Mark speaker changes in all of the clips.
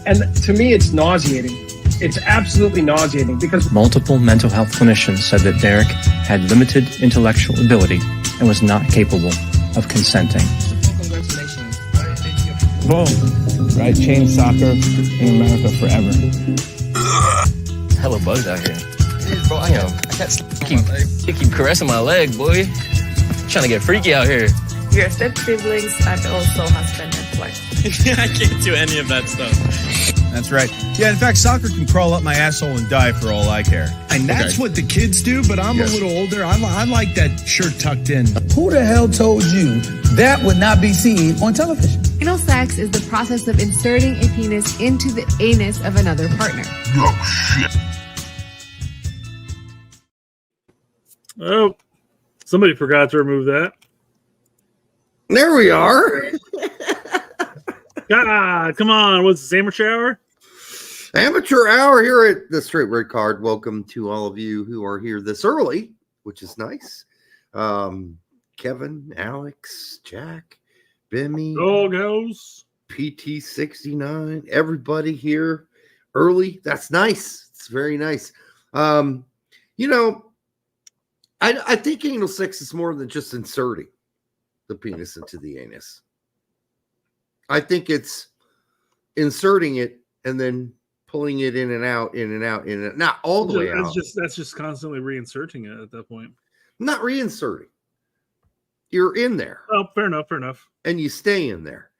Speaker 1: And to me, it's nauseating. It's absolutely nauseating because
Speaker 2: multiple mental health clinicians said that Derek had limited intellectual ability and was not capable of consenting.
Speaker 1: Congratulations.
Speaker 3: Boom. Right? Change soccer in America forever.
Speaker 4: Hella bugs out here. Bro, I can't keep caressing my leg, boy. Trying to get freaky out here.
Speaker 5: Your step siblings and also husband and wife.
Speaker 6: I can't do any of that stuff.
Speaker 7: That's right. Yeah, in fact, soccer can crawl up my asshole and die for all I care. And that's what the kids do, but I'm a little older. I like that shirt tucked in.
Speaker 8: Who the hell told you that would not be seen on television?
Speaker 9: Anal sex is the process of inserting a penis into the anus of another partner.
Speaker 10: Oh, shit.
Speaker 11: Oh, somebody forgot to remove that.
Speaker 12: There we are.
Speaker 11: God, come on. What's this, amateur hour?
Speaker 12: Amateur hour here at the Straight Red Card. Welcome to all of you who are here this early, which is nice. Kevin, Alex, Jack, Bimmy,
Speaker 11: Doghouse,
Speaker 12: PT69, everybody here early. That's nice. It's very nice. You know, I think anal sex is more than just inserting the penis into the anus. I think it's inserting it and then pulling it in and out, in and out, in and out. Not all the way out.
Speaker 11: That's just constantly reinserting it at that point.
Speaker 12: Not reinserting. You're in there.
Speaker 11: Oh, fair enough, fair enough.
Speaker 12: And you stay in there.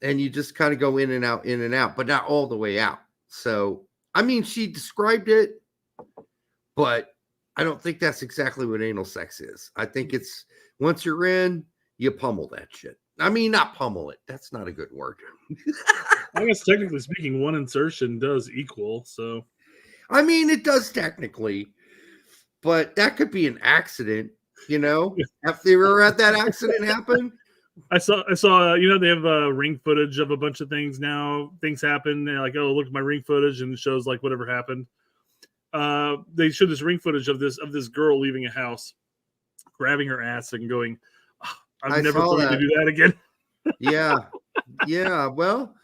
Speaker 12: And you just kind of go in and out, but not all the way out. So, I mean, she described it, but I don't think that's exactly what anal sex is. I think it's once you're in, you pummel that shit. I mean, not pummel it. That's not a good word.
Speaker 11: I guess technically speaking, one insertion does equal. So,
Speaker 12: I mean, it does technically, but that could be an accident. You know, have you ever had that accident happen?
Speaker 11: I saw. You know, they have ring footage of a bunch of things now. Things happen. They're like, oh, look at my ring footage, and it shows like whatever happened. They showed this ring footage of this girl leaving a house, grabbing her ass and going, I'm never going to do that again.
Speaker 12: Yeah. Well,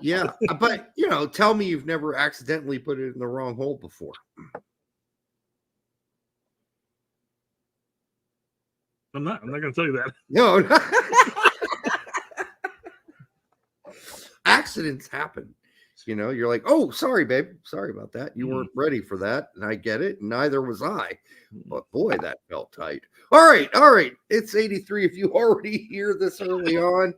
Speaker 12: yeah. But, you know, tell me you've never accidentally put it in the wrong hole before.
Speaker 11: I'm not going to tell you that.
Speaker 12: No. Accidents happen. You know, you're like, oh, sorry, babe. Sorry about that. You weren't ready for that. And I get it. And neither was I. But boy, that felt tight. All right. It's 83 if you already hear this early on.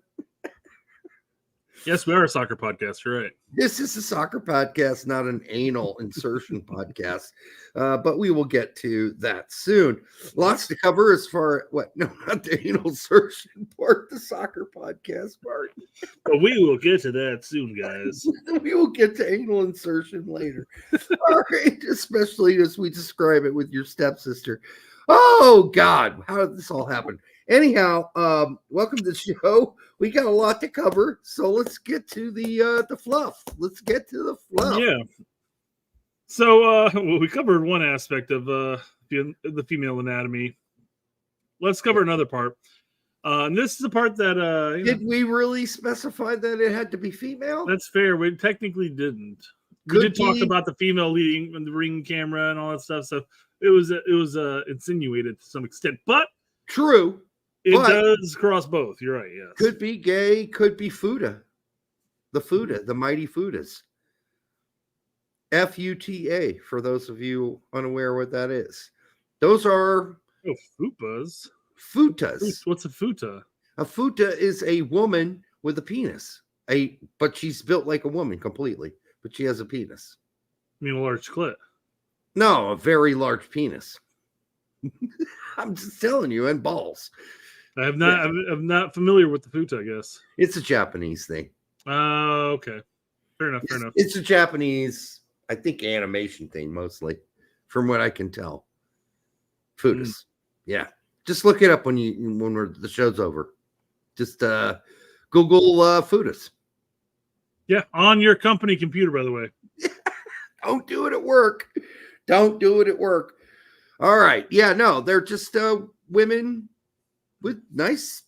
Speaker 11: Yes, we are a soccer podcast. You're right.
Speaker 12: This is a soccer podcast, not an anal insertion podcast. But we will get to that soon. Lots to cover as far not the anal insertion part, the soccer podcast part.
Speaker 11: But we will get to that soon, guys.
Speaker 12: We will get to anal insertion later. All right, especially as we describe it with your stepsister. Oh God, how did this all happen? Anyhow, welcome to the show. We got a lot to cover, so let's get to the fluff. Let's get to the fluff.
Speaker 11: Yeah. So we covered one aspect of the female anatomy. Let's cover another part. And this is the part that
Speaker 12: did we really specify that it had to be female?
Speaker 11: That's fair. We technically didn't. We did talk about the female leading and the ring camera and all that stuff. So it was insinuated to some extent, but
Speaker 12: true.
Speaker 11: It does cross both. You're right. Yes.
Speaker 12: Could be gay. Could be Fuda. The Fuda, the mighty Fudas. FUTA, for those of you unaware what that is. Those are
Speaker 11: fupas.
Speaker 12: Futas.
Speaker 11: What's a futa?
Speaker 12: A futa is a woman with a penis. But she's built like a woman completely. But she has a penis.
Speaker 11: You mean a large clit?
Speaker 12: No, a very large penis. I'm just telling you, and balls.
Speaker 11: I'm not familiar with the futa, I guess.
Speaker 12: It's a Japanese thing.
Speaker 11: Okay. Fair enough.
Speaker 12: It's a Japanese, I think, animation thing mostly, from what I can tell. Futas. Yeah. Just look it up when the show's over. Just Google Futas.
Speaker 11: Yeah, on your company computer, by the way.
Speaker 12: Don't do it at work. Don't do it at work. All right. Yeah, no, they're just women with nice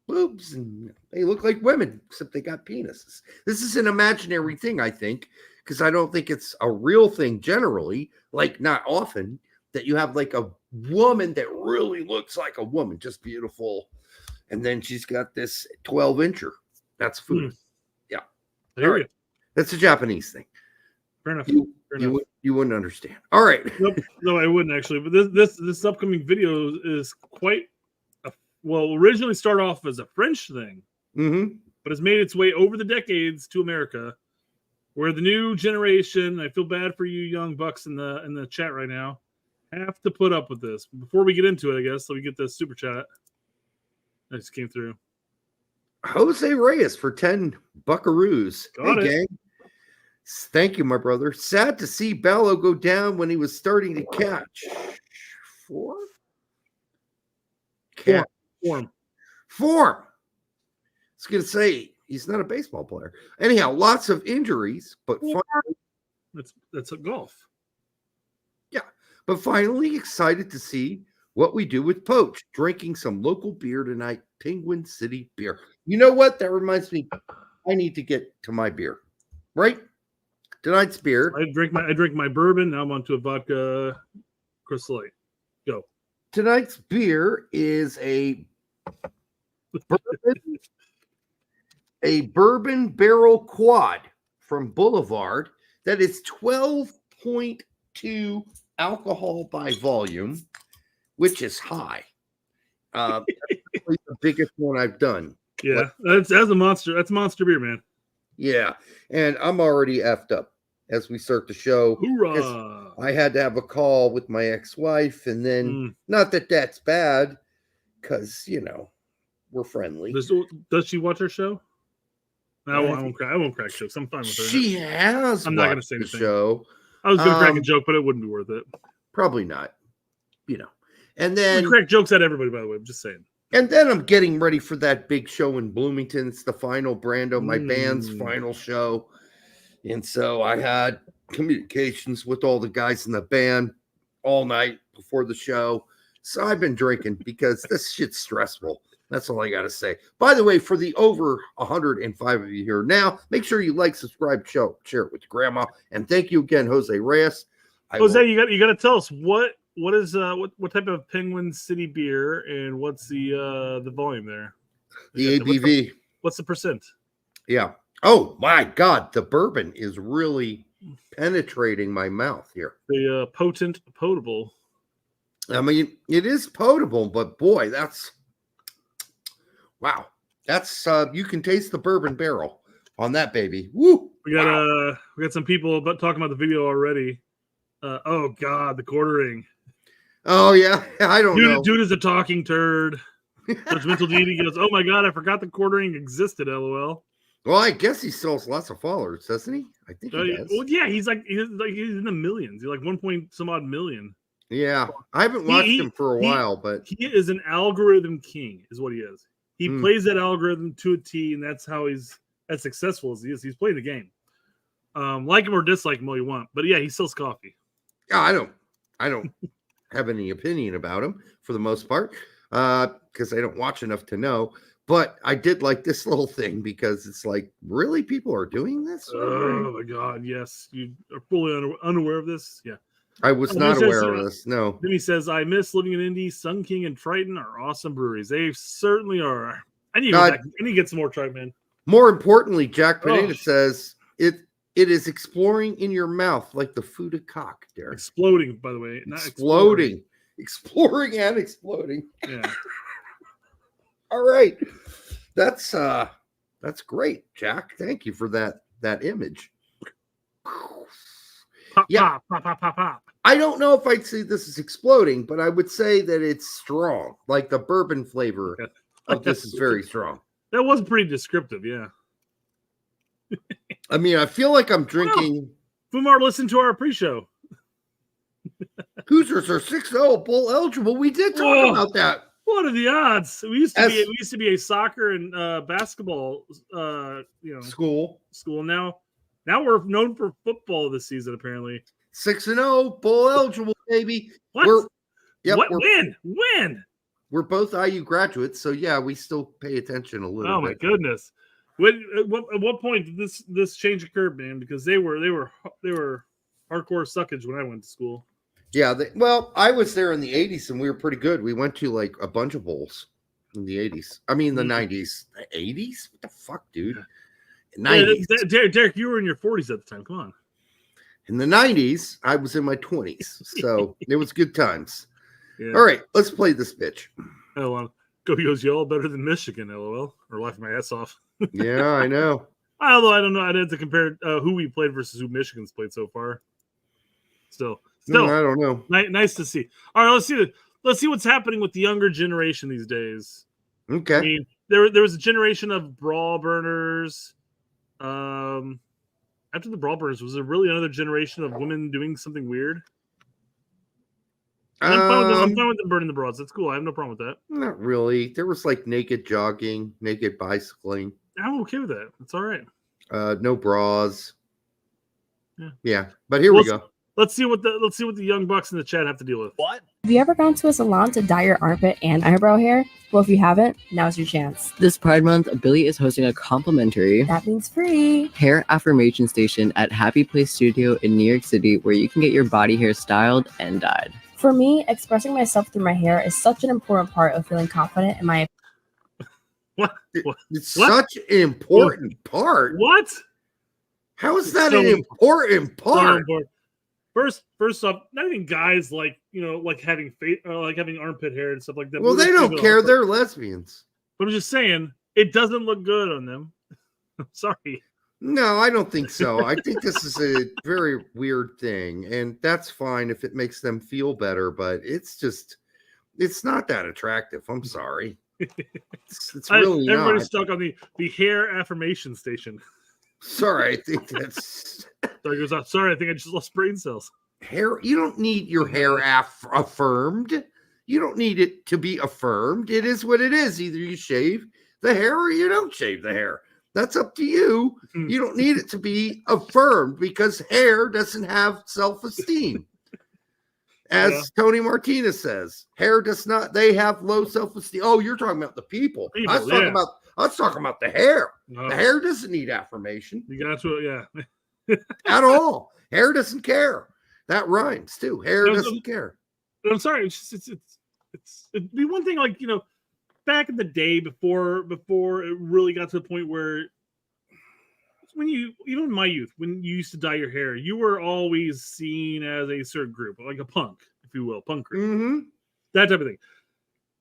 Speaker 12: boobs, and they look like women, except they got penises. This is an imaginary thing, I think, because I don't think it's a real thing generally, like not often, that you have like a woman that really looks like a woman, just beautiful. And then she's got this 12-incher. That's food. Yeah. All right. That's a Japanese thing.
Speaker 11: Fair enough.
Speaker 12: You wouldn't understand. All right.
Speaker 11: Nope. No, I wouldn't actually. But this upcoming video is quite originally started off as a French thing, but has made its way over the decades to America, where the new generation, I feel bad for you young bucks in the chat right now, have to put up with this. Before we get into it, I guess, so we get the super chat that just came through.
Speaker 12: Jose Reyes for 10 buckaroos.
Speaker 11: Got it.
Speaker 12: Gang. Thank you, my brother. Sad to see Ballo go down when he was starting to catch. Form. I was going to say he's not a baseball player. Anyhow, lots of injuries, but
Speaker 11: that's a golf.
Speaker 12: Yeah, but finally excited to see what we do with Poach. Drinking some local beer tonight, Penguin City beer. You know what? That reminds me, I need to get to my beer. Right? Tonight's beer.
Speaker 11: I drink my bourbon. Now I'm on to a vodka Crystal Light. Go.
Speaker 12: Tonight's beer is a bourbon barrel quad from Boulevard that is 12.2 alcohol by volume, which is high. That's the biggest one I've done.
Speaker 11: Yeah, that's a monster. That's monster beer, man.
Speaker 12: Yeah, and I'm already effed up as we start the show.
Speaker 11: Hoorah!
Speaker 12: I had to have a call with my ex-wife, and then not that that's bad, because we're friendly.
Speaker 11: Does she watch our show? No, I won't crack jokes. I'm fine with her.
Speaker 12: She has.
Speaker 11: I'm not going to say anything.
Speaker 12: Show.
Speaker 11: I was going to crack a joke, but it wouldn't be worth it.
Speaker 12: Probably not. And then
Speaker 11: we crack jokes at everybody. By the way, I'm just saying.
Speaker 12: And then I'm getting ready for that big show in Bloomington. It's the final Brando, my band's final show. And so I had communications with all the guys in the band all night before the show. So I've been drinking because this shit's stressful. That's all I got to say. By the way, for the over 105 of you here now, make sure you like, subscribe, share it with your grandma. And thank you again, Jose Reyes.
Speaker 11: Jose, you got to tell us what type of Penguin City beer and what's the volume there?
Speaker 12: The ABV.
Speaker 11: What's the percent?
Speaker 12: Yeah. Oh my God, the bourbon is really penetrating my mouth here.
Speaker 11: The potent potable.
Speaker 12: I mean, it is potable, but boy, that's wow. That's you can taste the bourbon barrel on that baby. Woo!
Speaker 11: We got some people talking about the video already. Oh God, the quartering.
Speaker 12: Oh yeah, I don't know.
Speaker 11: Dude is a talking turd. Judgmental deity goes, "Oh my God, I forgot the quartering existed." LOL.
Speaker 12: Well, I guess he still has lots of followers, doesn't he? I think he does.
Speaker 11: Well, yeah, he's in the millions. He's like 1 point some odd million.
Speaker 12: Yeah, I haven't watched him for a while, but
Speaker 11: he is an algorithm king, is what he is. He plays that algorithm to a T, and that's how he's as successful as he is. He's playing the game. Like him or dislike him all you want, but yeah, he sells coffee.
Speaker 12: Yeah, I don't have any opinion about him for the most part, because I don't watch enough to know. But I did like this little thing because it's like, really, people are doing this?
Speaker 11: Oh my God, yes, you are fully unaware of this. Yeah,
Speaker 12: I was not aware of this. No.
Speaker 11: Then he says, "I miss living in Indy. Sun King and Triton are awesome breweries. They certainly are. I need to go back. I need to get some more Triton, man."
Speaker 12: More importantly, Jack Pineda says it is exploding in your mouth like the food of cock, Derek.
Speaker 11: Exploding, by the way. Not
Speaker 12: exploding. Exploring and exploding.
Speaker 11: Yeah.
Speaker 12: All right. That's great, Jack. Thank you for that image.
Speaker 11: Pop, yeah. Pop.
Speaker 12: I don't know if I'd say this is exploding, but I would say that it's strong. Like the bourbon flavor of this is very strong.
Speaker 11: That was pretty descriptive, yeah.
Speaker 12: I mean, I feel like I'm drinking.
Speaker 11: Fumar, listen to our pre-show.
Speaker 12: Hoosiers are 6-0 bowl eligible. We did talk about that.
Speaker 11: What are the odds? We used to be a soccer and basketball
Speaker 12: school.
Speaker 11: Now we're known for football this season, apparently.
Speaker 12: 6-0 bowl eligible, baby.
Speaker 11: What? When?
Speaker 12: We're both IU graduates, so yeah, we still pay attention a little bit.
Speaker 11: Oh my goodness! At what point did this change occur, man? Because they were hardcore suckage when I went to school.
Speaker 12: Yeah, well, I was there in the 80s, and we were pretty good. We went to like a bunch of bowls in the 80s. I mean, the 90s. The 80s? What the fuck, dude? 90s.
Speaker 11: Yeah, Derek, you were in your 40s at the time. Come on.
Speaker 12: In the 90s, I was in my 20s, so it was good times.
Speaker 11: Yeah.
Speaker 12: All right, let's play this bitch.
Speaker 11: Hold on. Go Eagles, y'all better than Michigan, LOL. Or laughing my ass off.
Speaker 12: Yeah, I know.
Speaker 11: Although I don't know, I'd have to compare who we played versus who Michigan's played so far. Still,
Speaker 12: I don't know.
Speaker 11: Nice to see. All right, let's see what's happening with the younger generation these days.
Speaker 12: Okay.
Speaker 11: I mean, there was a generation of brawl burners. After the brawl burners, was there really another generation of women doing something weird? I'm fine with them burning the bras. That's cool. I have no problem with that.
Speaker 12: Not really. There was like naked jogging, naked bicycling.
Speaker 11: I'm okay with that. It's all right.
Speaker 12: No bras.
Speaker 11: Yeah.
Speaker 12: But here we go.
Speaker 11: Let's see what the young bucks in the chat have to deal with.
Speaker 6: What?
Speaker 10: Have you ever gone to a salon to dye your armpit and eyebrow hair? Well, if you haven't, now's your chance.
Speaker 13: This Pride Month, Billy is hosting a complimentary
Speaker 10: That means free
Speaker 13: hair affirmation station at Happy Place Studio in New York City, where you can get your body hair styled and dyed.
Speaker 10: For me, expressing myself through my hair is such an important part of feeling confident in my.
Speaker 12: It's such an important part.
Speaker 11: What?
Speaker 12: How is that an important part?
Speaker 11: First off, not even guys like having having armpit hair and stuff like that.
Speaker 12: Well, they don't care. They're lesbians.
Speaker 11: But I'm just saying, it doesn't look good on them. I'm sorry.
Speaker 12: No, I don't think so. I think this is a very weird thing, and that's fine if it makes them feel better, but it's not that attractive. I'm sorry. It's really not.
Speaker 11: Everybody's stuck on the hair affirmation station.
Speaker 12: Sorry, I think that's...
Speaker 11: Sorry, I think I just lost brain cells.
Speaker 12: Hair, you don't need your hair affirmed. You don't need it to be affirmed. It is what it is. Either you shave the hair or you don't shave the hair. That's up to you. You don't need it to be affirmed because hair doesn't have self-esteem. As Tony Martinez says, hair does not, they have low self-esteem. Oh, you're talking about the people. I was talking about the hair.
Speaker 11: No.
Speaker 12: The hair doesn't need affirmation.
Speaker 11: You got to, yeah.
Speaker 12: At all. Hair doesn't care. That rhymes too. Hair doesn't care.
Speaker 11: I'm sorry. It'd be one thing like, back in the day before it really got to the point where even in my youth, when you used to dye your hair, you were always seen as a certain group, like a punk, if you will, punk group.
Speaker 12: Mm-hmm.
Speaker 11: That type of thing.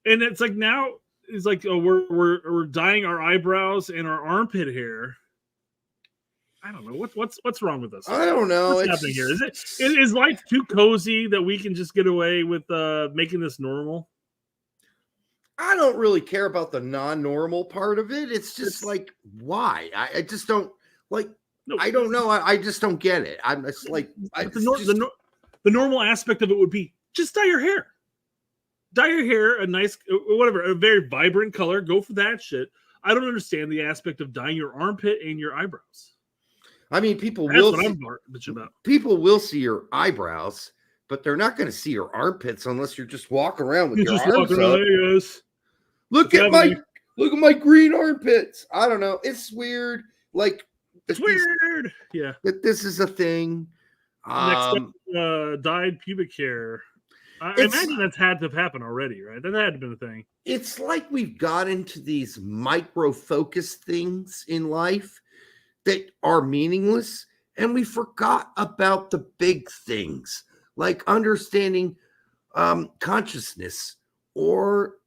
Speaker 11: And it's like now it's like, oh, we're dyeing our eyebrows and our armpit hair. I don't know what's wrong with us.
Speaker 12: I don't know.
Speaker 11: What's happening here? Is life too cozy that we can just get away with making this normal?
Speaker 12: I don't really care about the non-normal part of it. It's just like, why? I just don't like. No, I don't know. I just don't get it. I'm just like
Speaker 11: the normal aspect of it would be just dye your hair. Dye your hair a nice, whatever, a very vibrant color. Go for that shit. I don't understand the aspect of dyeing your armpit and your eyebrows.
Speaker 12: I mean, people will see your eyebrows, but they're not going to see your armpits unless you're just walking around with your arms up. Look at my green armpits. I don't know. It's weird. Like
Speaker 11: it's weird. Yeah.
Speaker 12: That this is a thing.
Speaker 11: Next up, dyed pubic hair. I imagine that's had to have happened already, right? That had to have been a thing.
Speaker 12: It's like we've got into these micro-focused things in life that are meaningless, and we forgot about the big things, like understanding consciousness or,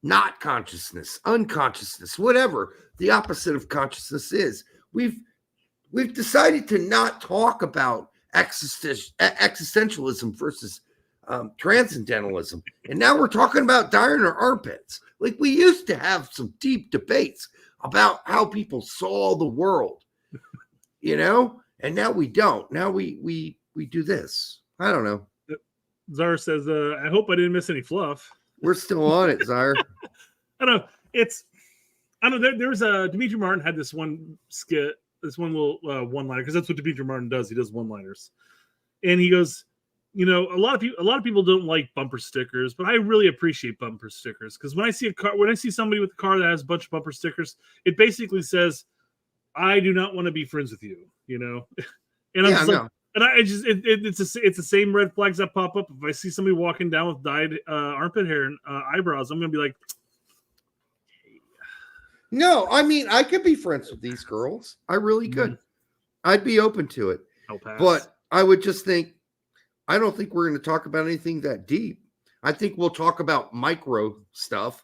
Speaker 12: not consciousness, unconsciousness, whatever the opposite of consciousness is. We've decided to not talk about existentialism versus transcendentalism. And now we're talking about dyeing our armpits. Like we used to have some deep debates about how people saw the world, and now we don't. Now we do this. I don't know.
Speaker 11: Zara says, I hope I didn't miss any fluff.
Speaker 12: We're still on it, Zara.
Speaker 11: I don't know. There was Dimitri Martin had this one skit, this one little one-liner, because that's what Dimitri Martin does. He does one-liners. And he goes, you know, a lot of people don't like bumper stickers, but I really appreciate bumper stickers because when I see somebody with a car that has a bunch of bumper stickers, it basically says, "I do not want to be friends with you," you know. And I'm just like, and it's the same red flags that pop up if I see somebody walking down with dyed armpit hair and eyebrows. I'm gonna be like,
Speaker 12: no, I mean, I could be friends with these girls. I really could. I'd be open to it. But I would just think, I don't think we're going to talk about anything that deep. I think we'll talk about micro stuff,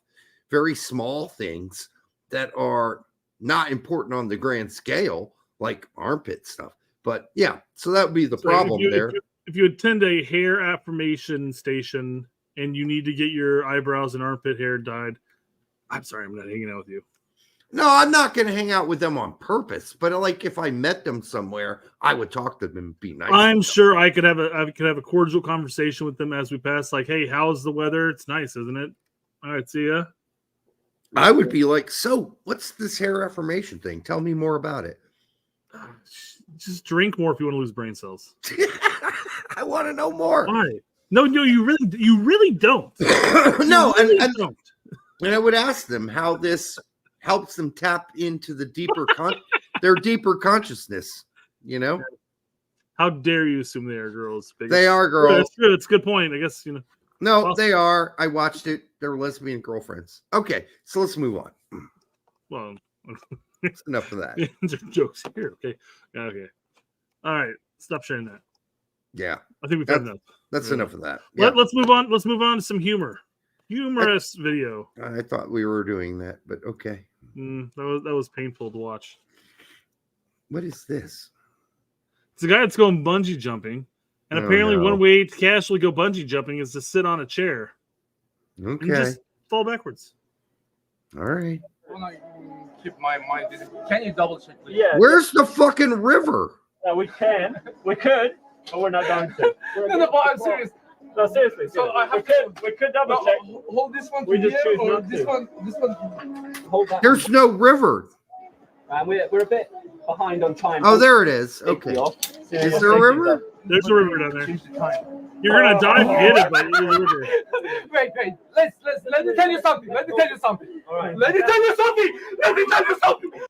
Speaker 12: very small things that are not important on the grand scale, like armpit stuff. But yeah, so that would be the problem there.
Speaker 11: If you attend a hair affirmation station and you need to get your eyebrows and armpit hair dyed, I'm sorry, I'm not hanging out with you.
Speaker 12: No, I'm not going to hang out with them on purpose. But like, if I met them somewhere, I would talk to them and be nice.
Speaker 11: I'm sure I could have a cordial conversation with them as we pass. Like, hey, how's the weather? It's nice, isn't it? All right, see ya.
Speaker 12: I would be like, so what's this hair affirmation thing? Tell me more about it.
Speaker 11: Just drink more if you want to lose brain cells.
Speaker 12: I want to know more.
Speaker 11: Why? No, you really don't.
Speaker 12: No,
Speaker 11: really
Speaker 12: don't. And I would ask them how this helps them tap into the deeper their deeper consciousness, you know.
Speaker 11: How dare you assume they are girls?
Speaker 12: They are girls.
Speaker 11: That's good. It's a good point. I guess, you know.
Speaker 12: No, awesome. They are. I watched it. They're lesbian girlfriends. Okay, so let's move on.
Speaker 11: Well,
Speaker 12: that's enough of that.
Speaker 11: Jokes here. Okay. Okay. All right. Stop sharing that.
Speaker 12: Yeah.
Speaker 11: I think we've had enough.
Speaker 12: That's enough of that. Yeah.
Speaker 11: Let's move on. Let's move on to some humor. Humorous video.
Speaker 12: I thought we were doing that, but okay.
Speaker 11: That was painful to watch.
Speaker 12: What is this?
Speaker 11: It's a guy that's going bungee jumping, and apparently one way to casually go bungee jumping is to sit on a chair.
Speaker 12: Okay.
Speaker 11: And just fall backwards.
Speaker 12: All right.
Speaker 8: Keep my mind. Can you double check, please?
Speaker 12: Yeah. Where's the fucking river?
Speaker 6: We can. We could, but we're not going to.
Speaker 8: No, but I'm serious.
Speaker 6: No, seriously.
Speaker 8: So
Speaker 6: we could double check.
Speaker 8: Hold this one.
Speaker 6: We just choose
Speaker 8: or
Speaker 6: not
Speaker 8: this
Speaker 6: to.
Speaker 8: one. This one.
Speaker 6: Hold that.
Speaker 12: There's no river.
Speaker 6: We're a bit behind on time.
Speaker 12: Oh, there it is. Okay. Is there a river?
Speaker 11: There's a river down there. You're gonna die if you hit it, but there's a river.
Speaker 8: Wait. Let me tell you something. All right. Let me tell you something.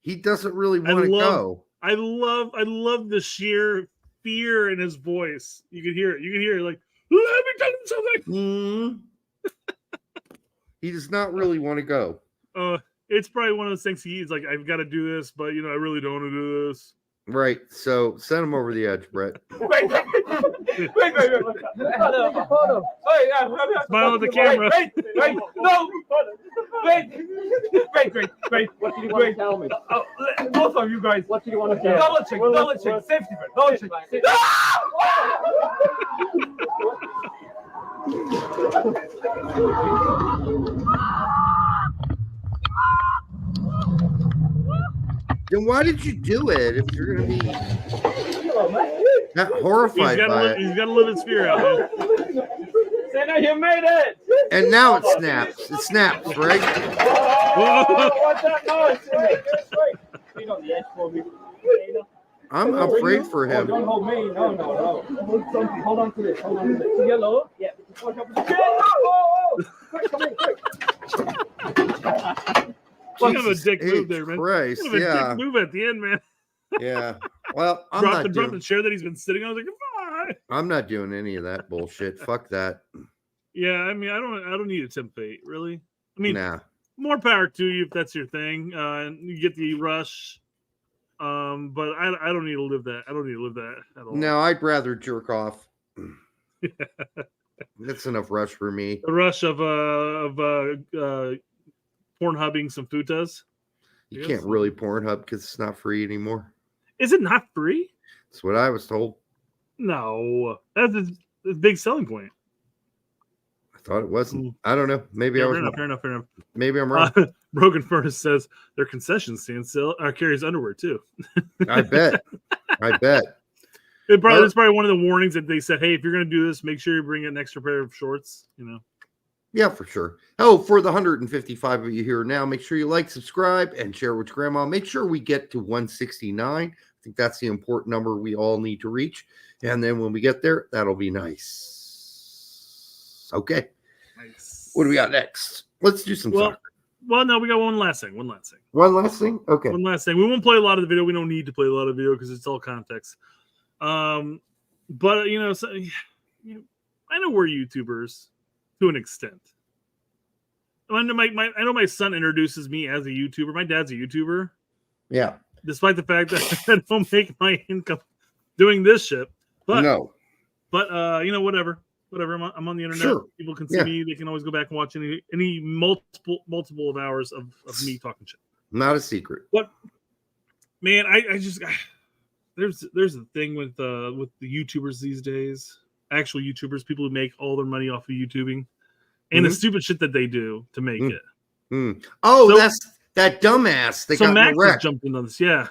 Speaker 12: He doesn't really want to go.
Speaker 11: I love the sheer fear in his voice. You can hear it. Like, let me tell you something.
Speaker 12: He does not really want to go.
Speaker 11: It's probably one of those things he's like, I've got to do this, but I really don't want to do this.
Speaker 12: Right. So send him over the edge, Brett.
Speaker 8: Wait. Hold on.
Speaker 11: Smile at the camera.
Speaker 8: Wait. No. Wait. What do you want to tell me? Both of you guys. What do you want to tell me? Double check. Safety first. Double check.
Speaker 12: Then why did you do it if you're going to be not horrified by it?
Speaker 11: He's got to live his fear out, man.
Speaker 6: Santa, you made it!
Speaker 12: And now it snaps. It snaps, right?
Speaker 6: What's that noise? Wait. On the edge for me.
Speaker 12: I'm afraid for him.
Speaker 6: Don't hold me. No. Hold on to this. Yellow. Yeah. Come in, quick.
Speaker 11: Kind of a dick move there, man.
Speaker 12: Christ,
Speaker 11: kind of a dick move at the end, man.
Speaker 12: Yeah. Well, I'm
Speaker 11: drop the chair that he's been sitting on. I was like, goodbye.
Speaker 12: I'm not doing any of that bullshit. Fuck that.
Speaker 11: Yeah, I mean, I don't need a temp fate, really. I mean,
Speaker 12: more
Speaker 11: power to you if that's your thing. You get the rush. But I don't need to live that. I don't need to live that at all.
Speaker 12: No, I'd rather jerk off. That's enough rush for me.
Speaker 11: The rush of Pornhubbing some futas.
Speaker 12: You can't really Pornhub because it's not free anymore.
Speaker 11: Is it not free?
Speaker 12: That's what I was told.
Speaker 11: No, that's a big selling point.
Speaker 12: I thought it wasn't. I don't know. Maybe I was.
Speaker 11: Fair enough.
Speaker 12: Maybe I'm wrong.
Speaker 11: Broken Furnace says their concession stand carries underwear too.
Speaker 12: I bet.
Speaker 11: It's probably one of the warnings that they said, hey, if you're going to do this, make sure you bring an extra pair of shorts.
Speaker 12: Yeah, for sure. Oh, for the 155 of you here now, make sure you like, subscribe, and share with grandma. Make sure we get to 169. think that's the important number we all need to reach. And then when we get there, that'll be nice. Okay.
Speaker 11: Nice.
Speaker 12: What do we got next? Let's do some soccer.
Speaker 11: Well, no, we got one last thing.
Speaker 12: One last thing? Okay.
Speaker 11: One last thing. We won't play a lot of the video. We don't need to play a lot of video because it's all context. But, I know we're YouTubers to an extent. I know my son introduces me as a YouTuber. My dad's a YouTuber.
Speaker 12: Yeah.
Speaker 11: Despite the fact that I don't make my income doing this shit. But, whatever. Whatever. I'm on the internet.
Speaker 12: Sure.
Speaker 11: People can see me. They can always go back and watch any multiple of hours of me talking shit.
Speaker 12: Not a secret.
Speaker 11: But man, I just there's a thing with the YouTubers these days. Actual YouTubers, people who make all their money off of YouTubing, and the stupid shit that they do to make it.
Speaker 12: Oh, so, that's that dumbass. They got
Speaker 11: Max has jumped in on this. Yeah.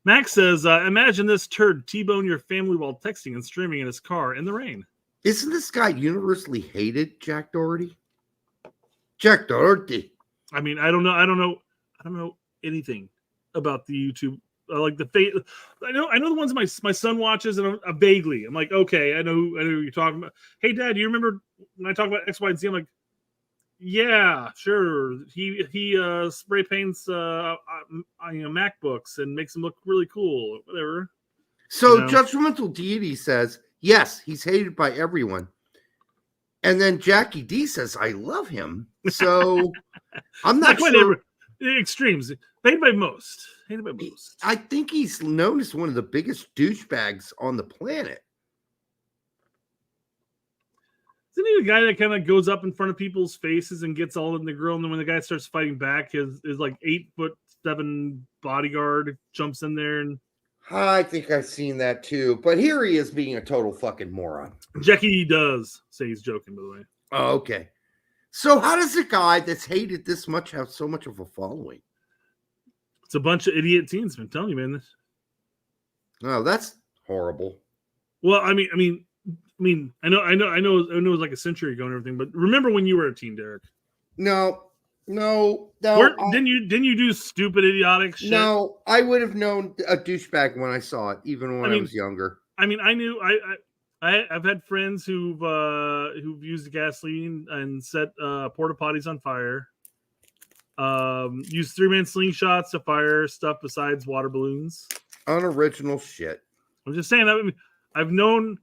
Speaker 11: Max says, imagine this turd T-bone your family while texting and streaming in his car in the rain.
Speaker 12: Isn't this guy universally hated, Jack Doherty? Jack Doherty.
Speaker 11: I mean, I don't know anything about the YouTube. Like the fate. I know the ones my son watches, and I'm vaguely. I'm like, okay, I know who you're talking about. Hey, Dad, do you remember when I talk about X, Y, and Z? I'm like, yeah, sure. He spray paints MacBooks and makes them look really cool. Whatever.
Speaker 12: So Judgmental Deity says, yes, he's hated by everyone. And then Jackie D says, I love him. So I'm not sure.
Speaker 11: Extremes. Hated by most.
Speaker 12: I think he's known as one of the biggest douchebags on the planet.
Speaker 11: Isn't he the guy that kind of goes up in front of people's faces and gets all in the grill? And then when the guy starts fighting back, his like 8'7" bodyguard jumps in there and.
Speaker 12: I think I've seen that too, but here he is being a total fucking moron.
Speaker 11: Jackie does say he's joking, by the way.
Speaker 12: Oh, okay. So how does a guy that's hated this much have so much of a following?
Speaker 11: It's a bunch of idiot teens. I'm telling you, man.
Speaker 12: Oh, that's horrible.
Speaker 11: Well, I mean, I know it was like a century ago and everything, but remember when you were a teen, Derek?
Speaker 12: No.
Speaker 11: Didn't you do stupid, idiotic shit?
Speaker 12: No, I would have known a douchebag when I saw it, even when I was younger.
Speaker 11: I mean, I knew I've had friends who've used gasoline and set porta potties on fire. Used 3-man slingshots to fire stuff besides water balloons.
Speaker 12: Unoriginal shit.
Speaker 11: I'm just saying. I've known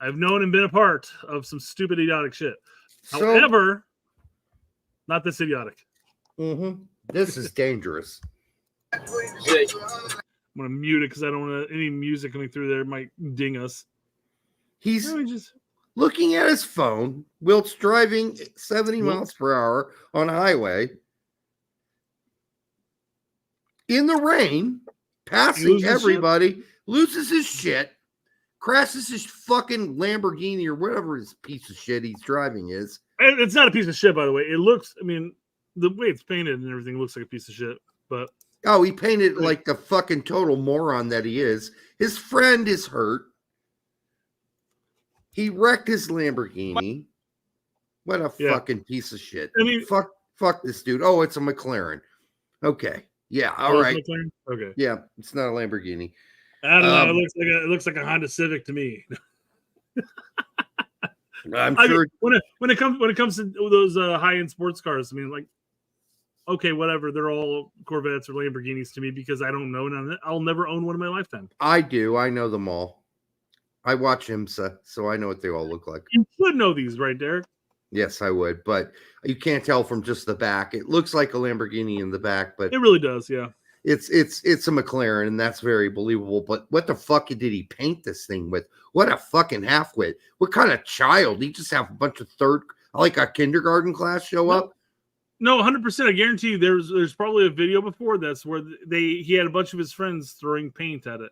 Speaker 11: and been a part of some stupid, idiotic shit. However, not this idiotic.
Speaker 12: This is dangerous.
Speaker 11: I'm gonna mute it because I don't want any music coming through there. It might ding us.
Speaker 12: He's looking at his phone whilst driving 70 miles per hour on a highway in the rain, passing everybody, loses his shit, crashes his fucking Lamborghini or whatever his piece of shit he's driving is.
Speaker 11: It's not a piece of shit, by the way. It looks, I mean, the way it's painted and everything looks like a piece of shit, but.
Speaker 12: Oh, he painted like the fucking total moron that he is. His friend is hurt. He wrecked his Lamborghini. What a fucking piece of shit. I mean, fuck this dude. Oh, it's a McLaren. Okay. Yeah. All right.
Speaker 11: Okay.
Speaker 12: Yeah. It's not a Lamborghini.
Speaker 11: I don't know. It looks like a Honda Civic to me.
Speaker 12: I'm sure
Speaker 11: when it comes to those high-end sports cars, I mean, like, okay, whatever. They're all Corvettes or Lamborghinis to me because I don't know none. I'll never own one in my lifetime.
Speaker 12: I do. I know them all. I watch IMSA, so I know what they all look like.
Speaker 11: You should know these, right, Derek?
Speaker 12: Yes, I would, but you can't tell from just the back. It looks like a Lamborghini in the back, but
Speaker 11: it really does. Yeah,
Speaker 12: it's a McLaren, and that's very believable. But what the fuck did he paint this thing with? What a fucking halfwit! What kind of child? He just have a bunch of like a kindergarten class show up?
Speaker 11: No, 100%. I guarantee you, there's probably a video before this where he had a bunch of his friends throwing paint at it,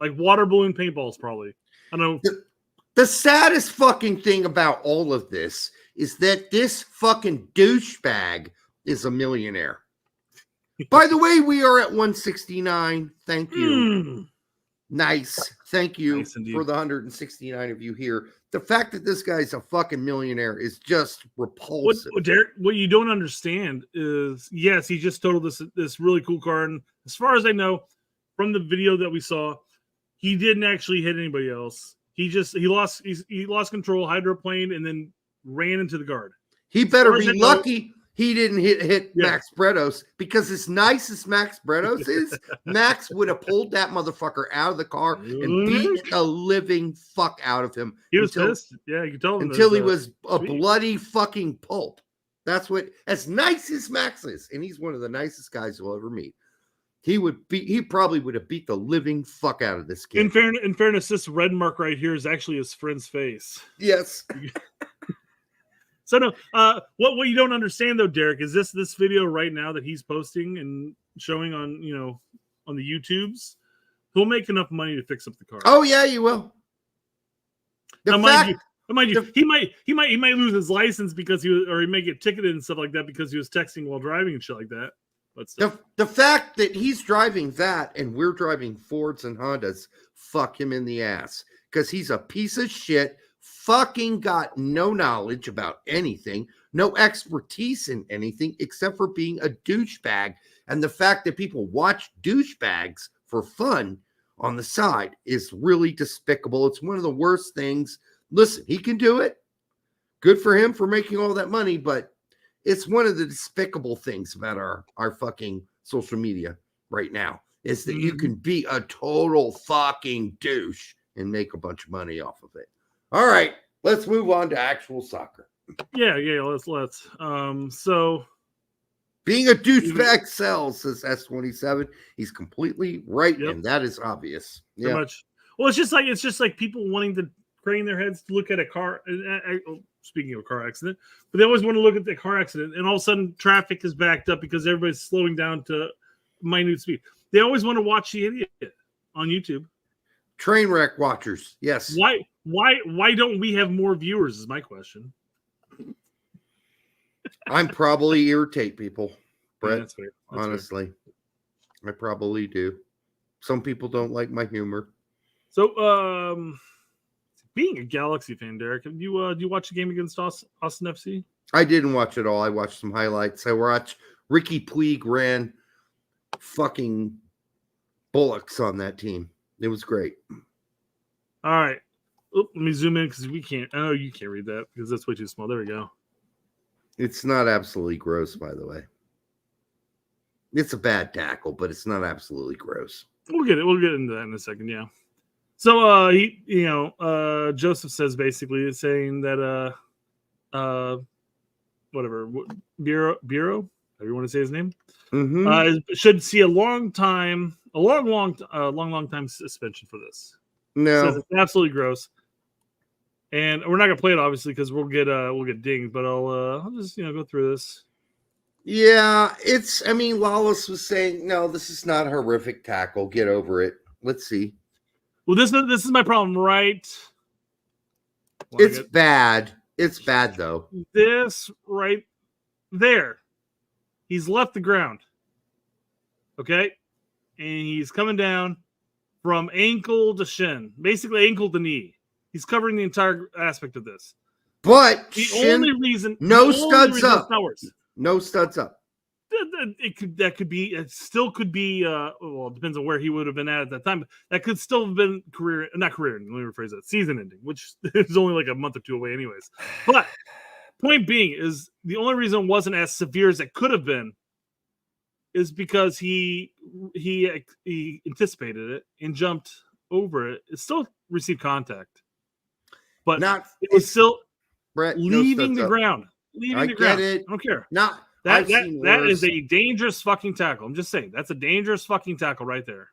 Speaker 11: like water balloon paintballs. Probably. I don't know.
Speaker 12: The saddest fucking thing about all of this is that this fucking douchebag is a millionaire. By the way, we are at 169. Thank you. Nice. Thank you for the 169 of you here. The fact that this guy's a fucking millionaire is just repulsive.
Speaker 11: Derek, what you don't understand is, yes, he just totaled this really cool car. And as far as I know, from the video that we saw, he didn't actually hit anybody else. He lost control, hydroplaned, and then ran into the guard.
Speaker 12: He better be lucky he didn't hit Max Bretos, because as nice as Max Bretos is, Max would have pulled that motherfucker out of the car and beat the living fuck out of him.
Speaker 11: He was pissed. Yeah, you can tell him
Speaker 12: until he was a bloody fucking pulp. That's what, as nice as Max is, and he's one of the nicest guys you'll ever meet. He probably would have beat the living fuck out of this kid.
Speaker 11: In fairness, this red mark right here is actually his friend's face.
Speaker 12: Yes.
Speaker 11: So no, what you don't understand though, Derek, is this video right now that he's posting and showing on on the YouTubes, he'll make enough money to fix up the car.
Speaker 12: Oh yeah, you will.
Speaker 11: Mind you, he might lose his license because he may get ticketed and stuff like that because he was texting while driving and shit like that. But
Speaker 12: the fact that he's driving that and we're driving Fords and Hondas, fuck him in the ass, because he's a piece of shit. Fucking got no knowledge about anything, no expertise in anything except for being a douchebag. And the fact that people watch douchebags for fun on the side is really despicable. It's one of the worst things. Listen, he can do it. Good for him for making all that money, but it's one of the despicable things about our fucking social media right now is that you can be a total fucking douche and make a bunch of money off of it. All right, let's move on to actual soccer.
Speaker 11: Yeah, let's. So
Speaker 12: being a douchebag sells, says S27. He's completely right, and that is obvious.
Speaker 11: Pretty much. Well, it's just like people wanting to crane their heads to look at a car. Speaking of a car accident, but they always want to look at the car accident, and all of a sudden traffic is backed up because everybody's slowing down to minute speed. They always want to watch the idiot on YouTube.
Speaker 12: Train wreck watchers, yes.
Speaker 11: Why don't we have more viewers is my question.
Speaker 12: I'm probably irritate people, Brett.
Speaker 11: Yeah, that's fair. That's
Speaker 12: honestly. Fair. I probably do. Some people don't like my humor.
Speaker 11: So being a Galaxy fan, Derek, do you watch the game against Austin FC?
Speaker 12: I didn't watch it all. I watched some highlights. I watched Ricky Puig ran fucking bullocks on that team. It was great.
Speaker 11: All right. Let me zoom in because we can't. I know you can't read that because that's way too small. There we go.
Speaker 12: It's not absolutely gross, by the way. It's a bad tackle, but it's not absolutely gross.
Speaker 11: We'll get into that in a second. Yeah. So Joseph says basically saying that whatever Bureau, however you want to say his name, should see a long time suspension for this.
Speaker 12: No,
Speaker 11: says it's absolutely gross, and we're not gonna play it obviously because we'll get dinged. But I'll just go through this.
Speaker 12: Yeah, Lawless was saying no, this is not a horrific tackle. Get over it. Let's see.
Speaker 11: Well, this is my problem, right?
Speaker 12: It's bad. It's bad though.
Speaker 11: This right there, he's left the ground. Okay, and he's coming down from ankle to shin, basically ankle to knee. He's covering the entire aspect of this.
Speaker 12: But
Speaker 11: the only reason,
Speaker 12: no studs up. No studs up.
Speaker 11: It still could be. Well, it depends on where he would have been at that time. But that could still have been not career. Let me rephrase that. Season ending, which is only like a month or two away, anyways. But point being is the only reason it wasn't as severe as it could have been is because he anticipated it and jumped over it. It still received contact, but it was still leaving the ground. Leaving the ground. I don't care. That is a dangerous fucking tackle. I'm just saying that's a dangerous fucking tackle right there.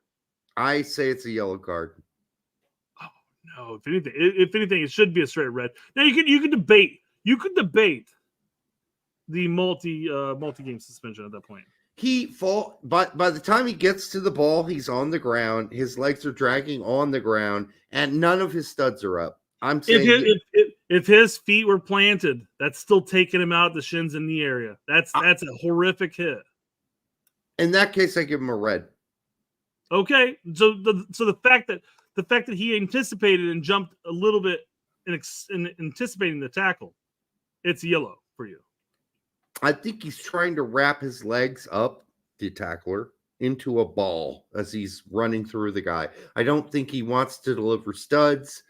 Speaker 12: I say it's a yellow card.
Speaker 11: Oh no! If anything, it should be a straight red. Now you could debate the multi-game suspension at that point.
Speaker 12: But by the time he gets to the ball, he's on the ground. His legs are dragging on the ground, and none of his studs are up. I'm saying
Speaker 11: if his feet were planted, that's still taking him out the shins and knee area. That's a horrific hit.
Speaker 12: In that case, I give him a red.
Speaker 11: Okay, so the fact that he anticipated and jumped a little bit in anticipating the tackle, it's yellow for you.
Speaker 12: I think he's trying to wrap his legs up, the tackler, into a ball as he's running through the guy. I don't think he wants to deliver studs.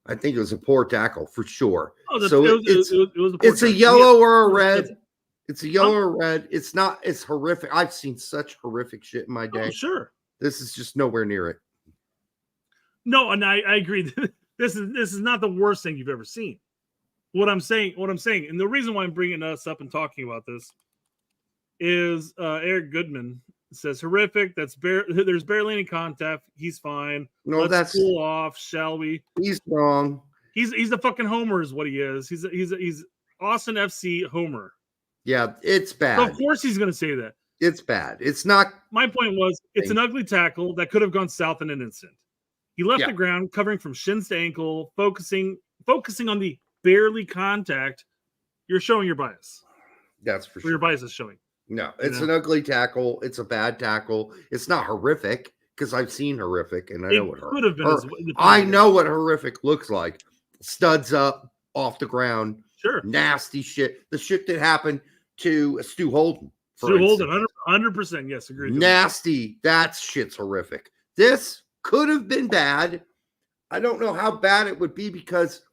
Speaker 12: I think it was a poor tackle for sure. It's a yellow or a red. It's a yellow or red. It's not. It's horrific. I've seen such horrific shit in my day.
Speaker 11: Oh, sure.
Speaker 12: This is just nowhere near it.
Speaker 11: No, and I agree. This is not the worst thing you've ever seen. What I'm saying, and the reason why I'm bringing us up and talking about this is Eric Goodman says horrific. There's barely any contact. He's fine.
Speaker 12: No,
Speaker 11: Let's cool off, shall we?
Speaker 12: He's wrong.
Speaker 11: He's a fucking homer, is what he is. He's Austin FC homer.
Speaker 12: Yeah, it's bad.
Speaker 11: So of course he's going to say that.
Speaker 12: It's bad. It's not.
Speaker 11: My point was, it's an ugly tackle that could have gone south in an instant. He left the ground, covering from shins to ankle, focusing on the barely contact. You're showing your bias.
Speaker 12: That's for sure.
Speaker 11: Your bias is showing.
Speaker 12: No, it's an ugly tackle. It's a bad tackle. It's not horrific because I've seen horrific, and I know what
Speaker 11: could have been.
Speaker 12: I know what horrific looks like. Studs up off the ground.
Speaker 11: Sure.
Speaker 12: Nasty shit. The shit that happened to Stu Holden.
Speaker 11: Stu Holden, 100%. Yes, agreed.
Speaker 12: Nasty. That shit's horrific. This could have been bad. I don't know how bad it would be because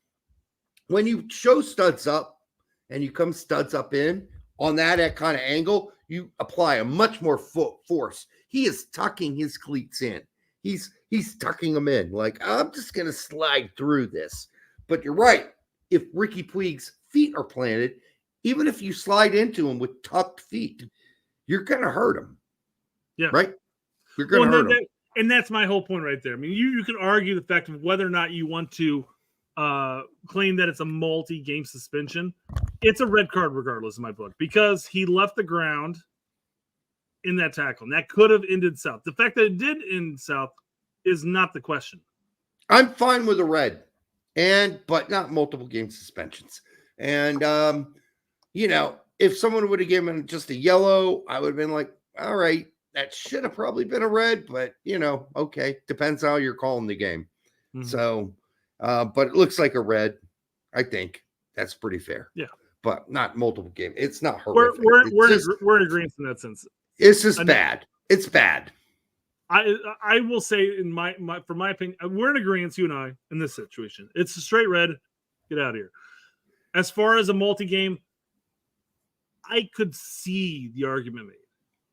Speaker 12: when you show studs up and you come studs up in on that kind of angle, you apply a much more force. He is tucking his cleats in. He's tucking them in. Like, I'm just going to slide through this. But you're right. If Ricky Puig's feet are planted, even if you slide into him with tucked feet, you're going to hurt him.
Speaker 11: Yeah.
Speaker 12: Right? You're going to hurt him.
Speaker 11: And that's my whole point right there. I mean, you can argue the fact of whether or not you want to claim that it's a multi-game suspension. It's a red card regardless in my book because he left the ground in that tackle. And that could have ended south. The fact that it did end south is not the question.
Speaker 12: I'm fine with a red, but not multiple game suspensions. And, if someone would have given just a yellow, I would have been like, all right, that should have probably been a red, but, okay. Depends how you're calling the game. Mm-hmm. So, but it looks like a red. I think that's pretty fair.
Speaker 11: Yeah.
Speaker 12: But not multiple game. It's not horrific.
Speaker 11: We're in agreement in that sense.
Speaker 12: It's just bad. It's bad.
Speaker 11: I will say from my opinion, we're in agreement, you and I, in this situation. It's a straight red. Get out of here. As far as a multi-game, I could see the argument made.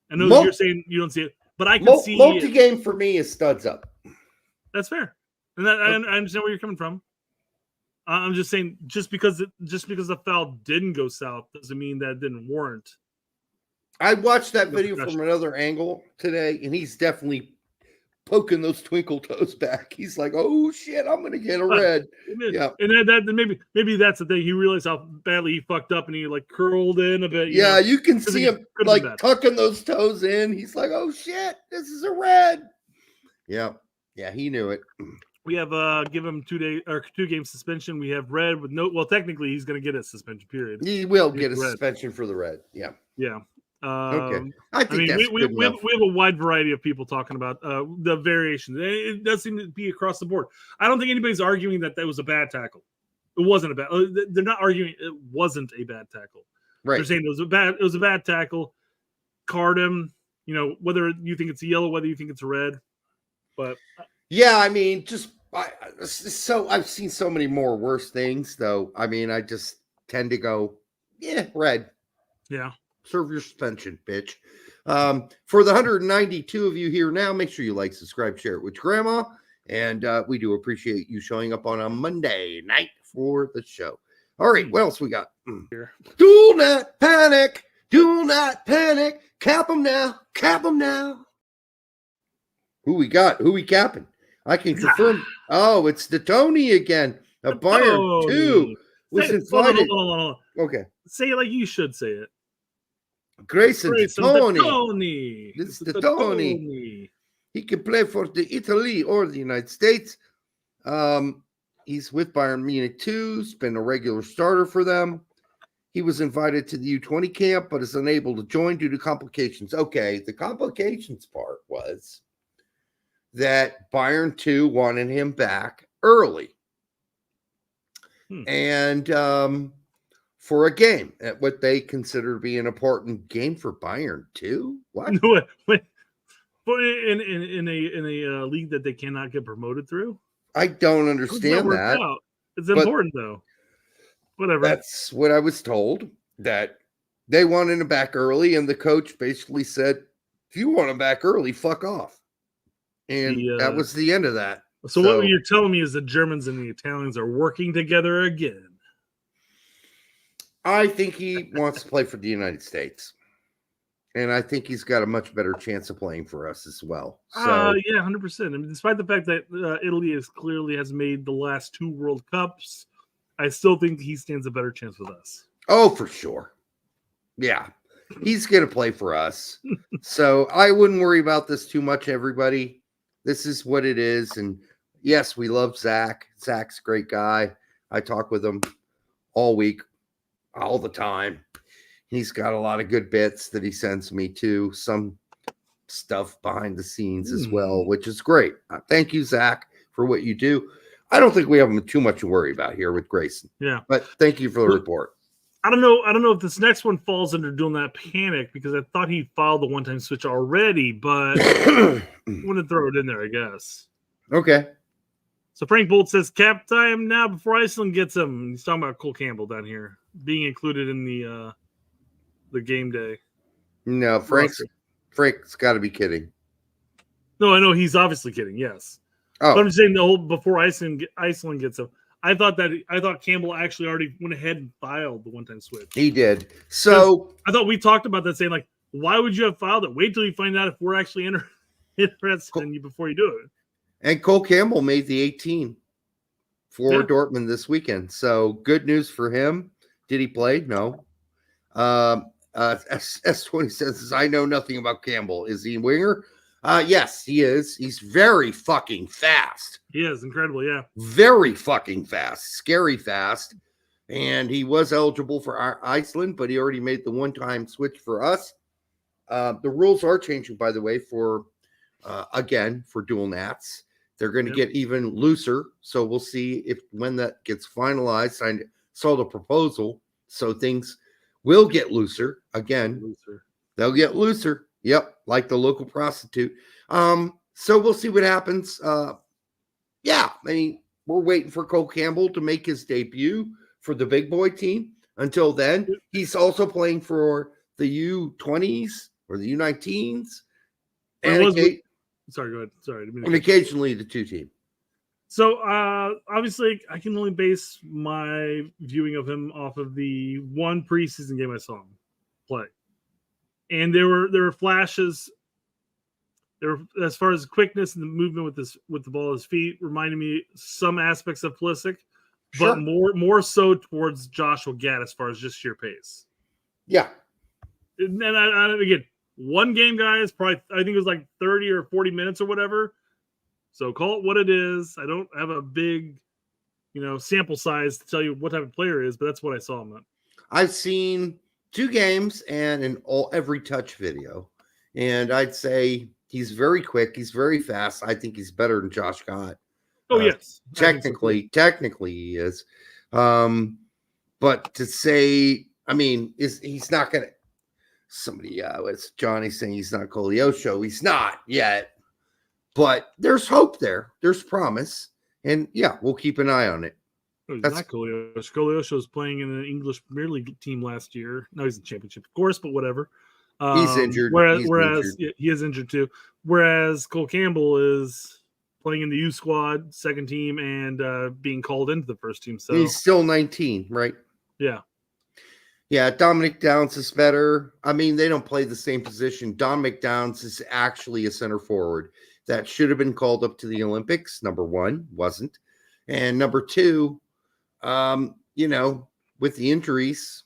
Speaker 11: I know you're saying you don't see it, but I can see
Speaker 12: multi-game for me is studs up.
Speaker 11: That's fair, and I understand where you're coming from. I'm just saying, just because the foul didn't go south doesn't mean that it didn't warrant.
Speaker 12: I watched that video from another angle today, and he's definitely poking those twinkle toes back. He's like, "Oh shit, I'm gonna get a red." Yeah,
Speaker 11: and that maybe that's the thing. He realized how badly he fucked up, and he like curled in a bit.
Speaker 12: Yeah, you can see him like tucking those toes in. He's like, "Oh shit, this is a red." Yeah, he knew it.
Speaker 11: We have give him 2-game suspension. We have red with no. Well, technically, he's going to get a suspension period.
Speaker 12: He will get a suspension for the red. Yeah.
Speaker 11: Okay.
Speaker 12: I think that's
Speaker 11: we have a wide variety of people talking about the variations. It does seem to be across the board. I don't think anybody's arguing that was a bad tackle. It wasn't a bad. They're not arguing it wasn't a bad tackle.
Speaker 12: Right.
Speaker 11: They're saying it was a bad tackle. Card him. Whether you think it's a yellow, whether you think it's a red, but
Speaker 12: yeah, I mean, I've seen so many more worse things, though. I mean, I just tend to go, red.
Speaker 11: Yeah.
Speaker 12: Serve your suspension, bitch. For the 192 of you here now, make sure you like, subscribe, share it with grandma. And we do appreciate you showing up on a Monday night for the show. All right, what else we got? Do not panic. Do not panic. Cap them now. Cap them now. Who we got? Who we capping? I can confirm. Oh, it's the Tony again. A Bayern 2 was invited.
Speaker 11: Hold on.
Speaker 12: Okay.
Speaker 11: Say it like you should say it.
Speaker 12: Grayson
Speaker 11: Tony.
Speaker 12: It's the Tony. He can play for the Italy or the United States. He's with Bayern Munich 2. He's been a regular starter for them. He was invited to the U20 camp, but is unable to join due to complications. Okay, the complications part was that Bayern 2 wanted him back early. And for a game at what they consider to be an important game for Bayern 2. What?
Speaker 11: Wait, But in a league that they cannot get promoted through.
Speaker 12: I don't understand that.
Speaker 11: Out? It's important though. Whatever.
Speaker 12: That's what I was told, that they wanted him back early, and the coach basically said, if you want him back early, fuck off. And that was the end of that.
Speaker 11: So what you're telling me is the Germans and the Italians are working together again.
Speaker 12: I think he wants to play for the United States. And I think he's got a much better chance of playing for us as well. So
Speaker 11: yeah, 100%. I mean, despite the fact that Italy has made the last 2 World Cups, I still think he stands a better chance with us.
Speaker 12: Oh, for sure. Yeah. He's going to play for us. So I wouldn't worry about this too much, everybody. This is what it is. And yes, we love Zach. Zach's a great guy. I talk with him all week, all the time. He's got a lot of good bits that he sends me too. Some stuff behind the scenes as well, which is great. Thank you, Zach, for what you do. I don't think we have too much to worry about here with Grayson.
Speaker 11: Yeah.
Speaker 12: But thank you for the report.
Speaker 11: I don't know if this next one falls under doing that panic, because I thought he filed the one-time switch already, but I'm going to throw it in there, I guess.
Speaker 12: Okay.
Speaker 11: So Frank Bolt says, cap time now before Iceland gets him. He's talking about Cole Campbell down here being included in the game day.
Speaker 12: No, Frank's got to be kidding.
Speaker 11: No, I know he's obviously kidding. Yes.
Speaker 12: Oh.
Speaker 11: But I'm saying the whole before Iceland gets him. I thought Campbell actually already went ahead and filed the one-time switch.
Speaker 12: He did. So
Speaker 11: I thought we talked about that, saying like, why would you have filed it? Wait till you find out if we're actually interested in you before you do it.
Speaker 12: And Cole Campbell made the 18 for Dortmund this weekend. So good news for him. Did he play? No. S20 says, I know nothing about Campbell. Is he a winger? Yes, he is. He's very fucking fast.
Speaker 11: He is incredible, yeah.
Speaker 12: Very fucking fast. Scary fast. And he was eligible for Iceland, but he already made the one-time switch for us. The rules are changing, by the way, for dual nats. They're going to get even looser. So we'll see when that gets finalized. I saw the proposal. So things will get looser. Again, they'll get looser. Yep, like the local prostitute. So we'll see what happens. Yeah, I mean, we're waiting for Cole Campbell to make his debut for the big boy team. Until then, he's also playing for the U20s or the U19s.
Speaker 11: Sorry, go ahead. Sorry.
Speaker 12: And occasionally the 2 team.
Speaker 11: So obviously, I can only base my viewing of him off of the one preseason game I saw him play, and there were flashes. There were, as far as quickness and the movement with the ball at his feet, reminded me some aspects of Pulisic, but more so towards Joshua Gadd as far as just sheer pace.
Speaker 12: Yeah,
Speaker 11: and again, one game, guys. Probably I think it was like 30 or 40 minutes or whatever. So call it what it is. I don't have a big, sample size to tell you what type of player it is, but that's what I saw him at.
Speaker 12: I've seen 2 games and every touch video, and I'd say he's very quick. He's very fast. I think he's better than Josh Gott.
Speaker 11: Oh yes,
Speaker 12: technically he is. But to say, I mean, he's not going to. Somebody, it's Johnny saying he's not Koleosho. He's not yet. But there's hope there. There's promise. And, yeah, we'll keep an eye on it.
Speaker 11: No, he's not Koleosho. Koleosho was playing in an English Premier League team last year. No, he's in the championship, of course, but whatever.
Speaker 12: He's injured.
Speaker 11: Whereas he is injured too. Whereas Cole Campbell is playing in the U squad, second team, and being called into the first team. So
Speaker 12: he's still 19, right?
Speaker 11: Yeah.
Speaker 12: Yeah, Dominic Downs is better. I mean, they don't play the same position. Dominic Downs is actually a center forward. That should have been called up to the Olympics. Number 1, wasn't. And number 2, with the injuries,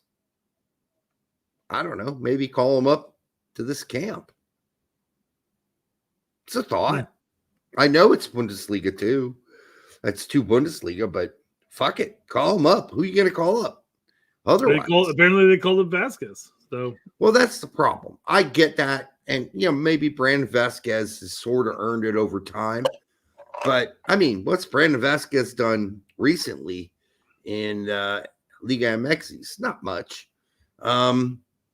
Speaker 12: I don't know, maybe call him up to this camp. It's a thought. Yeah. I know it's Bundesliga too. That's 2 Bundesliga, but fuck it. Call him up. Who are you going to call up? Otherwise.
Speaker 11: Apparently they called him Vasquez. So,
Speaker 12: well, that's the problem. I get that. And, maybe Brandon Vasquez has sort of earned it over time. But, I mean, what's Brandon Vasquez done recently in Liga MX? Not much.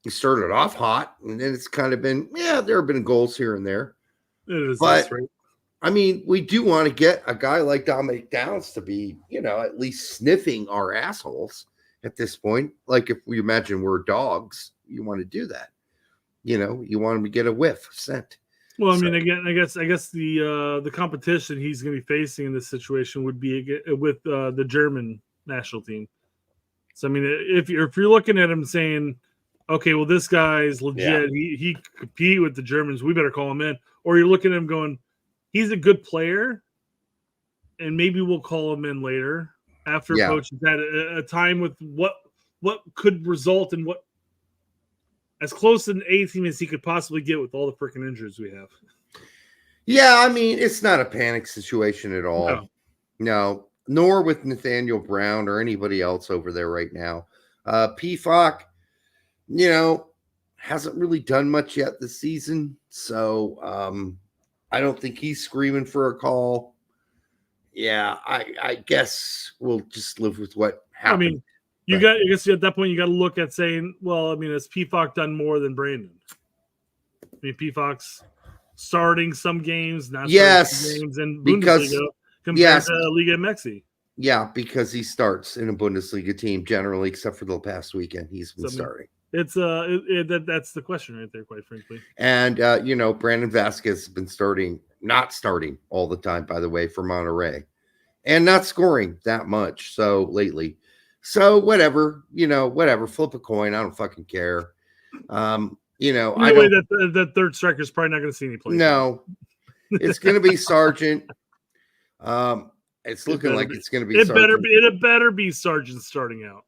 Speaker 12: He started off hot, and then it's kind of been, there have been goals here and there.
Speaker 11: It is.
Speaker 12: But
Speaker 11: That's right.
Speaker 12: I mean, we do want to get a guy like Dominic Downs to be, at least sniffing our assholes at this point. Like if we imagine we're dogs, you want to do that. You want him to get a whiff scent.
Speaker 11: Well, I mean, again, I guess the competition he's going to be facing in this situation would be with the German national team. So I mean, if you're looking at him saying, okay, well, this guy's legit, he could compete with the Germans, we better call him in, or you're looking at him going, he's a good player, and maybe we'll call him in later after coach has had a time with what could result in what as close to an A team as he could possibly get with all the freaking injuries we have.
Speaker 12: Yeah, I mean, it's not a panic situation at all. No, nor with Nathaniel Brown or anybody else over there right now. PFOC, hasn't really done much yet this season. So I don't think he's screaming for a call. Yeah, I guess we'll just live with what happened.
Speaker 11: I mean, I guess at that point you got to look at saying, well, I mean, has PFOC done more than Brandon? I mean, PFOC's starting some games, not starting some games in Bundesliga compared to Liga MX.
Speaker 12: Yeah, because he starts in a Bundesliga team generally, except for the past weekend. He's been starting.
Speaker 11: It's that's the question right there, quite frankly.
Speaker 12: And Brandon Vasquez has been not starting all the time, by the way, for Monterrey, and not scoring that much lately. So whatever, flip a coin. I don't fucking care.
Speaker 11: That third striker is probably not going to see any play.
Speaker 12: No, it's going to be Sargent. It's looking like it's going to be.
Speaker 11: It better be Sargent starting out,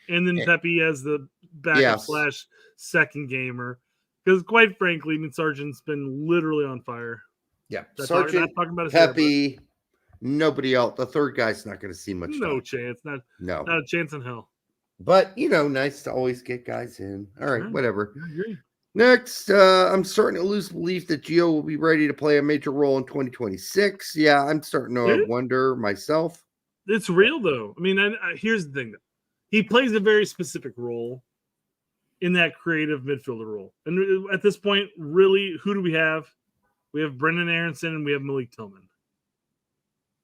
Speaker 11: and then Pepe as the backup / second gamer. Because quite frankly, I mean, Sargent's been literally on fire.
Speaker 12: Yeah,
Speaker 11: Sargent,
Speaker 12: Pepe. Nobody else. The third guy's not going to see much.
Speaker 11: No chance. Not a chance in hell.
Speaker 12: But nice to always get guys in. All right, whatever. I agree. Next, I'm starting to lose belief that Gio will be ready to play a major role in 2026. Yeah, I'm starting to wonder myself.
Speaker 11: It's real though. I mean, here's the thing: he plays a very specific role in that creative midfielder role. And at this point, really, who do we have? We have Brendan Aronson and we have Malik Tillman.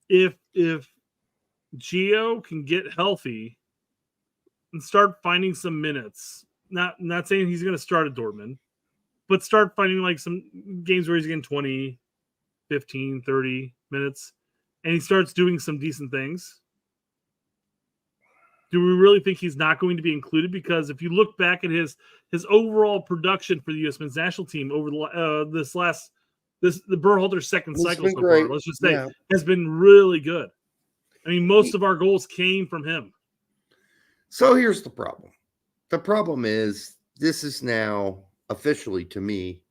Speaker 11: If Gio can get healthy and start finding some minutes, not saying he's going to start at Dortmund, but start finding like some games where he's getting 20, 15, 30 minutes, and he starts doing some decent things, do we really think he's not going to be included? Because if you look back at his overall production for the U.S. men's national team over the Berhalter's second cycle so far, let's just say, has been really good. I mean, most of our goals came from him.
Speaker 12: So here's the problem. The problem is this is now officially, to me,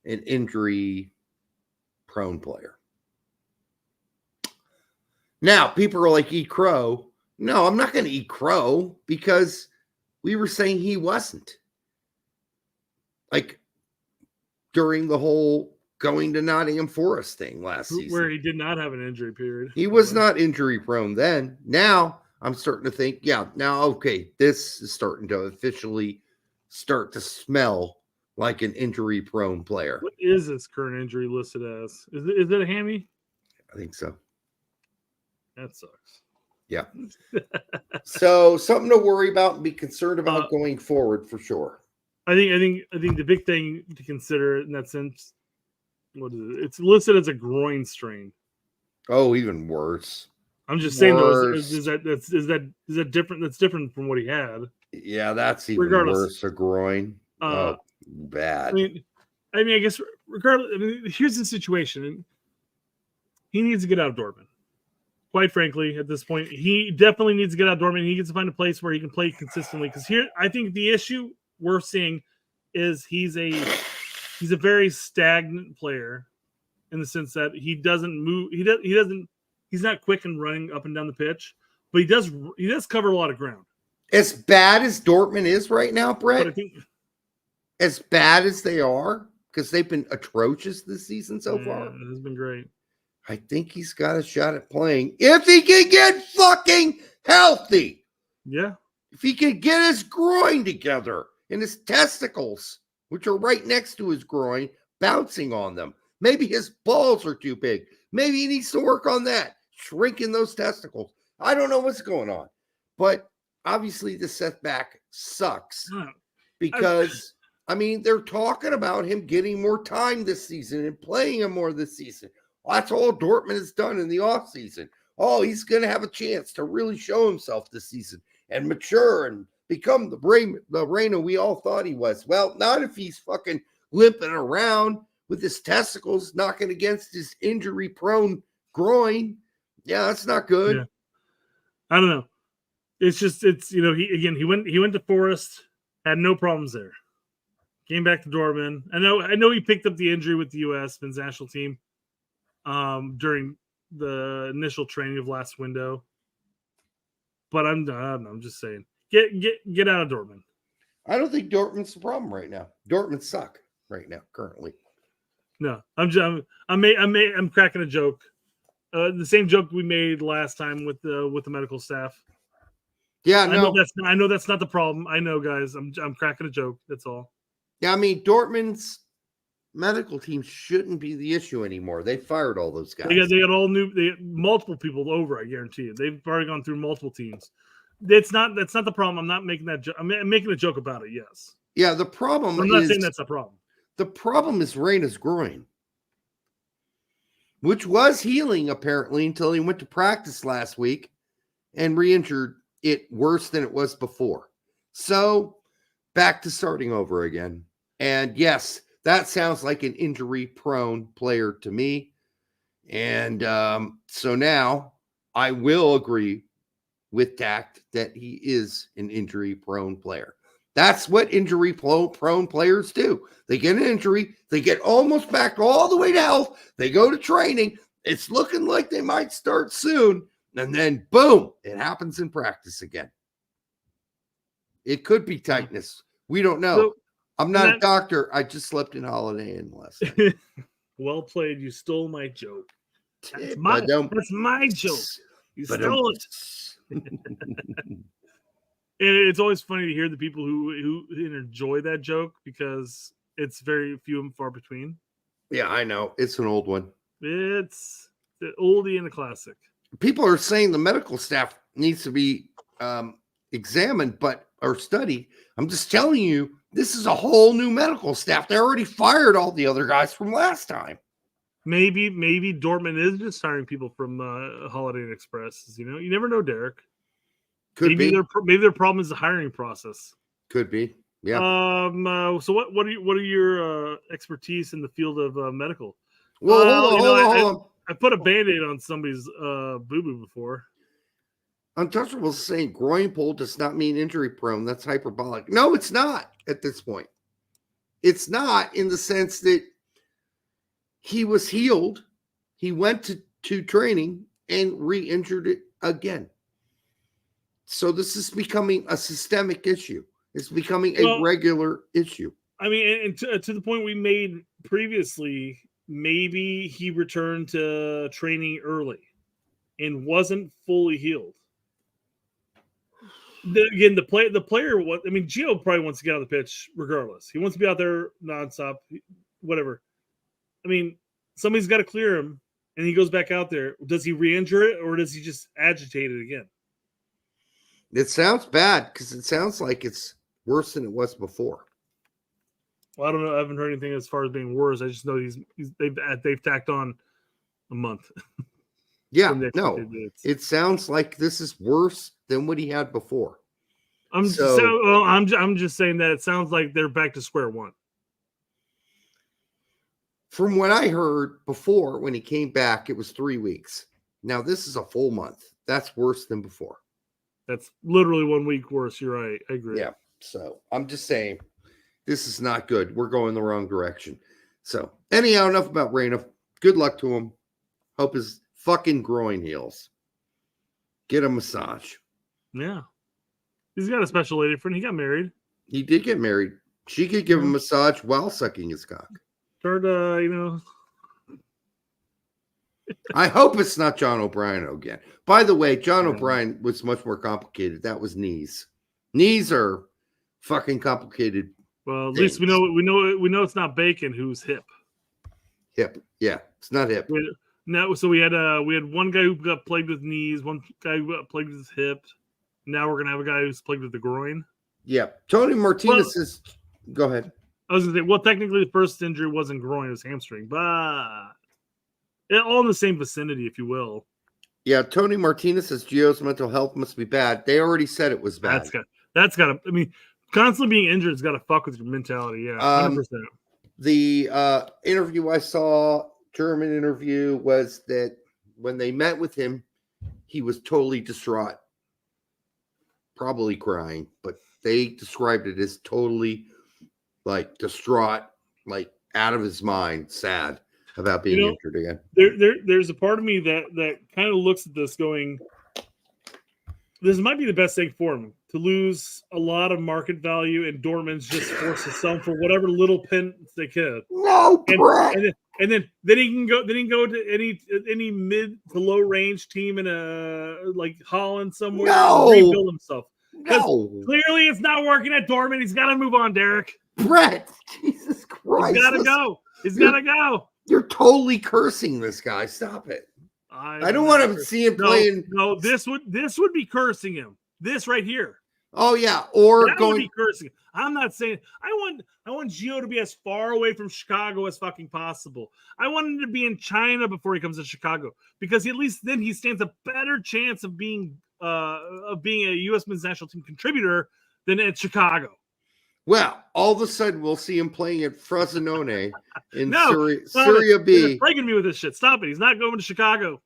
Speaker 12: an injury-prone player. Now, people are like, eat crow. No, I'm not going to eat crow because we were saying he wasn't. Like, during the whole going to Nottingham Forest thing last season.
Speaker 11: Where he did not have an injury period.
Speaker 12: He was not injury-prone then. Now, I'm starting to think, this is starting to officially start to smell like an injury-prone player.
Speaker 11: What is his current injury listed as? Is it a hammy?
Speaker 12: I think so.
Speaker 11: That sucks.
Speaker 12: Yeah. So something to worry about and be concerned about going forward for sure.
Speaker 11: I think the big thing to consider in that sense, what is it? It's listed as a groin strain.
Speaker 12: Oh, even worse.
Speaker 11: I'm just saying though, is that different? That's different from what he had.
Speaker 12: Yeah, that's even worse. A groin. Bad.
Speaker 11: I mean, I guess regardless. I mean, here's the situation. He needs to get out of Dortmund. Quite frankly, at this point, he definitely needs to get out of Dortmund. He needs to find a place where he can play consistently. Because here, I think the issue we're seeing is he's a very stagnant player in the sense that he doesn't move. He's not quick and running up and down the pitch, but he does cover a lot of ground.
Speaker 12: As bad as Dortmund is right now, Brett, as bad as they are, because they've been atrocious this season so far.
Speaker 11: It has been great.
Speaker 12: I think he's got a shot at playing if he can get fucking healthy.
Speaker 11: Yeah.
Speaker 12: If he can get his groin together and his testicles, which are right next to his groin, bouncing on them. Maybe his balls are too big. Maybe he needs to work on that, shrinking those testicles. I don't know what's going on. But obviously the setback sucks because, I mean, they're talking about him getting more time this season and playing him more this season. Well, that's all Dortmund has done in the offseason. Oh, he's going to have a chance to really show himself this season and mature and become the Reyna we all thought he was. Well, not if he's fucking limping around with his testicles knocking against his injury-prone groin. Yeah, that's not good.
Speaker 11: Yeah. I don't know. It's he went to Forest, had no problems there. Came back to Dortmund. I know he picked up the injury with the U.S. men's national team during the initial training of last window. But I'm just saying, get out of Dortmund.
Speaker 12: I don't think Dortmund's the problem right now. Dortmund suck right now, currently.
Speaker 11: No, I'm cracking a joke. The same joke we made last time with the medical staff.
Speaker 12: Yeah,
Speaker 11: I know that's not the problem. I know, guys. I'm cracking a joke. That's all.
Speaker 12: Yeah, I mean, Dortmund's medical team shouldn't be the issue anymore. They fired all those guys.
Speaker 11: They got multiple people over. I guarantee you. They've already gone through multiple teams. That's not the problem. I'm not making that joke. I'm making a joke about it. Yes.
Speaker 12: Yeah, the problem.
Speaker 11: I'm not saying that's a problem.
Speaker 12: The problem is Reyna's groin, which was healing apparently until he went to practice last week and re-injured it worse than it was before. So back to starting over again. And yes, that sounds like an injury-prone player to me. And so now I will agree with Tact that he is an injury-prone player. That's what injury-prone players do. They get an injury. They get almost back all the way to health. They go to training. It's looking like they might start soon. And then, boom, it happens in practice again. It could be tightness. We don't know.
Speaker 11: So,
Speaker 12: I'm not a doctor. I just slept in Holiday Inn last night.
Speaker 11: Well played. You stole my joke. That's my joke. You stole it. And it's always funny to hear the people who enjoy that joke because it's very few and far between.
Speaker 12: Yeah, I know. It's an old one.
Speaker 11: It's the oldie and a classic.
Speaker 12: People are saying the medical staff needs to be examined or studied. I'm just telling you, this is a whole new medical staff. They already fired all the other guys from last time.
Speaker 11: Maybe Dortmund is just hiring people from Holiday Inn Express. You know, you never know, Derek. Maybe their problem is the hiring process.
Speaker 12: Could be. Yeah.
Speaker 11: So what are your expertise in the field of medical?
Speaker 12: Well, hold on.
Speaker 11: I put a Band-Aid on somebody's boo-boo before.
Speaker 12: Untouchable is saying groin pull does not mean injury prone. That's hyperbolic. No, it's not at this point. It's not in the sense that he was healed. He went to training and re-injured it again. So this is becoming a systemic issue. It's becoming a regular issue.
Speaker 11: I mean, and to the point we made previously, maybe he returned to training early and wasn't fully healed. The player. I mean, Gio probably wants to get on the pitch regardless. He wants to be out there nonstop, whatever. I mean, somebody's got to clear him, and he goes back out there. Does he re-injure it, or does he just agitate it again?
Speaker 12: It sounds bad because it sounds like it's worse than it was before.
Speaker 11: Well, I don't know. I haven't heard anything as far as being worse. I just know they've tacked on a month.
Speaker 12: Yeah, no, it sounds like this is worse than what he had before.
Speaker 11: I'm just saying that it sounds like they're back to square one.
Speaker 12: From what I heard before, when he came back, it was 3 weeks. Now this is a full month. That's worse than before.
Speaker 11: That's literally 1 week worse. You're right. I agree.
Speaker 12: Yeah. So I'm just saying this is not good. We're going the wrong direction. So anyhow, enough about Reyna. Good luck to him. Hope his fucking groin heals. Get a massage.
Speaker 11: Yeah. He's got a special lady friend. He got married.
Speaker 12: He did get married. She could give him a massage while sucking his cock. I hope it's not John O'Brien again. By the way, John O'Brien was much more complicated. That was knees. Knees are fucking complicated.
Speaker 11: Well, at least we know it's not Bacon who's hip.
Speaker 12: Hip. Yeah, it's not hip.
Speaker 11: No, so we had one guy who got plagued with knees, one guy who got plagued with his hip. Now we're gonna have a guy who's plagued with the groin.
Speaker 12: Yeah, Tony Martinez is. Go ahead.
Speaker 11: I was gonna say, well, technically the first injury wasn't groin; it was hamstring, but all in the same vicinity, if you will.
Speaker 12: Yeah, Tony Martinez says Gio's mental health must be bad. They already said it was bad.
Speaker 11: That's got to. I mean, constantly being injured has got to fuck with your mentality. Yeah, 100%.
Speaker 12: The interview I saw, German interview, was that when they met with him, he was totally distraught, probably crying, but they described it as totally like distraught, like out of his mind, sad about being injured again.
Speaker 11: There's a part of me that kind of looks at this going, this might be the best thing for him to lose a lot of market value, and Dortmund's just forced to sell him for whatever little pence they could.
Speaker 12: No,
Speaker 11: and then he can go. Then he can go to any mid to low range team in a like Holland somewhere.
Speaker 12: No,
Speaker 11: and rebuild himself.
Speaker 12: No,
Speaker 11: clearly it's not working at Dortmund. He's got to move on, Derek.
Speaker 12: Brett, Jesus Christ,
Speaker 11: he's got to go. He's got to go.
Speaker 12: You're totally cursing this guy. Stop it. I don't want to see him playing.
Speaker 11: No, this would be cursing him. This right here.
Speaker 12: Oh yeah, or
Speaker 11: that
Speaker 12: going
Speaker 11: would be cursing. I'm not saying I want Gio to be as far away from Chicago as fucking possible. I want him to be in China before he comes to Chicago, because at least then he stands a better chance of being a U.S. men's national team contributor than at Chicago.
Speaker 12: Well, all of a sudden we'll see him playing at Frosinone in
Speaker 11: Serie
Speaker 12: B.
Speaker 11: You're breaking me with this shit. Stop it. He's not going to Chicago.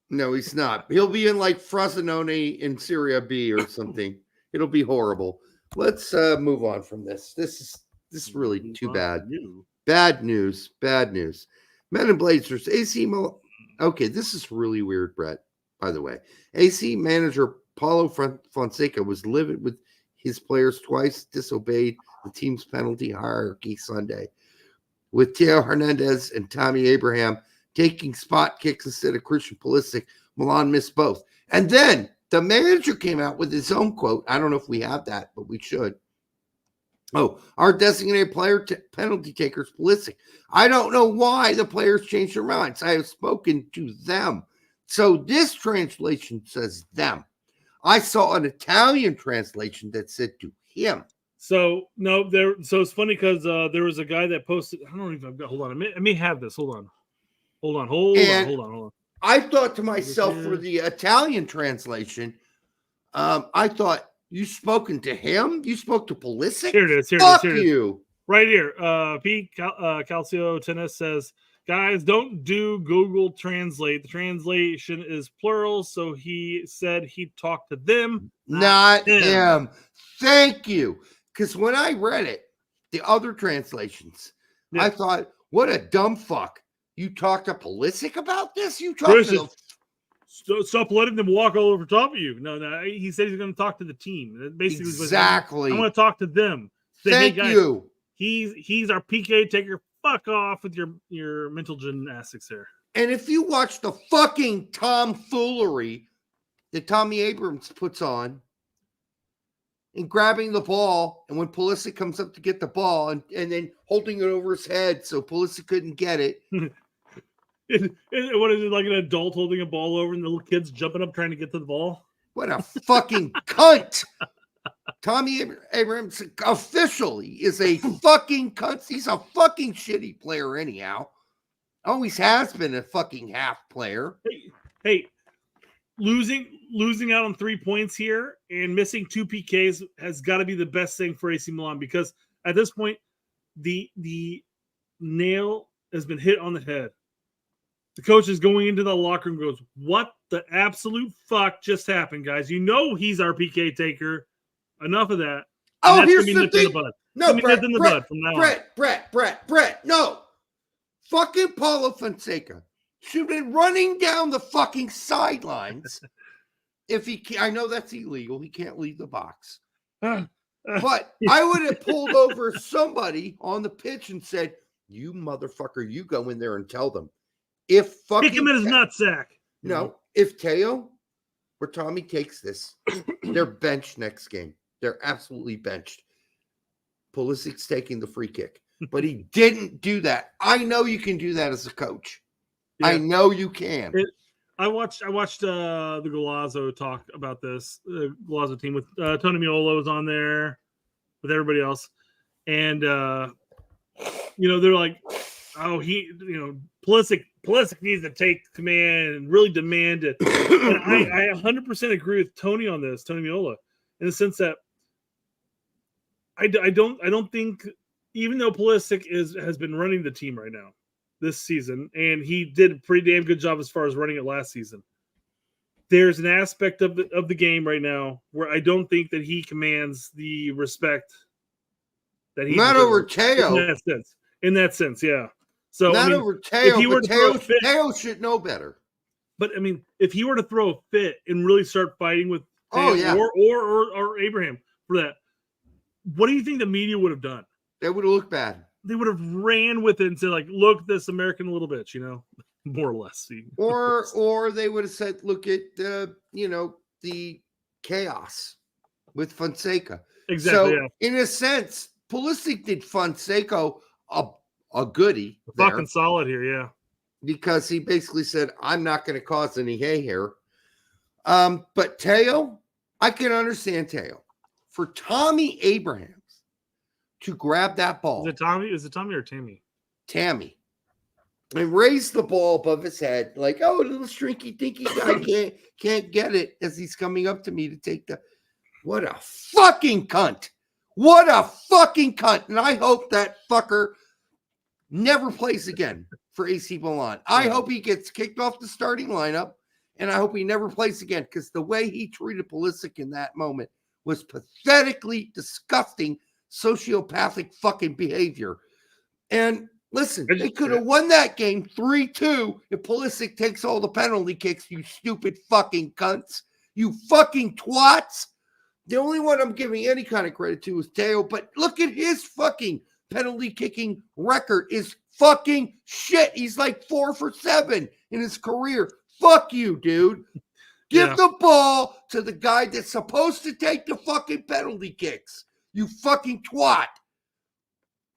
Speaker 12: No, he's not. He'll be in like Frosinone in Serie B or something. It'll be horrible. Let's move on from this. This is really too bad. Bad news. Bad news. Men in Blazers. AC Milan. Okay, this is really weird, Brett, by the way. AC manager Paulo Fonseca was livid with his players twice, disobeyed the team's penalty hierarchy Sunday, with Theo Hernandez and Tommy Abraham taking spot kicks instead of Christian Pulisic. Milan missed both. And then the manager came out with his own quote. I don't know if we have that, but we should. Oh, our designated player penalty takers, Pulisic. I don't know why the players changed their minds. I have spoken to them. So this translation says them. I saw an Italian translation that said to him.
Speaker 11: So no, so it's funny because there was a guy that posted. I don't know if I've got. Hold on, I may have this. Hold on.
Speaker 12: I thought to myself for the Italian translation, I thought you spoken to him. You spoke to Pulisic.
Speaker 11: Here it is.
Speaker 12: Fuck you.
Speaker 11: Right here. P. Calcio Tennis says, guys, don't do Google Translate. The translation is plural, so he said he'd talk to them,
Speaker 12: not him. Thank you. Because when I read it, the other translations, I thought, what a dumb fuck. You talked to Pulisic about this? You talked to
Speaker 11: stop letting them walk all over top of you. No, he said he's going to talk to the team. Basically,
Speaker 12: exactly.
Speaker 11: I want to talk to them. Say,
Speaker 12: Thank
Speaker 11: hey guys,
Speaker 12: you.
Speaker 11: He's our PK taker. Fuck off with your mental gymnastics there.
Speaker 12: And if you watch the fucking tomfoolery that Tommy Abrams puts on in grabbing the ball, and when Pulisic comes up to get the ball and then holding it over his head so Pulisic couldn't get it.
Speaker 11: What is it, like an adult holding a ball over and the little kids jumping up trying to get to the ball?
Speaker 12: What a fucking cunt. Tommy Abrams officially is a fucking cunt. He's a fucking shitty player anyhow. Always has been a fucking half player.
Speaker 11: Hey, losing out on 3 points here and missing 2 PKs has got to be the best thing for AC Milan, because at this point, the nail has been hit on the head. The coach is going into the locker room and goes, what the absolute fuck just happened, guys? You know he's our PK taker. Enough of that.
Speaker 12: Oh, here's the thing. No, Brett. No. Fucking Paulo Fonseca should have been running down the fucking sidelines. If he can, I know that's illegal. He can't leave the box. But I would have pulled over somebody on the pitch and said, you motherfucker, you go in there and tell them. If fucking
Speaker 11: kick him in his nutsack.
Speaker 12: No, if Teo or Tommy takes this, they're benched next game. They're absolutely benched. Pulisic's taking the free kick. but he didn't do that. I know you can do that as a coach.
Speaker 11: Yeah.
Speaker 12: I know you can.
Speaker 11: I watched the Golazo talk about this. The Golazo team with Tony Miolo was on there with everybody else, and they're like, oh, Pulisic needs to take command and really demand it. And I 100% agree with Tony on this, Tony Miolo, in the sense that I don't think, even though Pulisic has been running the team right now this season, and he did a pretty damn good job as far as running it last season, there's an aspect of the game right now where I don't think that he commands the respect that he
Speaker 12: not over Teo
Speaker 11: in that sense, yeah. So
Speaker 12: not over Teo,
Speaker 11: if he were to throw a fit,
Speaker 12: Teo should know better.
Speaker 11: But I mean, if he were to throw a fit and really start fighting with Teo or Abraham for that, what do you think the media would have done?
Speaker 12: They would have looked bad.
Speaker 11: They would have ran with it and said, like, look, this American little bitch, more or less.
Speaker 12: Or they would have said, look at the chaos with Fonseca.
Speaker 11: Exactly.
Speaker 12: So in a sense, Pulisic did Fonseca a goodie.
Speaker 11: Fucking solid here, yeah.
Speaker 12: Because he basically said, I'm not going to cause any hay here. But Teo, I can understand Teo. For Tommy Abrahams to grab that ball.
Speaker 11: Is it Tommy or Tammy?
Speaker 12: Tammy. And raise the ball above his head like, oh, a little shrinky dinky guy can't get it as he's coming up to me to take the. What a fucking cunt. What a fucking cunt. And I hope that fucker never plays again for AC Milan. I hope he gets kicked off the starting lineup, and I hope he never plays again, because the way he treated Pulisic in that moment was pathetically disgusting, sociopathic fucking behavior. And listen, they could have won that game 3-2 if Pulisic takes all the penalty kicks, you stupid fucking cunts. You fucking twats. The only one I'm giving any kind of credit to is Teo, but look at his fucking penalty kicking record is fucking shit. He's like 4 for 7 in his career. Fuck you, dude. Give the ball to the guy that's supposed to take the fucking penalty kicks. You fucking twat.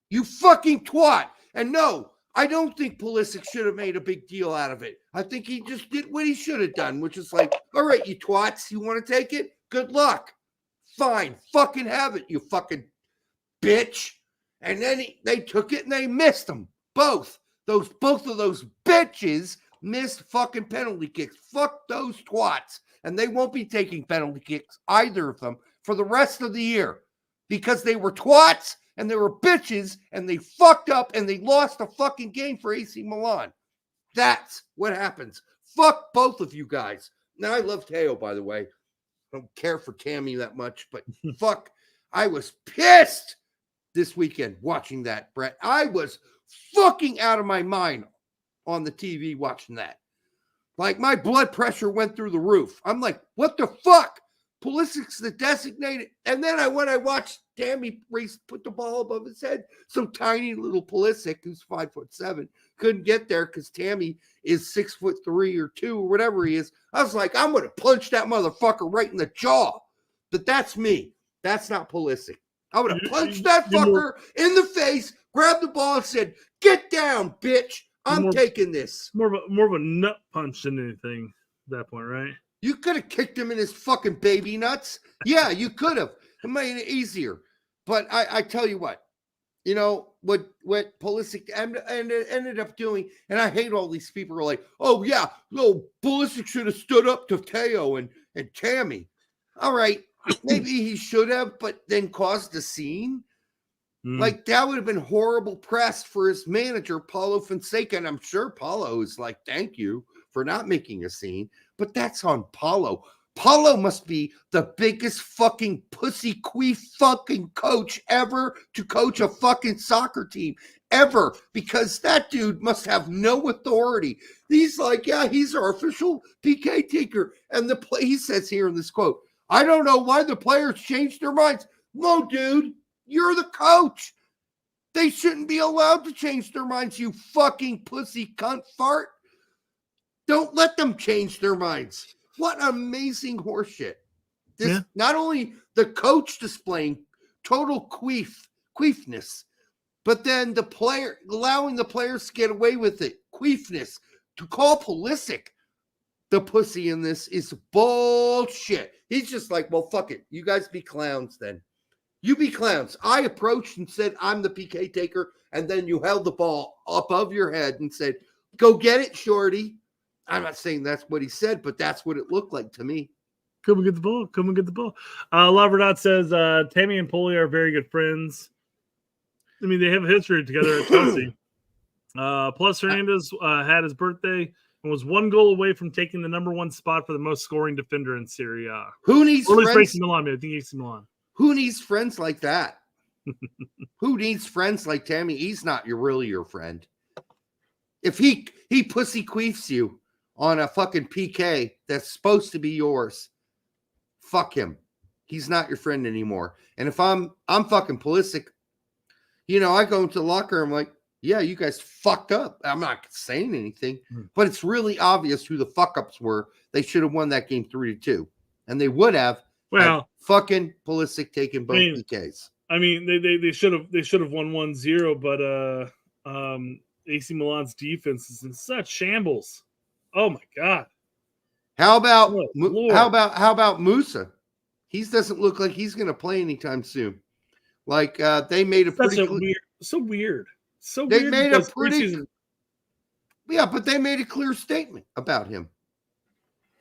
Speaker 12: You fucking twat. And no, I don't think Pulisic should have made a big deal out of it. I think he just did what he should have done, which is like, all right, you twats, you want to take it? Good luck. Fine. Fucking have it, you fucking bitch. And then they took it and they missed them. Both of those bitches missed fucking penalty kicks. Fuck those twats. And they won't be taking penalty kicks, either of them, for the rest of the year. Because they were twats and they were bitches and they fucked up and they lost a fucking game for AC Milan. That's what happens. Fuck both of you guys. Now, I love Teo, by the way. I don't care for Tammy that much, but fuck, I was pissed this weekend watching that, Brett. I was fucking out of my mind on the TV watching that. Like, my blood pressure went through the roof. I'm like, what the fuck? Pulisic's the designated. And then I watched Tammy put the ball above his head. Some tiny little Pulisic, who's 5'7", couldn't get there because Tammy is 6'3" or 2 or whatever he is. I was like, I'm going to punch that motherfucker right in the jaw. But that's me. That's not Pulisic. I would have punched that fucker in the face, grabbed the ball, and said, "Get down, bitch. I'm taking this."
Speaker 11: More of a nut punch than anything at that point, right?
Speaker 12: You could have kicked him in his fucking baby nuts. Yeah, you could have. It made it easier. But I tell you what, what Pulisic ended up doing, and I hate all these people who are like, oh, yeah, no, Pulisic should have stood up to Teo and Tammy. All right, maybe he should have, but then caused a scene. Like, that would have been horrible press for his manager, Paulo Fonseca, and I'm sure Paulo is like, thank you for not making a scene, but that's on Paulo. Paulo must be the biggest fucking pussy queef fucking coach ever to coach a fucking soccer team ever, because that dude must have no authority. He's like, yeah, he's our official PK taker. And he says here in this quote, I don't know why the players changed their minds. No, dude, you're the coach. They shouldn't be allowed to change their minds, you fucking pussy cunt fart. Don't let them change their minds. What amazing horseshit. Not only the coach displaying total queefness, But then allowing the players to get away with it, queefness, to call Pulisic the pussy in this is bullshit. He's just like, well, fuck it. You guys be clowns then. You be clowns. I approached and said, I'm the PK taker. And then you held the ball above your head and said, go get it, shorty. I'm not saying that's what he said, but that's what it looked like to me.
Speaker 11: Come and get the ball. Come and get the ball. Laverdot says Tammy and Poli are very good friends. I mean, they have a history together at Chelsea. Plus, Hernandez had his birthday and was 1 goal away from taking the #1 spot for the most scoring defender in Serie A.
Speaker 12: Who needs friends?
Speaker 11: AC Milan, I think AC Milan.
Speaker 12: Who needs friends like that? Who needs friends like Tammy? He's not really your friend. If he pussy queefs you on a fucking PK that's supposed to be yours, fuck him. He's not your friend anymore. And if I'm fucking Pulisic, I go into the locker, I'm like, yeah, you guys fucked up. I'm not saying anything, but it's really obvious who the fuck ups were. They should have won that game 3-2, and they would have.
Speaker 11: Well,
Speaker 12: fucking Pulisic taking both PKs.
Speaker 11: I mean, they should have won 1-0, but AC Milan's defense is in such shambles. Oh my god!
Speaker 12: How about Musa? He doesn't look like he's going to play anytime soon. Like they made a pretty
Speaker 11: weird.
Speaker 12: They made a pretty but they made a clear statement about him.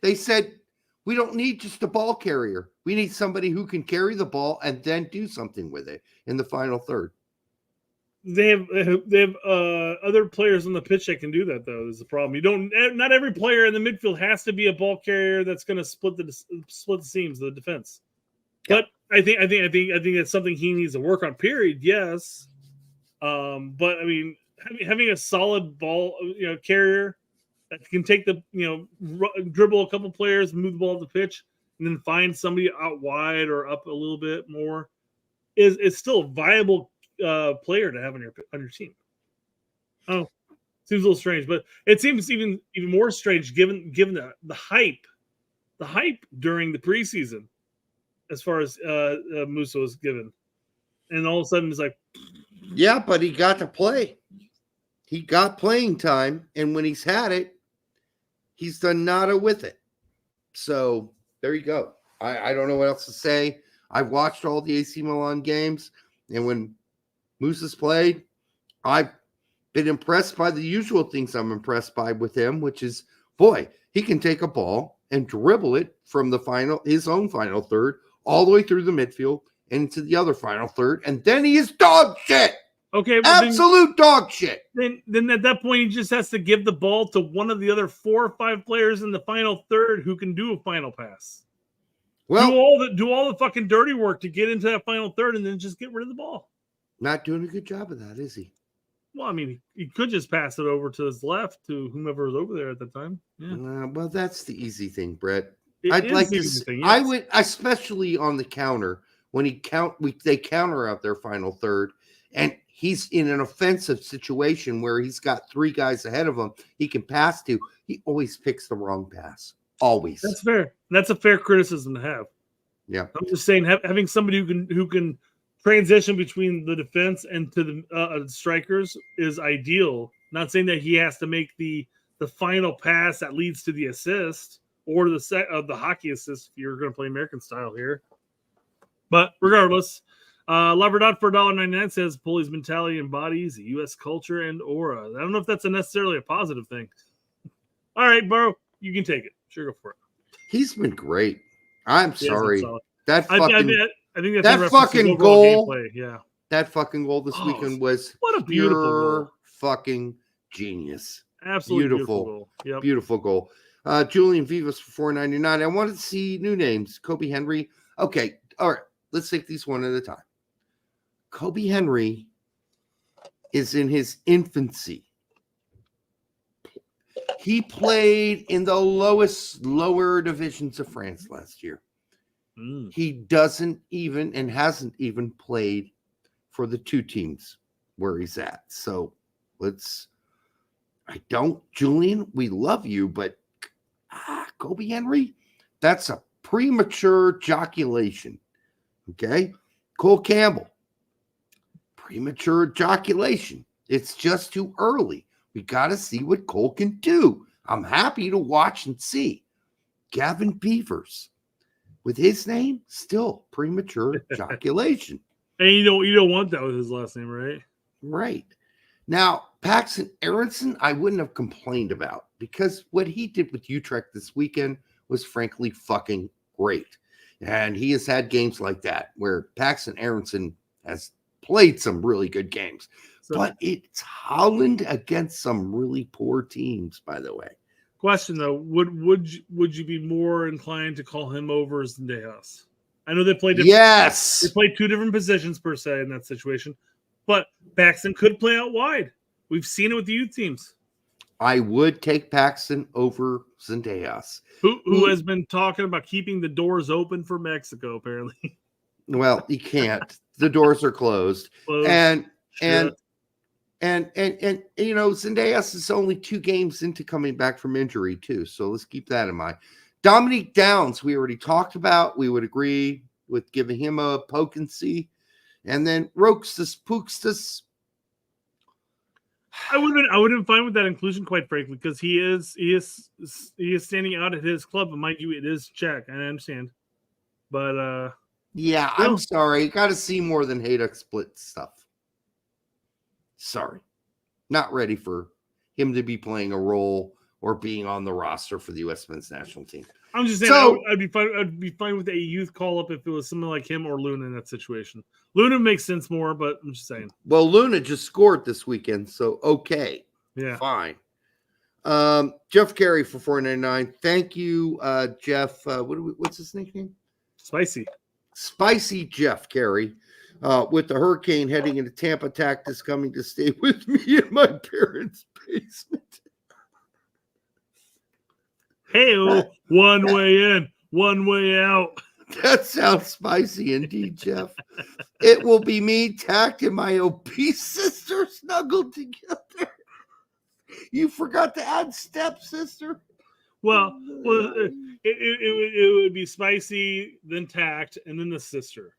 Speaker 12: They said we don't need just a ball carrier. We need somebody who can carry the ball and then do something with it in the final third.
Speaker 11: They have other players on the pitch that can do that, though. Is the problem. Not every player in the midfield has to be a ball carrier that's going to split the seams of the defense. But I think that's something he needs to work on. Period. Yes. But I mean, having a solid ball carrier that can take the dribble a couple players, move the ball up the pitch, and then find somebody out wide or up a little bit more is still a viable player to have on your team. Oh, seems a little strange, but it seems even more strange given the hype during the preseason as far as Musa was given, and all of a sudden it's like,
Speaker 12: yeah, but he got to play. He got playing time, and when he's had it, he's done nada with it. So there you go. I don't know what else to say. I've watched all the AC Milan games, and when Musa's played, I've been impressed by the usual things I'm impressed by with him, which is, boy, he can take a ball and dribble it from his own final third all the way through the midfield and into the other final third, and then he is dog shit.
Speaker 11: Okay, well,
Speaker 12: absolute dog shit.
Speaker 11: Then at that point, he just has to give the ball to one of the other 4 or 5 players in the final third who can do a final pass.
Speaker 12: Well,
Speaker 11: do all the fucking dirty work to get into that final third, and then just get rid of the ball.
Speaker 12: Not doing a good job of that, is he?
Speaker 11: Well, I mean, he could just pass it over to his left to whomever was over there at the time. Yeah.
Speaker 12: Well, that's the easy thing, Brett.
Speaker 11: Yes.
Speaker 12: I would, especially on the counter when they counter out their final third, and he's in an offensive situation where he's got 3 guys ahead of him he can pass to. He always picks the wrong pass. Always.
Speaker 11: That's fair. That's a fair criticism to have.
Speaker 12: Yeah,
Speaker 11: I'm just saying having somebody who can transition between the defense and to the strikers is ideal. Not saying that he has to make the final pass that leads to the assist or the hockey assist if you're going to play American style here. But regardless, Laverdot for $1.99 says Puli's mentality embodies the U.S. culture and aura. I don't know if that's necessarily a positive thing. All right, bro, you can take it. Sure, go for it.
Speaker 12: He's been great. I'm sorry. That
Speaker 11: I think that's
Speaker 12: that fucking goal.
Speaker 11: Gameplay. Yeah,
Speaker 12: that fucking goal this weekend was
Speaker 11: what a beautiful goal.
Speaker 12: Fucking genius.
Speaker 11: Absolutely beautiful goal. Yep.
Speaker 12: Beautiful goal. Julian Vivas for $4.99. I wanted to see new names. Kobe Henry. Okay, all right. Let's take these one at a time. Kobe Henry is in his infancy. He played in the lower divisions of France last year. He doesn't even and hasn't even played for the 2 teams where he's at. So Julian, we love you, but Kobe Henry, that's a premature joculation. Okay. Cole Campbell, premature ejaculation. It's just too early. We got to see what Cole can do. I'm happy to watch and see. Gavin Beavers, with his name, still premature ejaculation.
Speaker 11: And you don't want that with his last name, right?
Speaker 12: Right. Now, Paxton Aronson, I wouldn't have complained about because what he did with Utrecht this weekend was frankly fucking great. And he has had games like that where Paxton Aronson has played some really good games. But it's Holland against some really poor teams, by the way.
Speaker 11: Question though, would you be more inclined to call him over Zendejas? I know they played different,
Speaker 12: yes.
Speaker 11: They played two different positions per se in that situation, but Paxton could play out wide. We've seen it with the youth teams.
Speaker 12: I would take Paxton over Zendejas.
Speaker 11: Who has been talking about keeping the doors open for Mexico, apparently.
Speaker 12: Well, he can't. The doors are closed. And you know, Zendejas is only 2 games into coming back from injury, too. So let's keep that in mind. Dominique Downs, we already talked about. We would agree with giving him a poke and see. And then Roxas Puxtas.
Speaker 11: I would have been fine with that inclusion, quite frankly, because he is standing out at his club, and mind you, it is Czech. I understand, but
Speaker 12: yeah, I'm sorry. You got to see more than Hayduk split stuff. Sorry, not ready for him to be playing a role or being on the roster for the U.S. men's national team.
Speaker 11: I'm just saying, so, I'd be fine with a youth call up if it was someone like him or Luna in that situation. Luna makes sense more, but I'm just saying.
Speaker 12: Well, Luna just scored this weekend, so okay,
Speaker 11: yeah,
Speaker 12: fine. Jeff Carey for $4.99. Thank you, Jeff. What's his nickname? Spicy Jeff Carey. With the hurricane heading into Tampa, Tact is coming to stay with me in my parents' basement.
Speaker 11: Hey, one way in, one way out.
Speaker 12: That sounds spicy indeed, Jeff. It will be me, Tact, and my obese sister snuggled together. You forgot to add stepsister.
Speaker 11: Well, it would be Spicy, then Tact, and then the sister.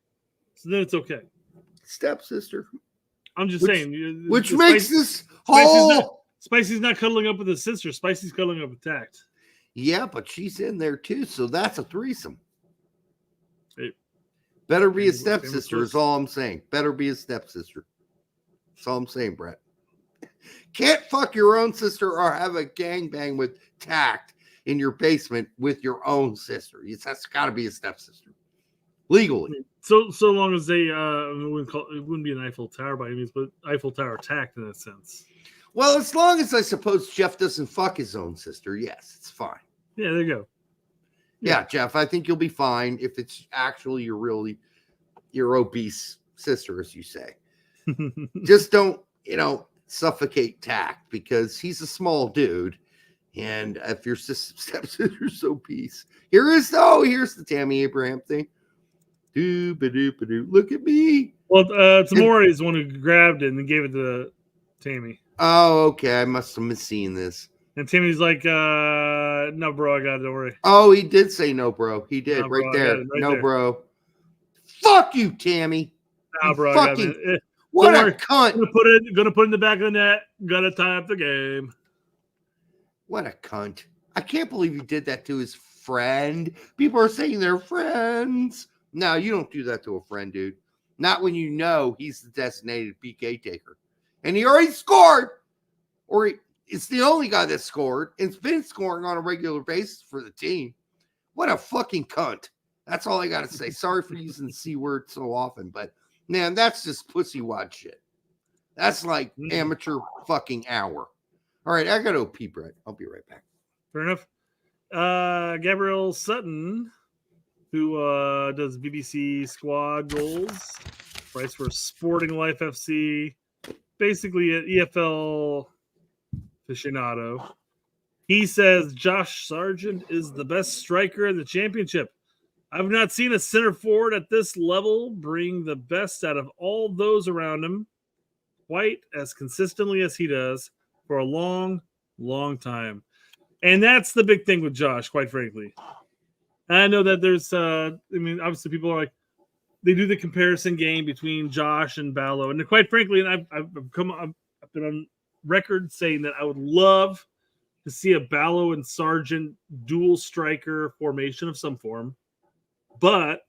Speaker 11: So then it's okay.
Speaker 12: Stepsister.
Speaker 11: I'm just saying.
Speaker 12: Which makes this whole...
Speaker 11: Spicy's not cuddling up with his sister. Spicy's cuddling up with Tact.
Speaker 12: Yeah, but she's in there too, so that's a threesome. Better be a stepsister is all I'm saying. Better be a stepsister. That's all I'm saying, Brett. Can't fuck your own sister or have a gangbang with Tact in your basement with your own sister. That's got to be a stepsister. Legally.
Speaker 11: So long as they it wouldn't be an Eiffel Tower by any means, but Eiffel Tower Tact in that sense.
Speaker 12: Well, as long as I suppose Jeff doesn't fuck his own sister, yes, it's fine.
Speaker 11: Yeah, there you go.
Speaker 12: Yeah, Jeff, I think you'll be fine if it's actually your obese sister, as you say. Just don't, suffocate Tact because he's a small dude. And if your stepsister's obese, here's the Tammy Abraham thing. Look at me.
Speaker 11: Well, Tamori is the one who grabbed it and gave it to Tammy.
Speaker 12: Oh, okay. I must have misseen this.
Speaker 11: And Tammy's like, no, bro, I got it. Don't worry.
Speaker 12: Oh, he did say no, bro. He did.
Speaker 11: No,
Speaker 12: right
Speaker 11: bro,
Speaker 12: there.
Speaker 11: Right
Speaker 12: no,
Speaker 11: there.
Speaker 12: bro. Fuck you, Tammy.
Speaker 11: No, bro,
Speaker 12: fucking,
Speaker 11: I got it.
Speaker 12: What a cunt.
Speaker 11: Gonna put it in the back of the net. Gonna tie up the game.
Speaker 12: What a cunt. I can't believe he did that to his friend. People are saying they're friends. No, you don't do that to a friend, dude. Not when you know he's the designated PK taker. And he already scored. Or it's the only guy that scored. And it's been scoring on a regular basis for the team. What a fucking cunt. That's all I got to say. Sorry for using the C word so often. But, man, that's just pussy wad shit. That's like amateur fucking hour. All right, I got to pee, Brett. I'll be right back.
Speaker 11: Fair enough. Gabriel Sutton, who does BBC squad goals, writes for Sporting Life FC, basically an EFL aficionado. He says Josh Sargent is the best striker in the championship. I've not seen a center forward at this level bring the best out of all those around him quite as consistently as he does for a long, long time. And that's the big thing with Josh, quite frankly. And I know that there's, obviously people are like, they do the comparison game between Josh and Ballo, and quite frankly, and I've been on record saying that I would love to see a Ballo and Sargent dual striker formation of some form, but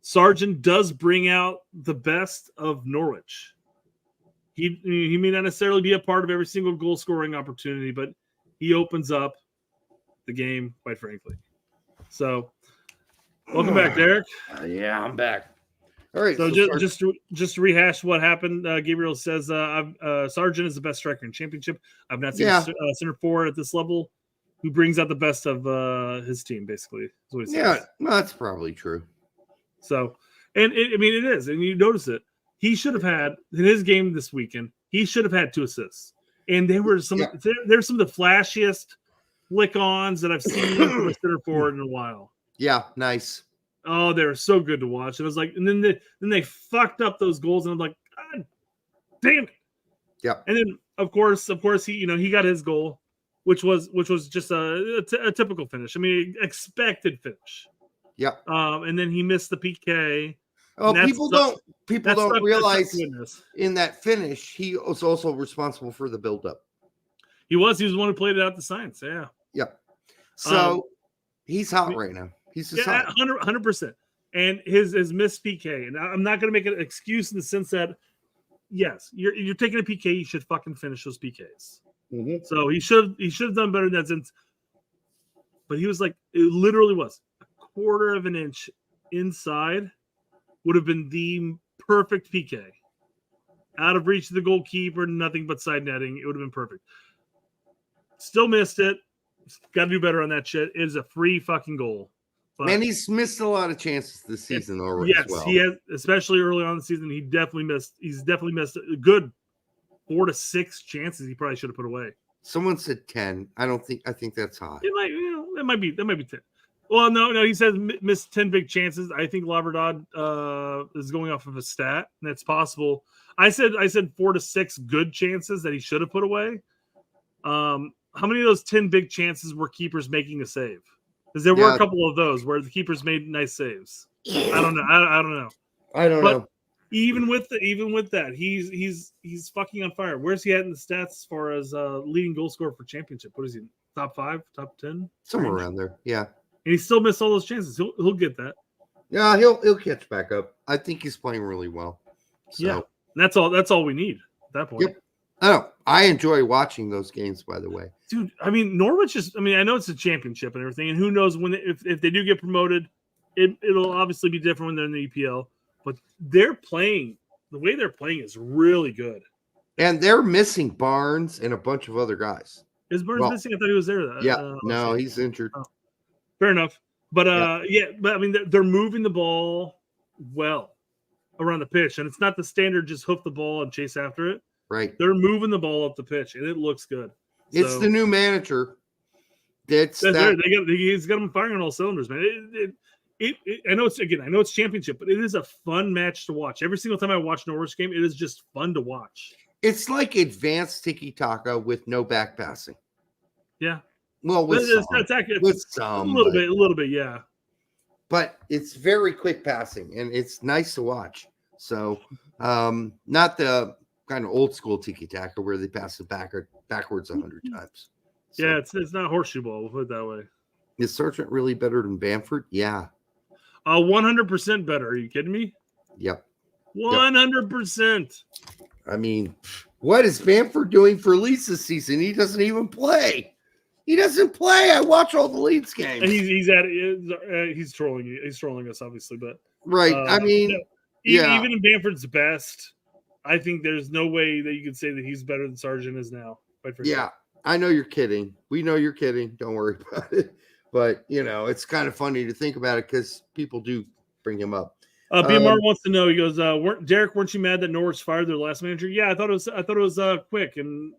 Speaker 11: Sargent does bring out the best of Norwich. He may not necessarily be a part of every single goal scoring opportunity, but he opens up the game, quite frankly. So, welcome back, Derek.
Speaker 12: Yeah, I'm back. All right.
Speaker 11: So, just to rehash what happened, Gabriel says Sargent is the best striker in championship. I've not seen a center forward at this level who brings out the best of his team. Basically, is what he says.
Speaker 12: Yeah, well, that's probably true.
Speaker 11: So, and it is, and you notice it. He should have had in his game this weekend. He should have had 2 assists, and they were some. They're some of the flashiest lick-ons that I've seen from a center forward in a while.
Speaker 12: Yeah, nice.
Speaker 11: Oh, they were so good to watch. And I was like, and then they fucked up those goals, and I'm like, God damn it.
Speaker 12: Yeah.
Speaker 11: And then of course he got his goal, which was just a typical finish. I mean, expected finish.
Speaker 12: Yeah.
Speaker 11: And then he missed the PK.
Speaker 12: Oh, people don't realize in that finish he was also responsible for the buildup.
Speaker 11: He was the one who played it out the science. Yeah.
Speaker 12: Yep. So he's hot right now. He's just
Speaker 11: 100%. And his missed PK. And I'm not going to make an excuse in the sense that, yes, you're taking a PK, you should fucking finish those PKs.
Speaker 12: Mm-hmm.
Speaker 11: So he should have done better in that sense. But he was like, it literally was a quarter of an inch inside would have been the perfect PK. Out of reach of the goalkeeper, nothing but side netting. It would have been perfect. Still missed it. Got to do better on that shit. It is a free fucking goal. But,
Speaker 12: and he's missed a lot of chances this season already.
Speaker 11: Yes,
Speaker 12: as well.
Speaker 11: He has, especially early on in the season. He's definitely missed a good 4 to 6 chances he probably should have put away.
Speaker 12: Someone said 10. I think that's high.
Speaker 11: That might be 10. Well, no, he says missed 10 big chances. I think Laverdad is going off of a stat, and that's possible. I said 4 to 6 good chances that he should have put away. How many of those 10 big chances were keepers making a save? Because there were a couple of those where the keepers made nice saves. I don't know.
Speaker 12: I don't know.
Speaker 11: Even with that, he's fucking on fire. Where's he at in the stats as far as leading goal scorer for championship? What is he? Top 5, top 10?
Speaker 12: Somewhere around there. Yeah.
Speaker 11: And he still missed all those chances. He'll get that.
Speaker 12: Yeah, he'll catch back up. I think he's playing really well. So.
Speaker 11: Yeah. That's all we need at that point.
Speaker 12: Yep. I enjoy watching those games, by the way.
Speaker 11: Dude, I mean, Norwich I know it's a championship and everything, and who knows if they do get promoted, it'll obviously be different when they're in the EPL. But the way they're playing is really good.
Speaker 12: And they're missing Barnes and a bunch of other guys.
Speaker 11: Is Barnes missing? I thought he was there.
Speaker 12: No, he's injured.
Speaker 11: Oh, fair enough. But but I mean, they're moving the ball well around the pitch, and it's not the standard just hoof the ball and chase after it.
Speaker 12: Right.
Speaker 11: They're moving the ball up the pitch, and it looks good.
Speaker 12: It's the new manager. He's got
Speaker 11: them firing on all cylinders, man. I know it's championship, but it is a fun match to watch. Every single time I watch a Norwich game, it is just fun to watch.
Speaker 12: It's like advanced tiki-taka with no back passing.
Speaker 11: Yeah.
Speaker 12: Well, with some,
Speaker 11: a little bit, yeah.
Speaker 12: But it's very quick passing, and it's nice to watch. So, not the kind of old school tiki-taka where they pass it backwards 100 times. So,
Speaker 11: yeah, it's not horseshoe ball. We'll put it that way.
Speaker 12: Is Sargent really better than Bamford? Yeah.
Speaker 11: 100% better. Are you kidding me?
Speaker 12: Yep.
Speaker 11: 100%.
Speaker 12: I mean, what is Bamford doing for Leeds this season? He doesn't even play. He doesn't play. I watch all the Leeds games.
Speaker 11: And he's trolling you. He's trolling us, obviously, but
Speaker 12: right. I mean,
Speaker 11: even in Bamford's best, I think there's no way that you could say that he's better than Sargent is now.
Speaker 12: Yeah, I know you're kidding. We know you're kidding. Don't worry about it. But it's kind of funny to think about it because people do bring him up.
Speaker 11: BMR wants to know. He goes, Derek, weren't you mad that Norwich fired their last manager? Yeah, I thought it was quick, and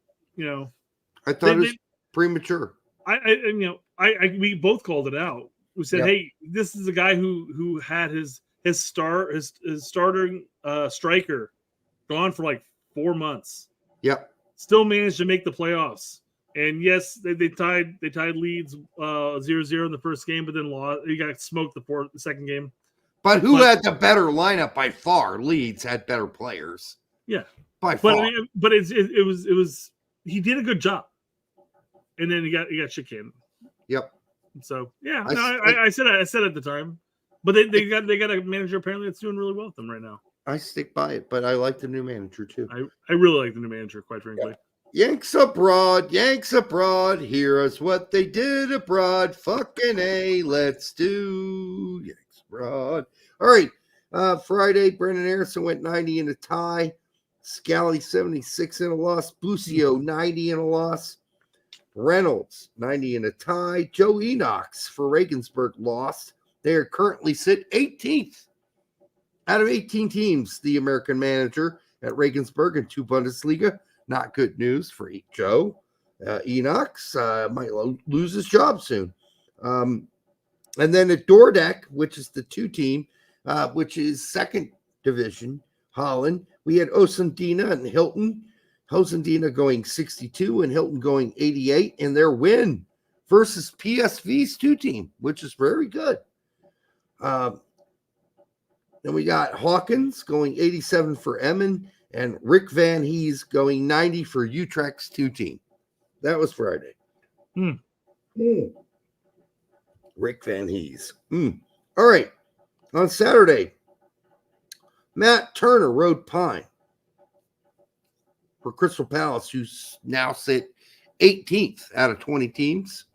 Speaker 12: I thought it was premature.
Speaker 11: We both called it out. We said, hey, this is a guy who had his starting striker gone for like 4 months.
Speaker 12: Yep.
Speaker 11: Still managed to make the playoffs. And yes, they tied Leeds 0-0 in the first game, but then lost. He got smoked the second game.
Speaker 12: But who had the better lineup by far? Leeds had better players.
Speaker 11: Yeah,
Speaker 12: by far.
Speaker 11: But it was he did a good job, and then he got shit canned.
Speaker 12: Yep.
Speaker 11: So yeah, I said at the time, but they got a manager apparently that's doing really well with them right now.
Speaker 12: I stick by it, but I like the new manager too.
Speaker 11: I really like the new manager, quite frankly.
Speaker 12: Yanks abroad, Yanks abroad. Hear us what they did abroad. Fucking A, let's do Yanks abroad. All right. Friday, Brendan Harrison went 90 in a tie. Scally 76 in a loss. Busio 90 in a loss. Reynolds 90 in a tie. Joe Enox for Regensburg lost. They are currently sit 18th out of 18 teams. The American manager at Regensburg in 2 Bundesliga. Not good news for Joe. Enox might lose his job soon. And then at Dordrecht, which is the 2 team, which is second division, Holland, we had Osendina and Hilton. Osendina going 62 and Hilton going 88 in their win versus PSV's 2 team, which is very good. Then we got Hawkins going 87 for Emmen. And Rick Van Hees going 90 for Utrecht's 2 team. That was Friday. Rick Van Hees. All right. On Saturday, Matt Turner rode Pine for Crystal Palace, who now sit 18th out of 20 teams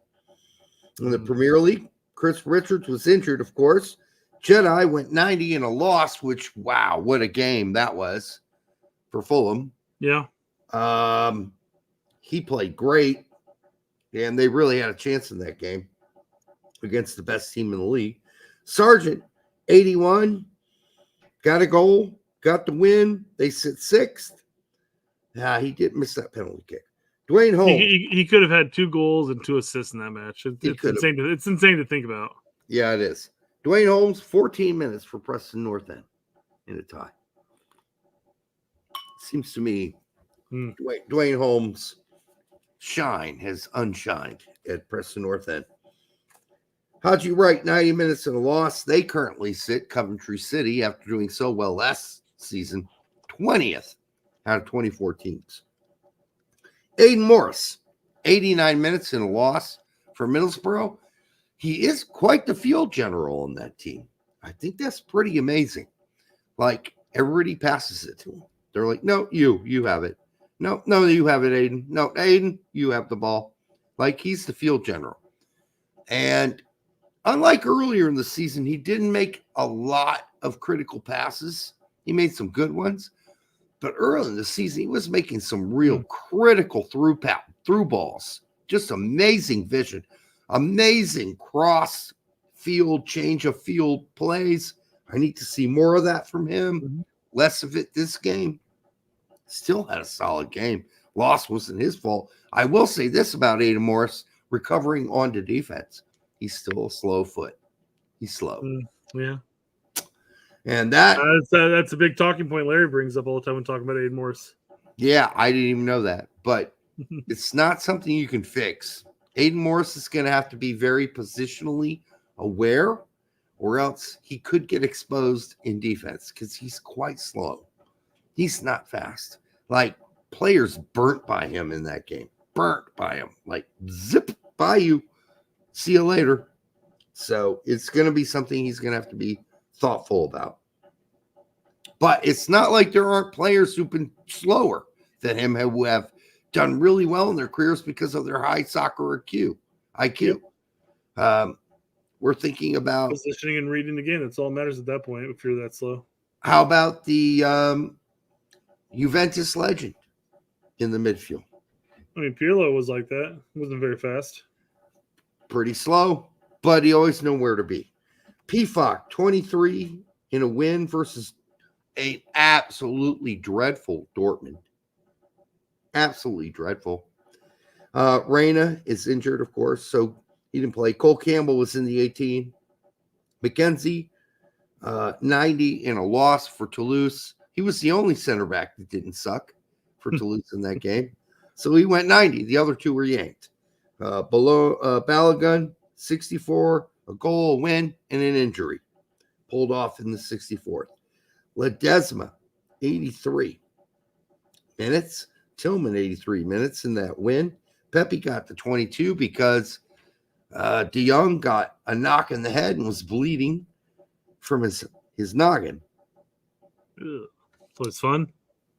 Speaker 12: in the Premier League. Chris Richards was injured, of course. Jedi went 90 in a loss, which, wow, what a game that was for Fulham.
Speaker 11: Yeah.
Speaker 12: He played great, and they really had a chance in that game against the best team in the league. Sargent, 81, got a goal, got the win. They sit 6th. He did miss that penalty kick. Dwayne Holmes.
Speaker 11: He could have had 2 goals and 2 assists in that match. It's insane to think about.
Speaker 12: Yeah, it is. Dwayne Holmes, 14 minutes for Preston North End in a tie. Seems to me Dwayne Holmes' shine has unshined at Preston North End. Haji Wright, 90 minutes in a loss. They currently sit Coventry City after doing so well last season, 20th out of 24 teams. Aiden Morris, 89 minutes in a loss for Middlesbrough. He is quite the field general in that team. I think that's pretty amazing. Like, everybody passes it to him. They're like, no, you have it. No, you have it, Aiden. No, Aiden, you have the ball. Like, he's the field general. And unlike earlier in the season, he didn't make a lot of critical passes. He made some good ones. But early in the season, he was making some real critical through balls. Just amazing vision. Amazing cross field, change of field plays. I need to see more of that from him. Less of it this game. Still had a solid game. Loss wasn't his fault. I will say this about Aiden Morris, recovering onto defense. He's still a slow foot. He's slow.
Speaker 11: Yeah.
Speaker 12: And that's
Speaker 11: a big talking point Larry brings up all the time when talking about Aiden Morris.
Speaker 12: Yeah, I didn't even know that. But it's not something you can fix. Aiden Morris is going to have to be very positionally aware, or else he could get exposed in defense because he's quite slow. He's not fast. Like, players burnt by him in that game. Burnt by him. Like, zip by you. See you later. So it's going to be something he's going to have to be thoughtful about. But it's not like there aren't players who've been slower than him who have done really well in their careers because of their high soccer IQ. We're thinking about
Speaker 11: positioning and reading the game. That's all that matters at that point if you're that slow.
Speaker 12: How about the Juventus legend in the midfield?
Speaker 11: I mean, Pirlo was like that. He wasn't very fast.
Speaker 12: Pretty slow, but he always knew where to be. Pifak, 23 in a win versus an absolutely dreadful Dortmund. Absolutely dreadful. Reyna is injured, of course, so he didn't play. Cole Campbell was in the 18. McKenzie, 90 in a loss for Toulouse. He was the only center back that didn't suck for Toulouse in that game. So he went 90. The other 2 were yanked. Balogun, 64, a goal, a win, and an injury. pulled off in the 64th. Ledesma, 83 minutes. Tillman, 83 minutes in that win. Pepe got the 22 because De Jong got a knock in the head and was bleeding from his noggin.
Speaker 11: Ugh. So it's fun.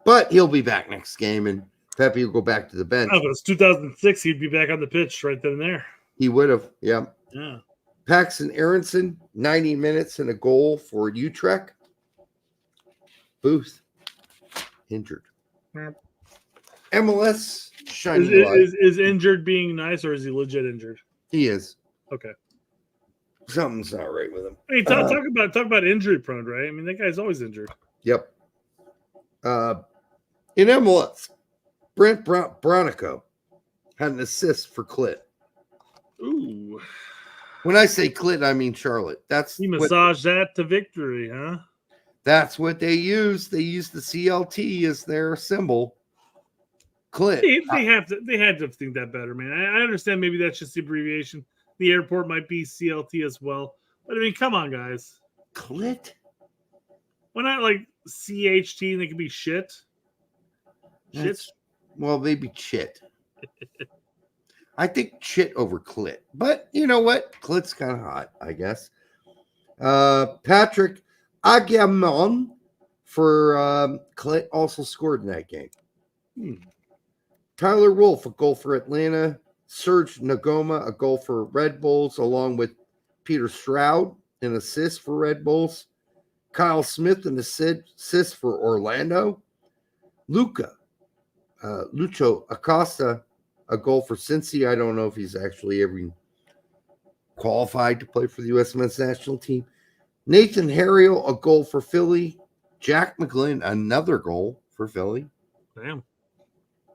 Speaker 12: But he'll be back next game, and Pepe will go back to the bench.
Speaker 11: Oh, but it's 2006. He'd be back on the pitch right then and there.
Speaker 12: He would have, yeah.
Speaker 11: Yeah.
Speaker 12: Paxton Aronson, 90 minutes and a goal for Utrecht. Booth, injured. MLS, shining light.
Speaker 11: Is injured being nice, or is he legit injured?
Speaker 12: He is.
Speaker 11: Okay.
Speaker 12: Something's not right with him.
Speaker 11: Hey, talk about injury prone, right? I mean, that guy's always injured.
Speaker 12: Yep. In MLS, Brent Bronico had an assist for Clit.
Speaker 11: Ooh.
Speaker 12: When I say Clit, I mean Charlotte.
Speaker 11: He massaged that to victory, huh?
Speaker 12: That's what they use. They use the CLT as their symbol. Clit.
Speaker 11: They had to think that better, man. I understand maybe that's just the abbreviation. The airport might be CLT as well. But I mean, come on, guys.
Speaker 12: Clit?
Speaker 11: Why not like CHT and they could be shit? Shit?
Speaker 12: Well, maybe chit. I think chit over clit. But you know what? Clit's kind of hot, I guess. Patrick Agamon for Clit also scored in that game. Tyler Wolf, a goal for Atlanta. Serge Nagoma, a goal for Red Bulls, along with Peter Stroud, an assist for Red Bulls. Kyle Smith, an assist for Orlando. Lucho Acosta, a goal for Cincy. I don't know if he's actually ever qualified to play for the U.S. men's national team. Nathan Harriel, a goal for Philly. Jack McGlynn, another goal for Philly.
Speaker 11: Damn.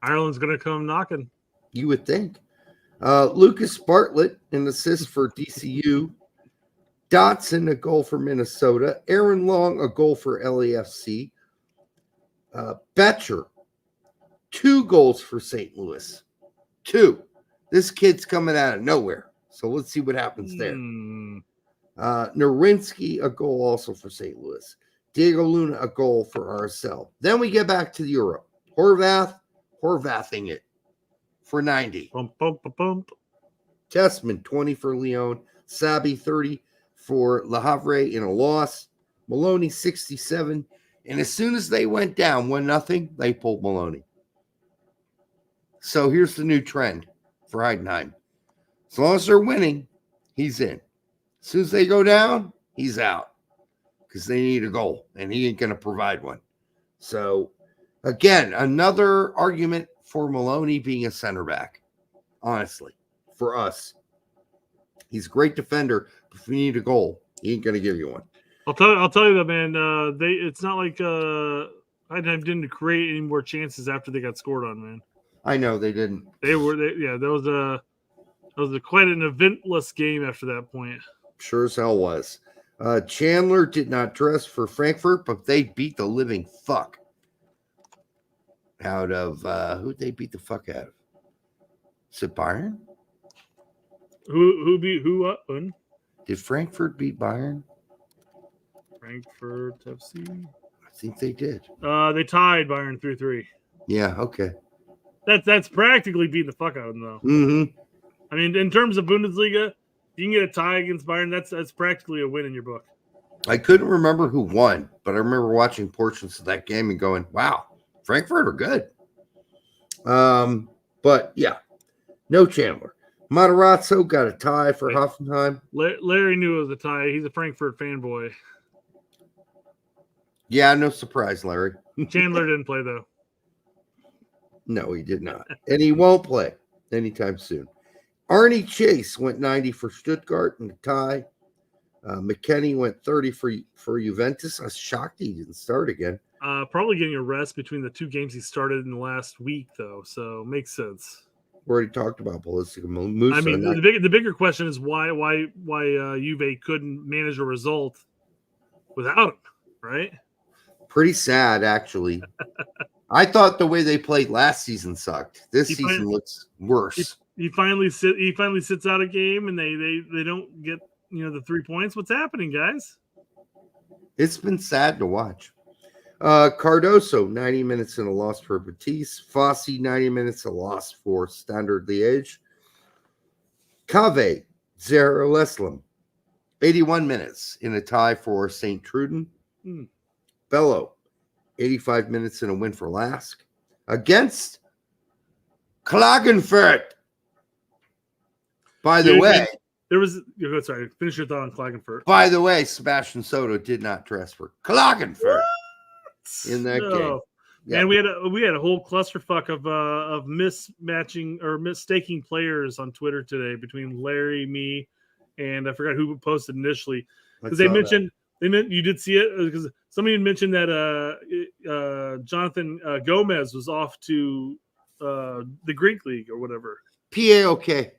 Speaker 11: Ireland's going to come knocking.
Speaker 12: You would think. Lucas Bartlett, an assist for DCU. Dotson, a goal for Minnesota. Aaron Long, a goal for LAFC. Betcher, 2 goals for St. Louis. 2. This kid's coming out of nowhere. So let's see what happens there. Narinsky, a goal also for St. Louis. Diego Luna, a goal for RSL. Then we get back to Europe. Horvathing it for 90. Tessman, 20 for Lyon. Sabi, 30 for Le Havre in a loss. Maloney, 67. And as soon as they went down 1-0, they pulled Maloney. So here's the new trend for Heidenheim. As long as they're winning, he's in. As soon as they go down, he's out. Because they need a goal, and he ain't going to provide one. So, again, another argument for Maloney being a center back. Honestly, for us. He's a great defender, but if you need a goal, he ain't going to give you one.
Speaker 11: I'll tell you that, man. It's not like Heidenheim didn't create any more chances after they got scored on, man.
Speaker 12: I know they didn't.
Speaker 11: That was quite an eventless game after that point.
Speaker 12: Sure as hell was. Chandler did not dress for Frankfurt, but they beat the living fuck out of who'd they beat the fuck out of? Is it Bayern?
Speaker 11: Who beat who up?
Speaker 12: Did Frankfurt beat Bayern?
Speaker 11: Frankfurt FC.
Speaker 12: I think they did.
Speaker 11: They tied Bayern 3-3.
Speaker 12: Yeah, okay.
Speaker 11: That's practically beating the fuck out of them, though.
Speaker 12: Mm-hmm.
Speaker 11: I mean, in terms of Bundesliga, if you can get a tie against Bayern, that's practically a win in your book.
Speaker 12: I couldn't remember who won, but I remember watching portions of that game and going, wow, Frankfurt are good. But, yeah, no Chandler. Matarazzo got a tie for Hoffenheim.
Speaker 11: Larry knew it was a tie. He's a Frankfurt fanboy.
Speaker 12: Yeah, no surprise, Larry.
Speaker 11: Chandler didn't play, though.
Speaker 12: No, he did not. And he won't play anytime soon. Arnie Chase went 90 for Stuttgart in the tie. McKennie went 30 for Juventus. I was shocked he didn't start again.
Speaker 11: Probably getting a rest between the 2 games he started in the last week, though. So makes sense.
Speaker 12: We already talked about Pulisic and Musa.
Speaker 11: I mean, the bigger question is why Juve couldn't manage a result without him, right?
Speaker 12: Pretty sad, actually. I thought the way they played last season sucked. This season looks worse.
Speaker 11: He finally sits out a game and they don't get the 3 points. What's happening, guys?
Speaker 12: It's been sad to watch. Cardoso, 90 minutes and a loss for Batiste. Fossey, 90 minutes, a loss for Standard Liège. Cave, Zara Leslam, 81 minutes in a tie for St. Truden. Bello, 85 minutes in a win for Lask. Against Klagenfurt. By the way,
Speaker 11: there was. Sorry, finish your thought on Klagenfurt.
Speaker 12: By the way, Sebastian Soto did not dress for Klagenfurt in that game.
Speaker 11: And we had a whole clusterfuck of mismatching or mistaking players on Twitter today between Larry, me, and I forgot who posted initially because they mentioned you did see it because somebody had mentioned that Jonathan Gomez was off to the Greek League or whatever.
Speaker 12: PAOK.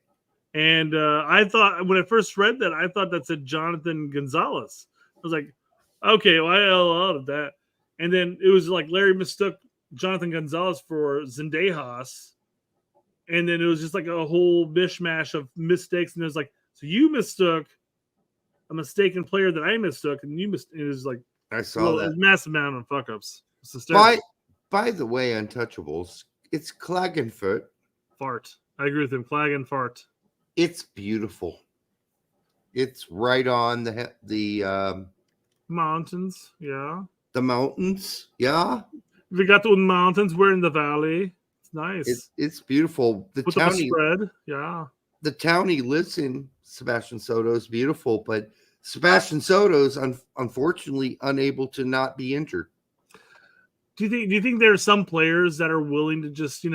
Speaker 11: And I thought when I first read that, I thought that said Jonathan Gonzalez. I was like, okay, well, I LL'd that. And then it was like Larry mistook Jonathan Gonzalez for Zendejas. And then it was just like a whole mishmash of mistakes. And it was like, so you mistook a mistaken player that I mistook. And it was like,
Speaker 12: I saw that.
Speaker 11: A massive amount of fuck ups.
Speaker 12: By the way, Untouchables, it's Klagenfurt.
Speaker 11: Fart. I agree with him. Klagenfurt.
Speaker 12: It's beautiful. It's right on the
Speaker 11: mountains. Yeah.
Speaker 12: The mountains. Yeah.
Speaker 11: We got the mountains. We're in the valley. It's nice.
Speaker 12: It's beautiful. The
Speaker 11: with
Speaker 12: town
Speaker 11: the spread. Yeah.
Speaker 12: The town he lives in, Sebastian Soto, is beautiful, but Sebastian Soto's unfortunately unable to not be injured.
Speaker 11: Do you think there are some players that are willing to just,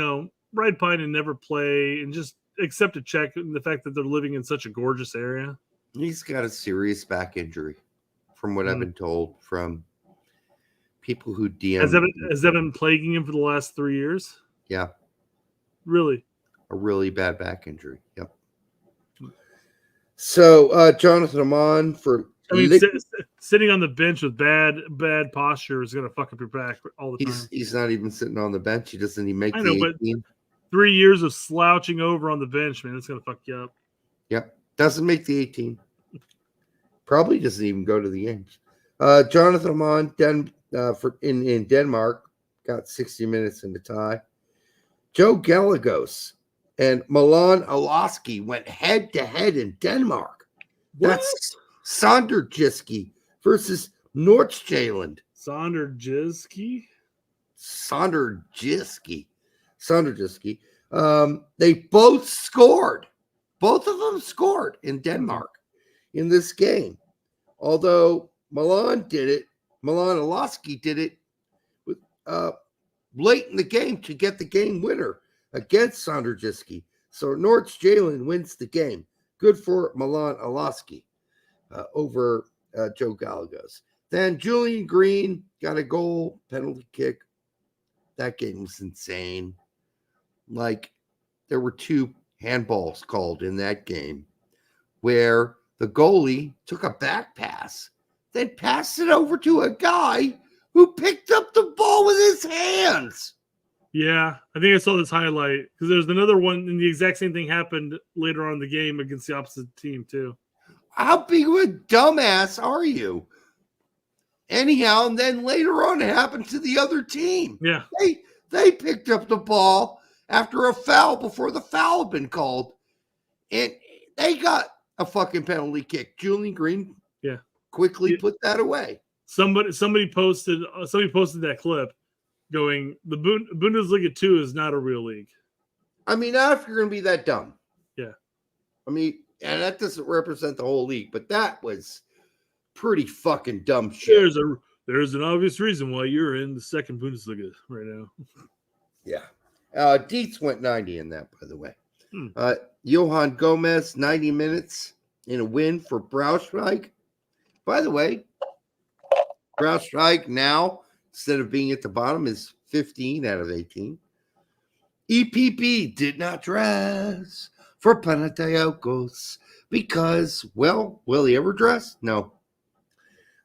Speaker 11: ride pine and never play and just accept a check in the fact that they're living in such a gorgeous area?
Speaker 12: He's got a serious back injury, from what I've been told from people who DM.
Speaker 11: Has that been plaguing him for the last 3 years?
Speaker 12: Yeah.
Speaker 11: Really?
Speaker 12: A really bad back injury. Yep. So Jonathan Amon for
Speaker 11: sitting on the bench with bad posture is going to fuck up your back all the time.
Speaker 12: He's not even sitting on the bench. He doesn't even make the 18.
Speaker 11: But 3 years of slouching over on the bench, man, it's going to fuck you up.
Speaker 12: Yep. Doesn't make the 18. Probably doesn't even go to the games. Jonathan Amon in Denmark got 60 minutes in the tie. Joe Gallegos and Milan Alaski went head-to-head in Denmark.
Speaker 11: What?
Speaker 12: That's Sonderjiski versus Nordjylland.
Speaker 11: Sonderjiski.
Speaker 12: They both scored. Both of them scored in Denmark in this game. Although Milan Alaski did it with, late in the game to get the game winner against Sonderjiski. So Nordjylland wins the game. Good for Milan Alaski over Joe Gallegos. Then Julian Green got a goal, penalty kick. That game was insane. Like, there were 2 handballs called in that game where the goalie took a back pass, then passed it over to a guy who picked up the ball with his hands.
Speaker 11: Yeah, I think I saw this highlight because there's another one, and the exact same thing happened later on in the game against the opposite team, too.
Speaker 12: How big of a dumbass are you? Anyhow, and then later on it happened to the other team.
Speaker 11: Yeah.
Speaker 12: They picked up the ball after a foul before the foul had been called. And they got a fucking penalty kick. Julian Green quickly put that away.
Speaker 11: Somebody posted that clip going, the Bundesliga 2 is not a real league.
Speaker 12: I mean, not if you're going to be that dumb.
Speaker 11: Yeah.
Speaker 12: I mean, and that doesn't represent the whole league, but that was pretty fucking dumb shit.
Speaker 11: There's an obvious reason why you're in the second Bundesliga right now.
Speaker 12: Yeah. Dietz went 90 in that, by the way. Johan Gomez, 90 minutes in a win for Braunschweig. By the way, Braunschweig now, instead of being at the bottom, is 15 out of 18. EPP did not dress for Panathinaikos because, well, will he ever dress? No.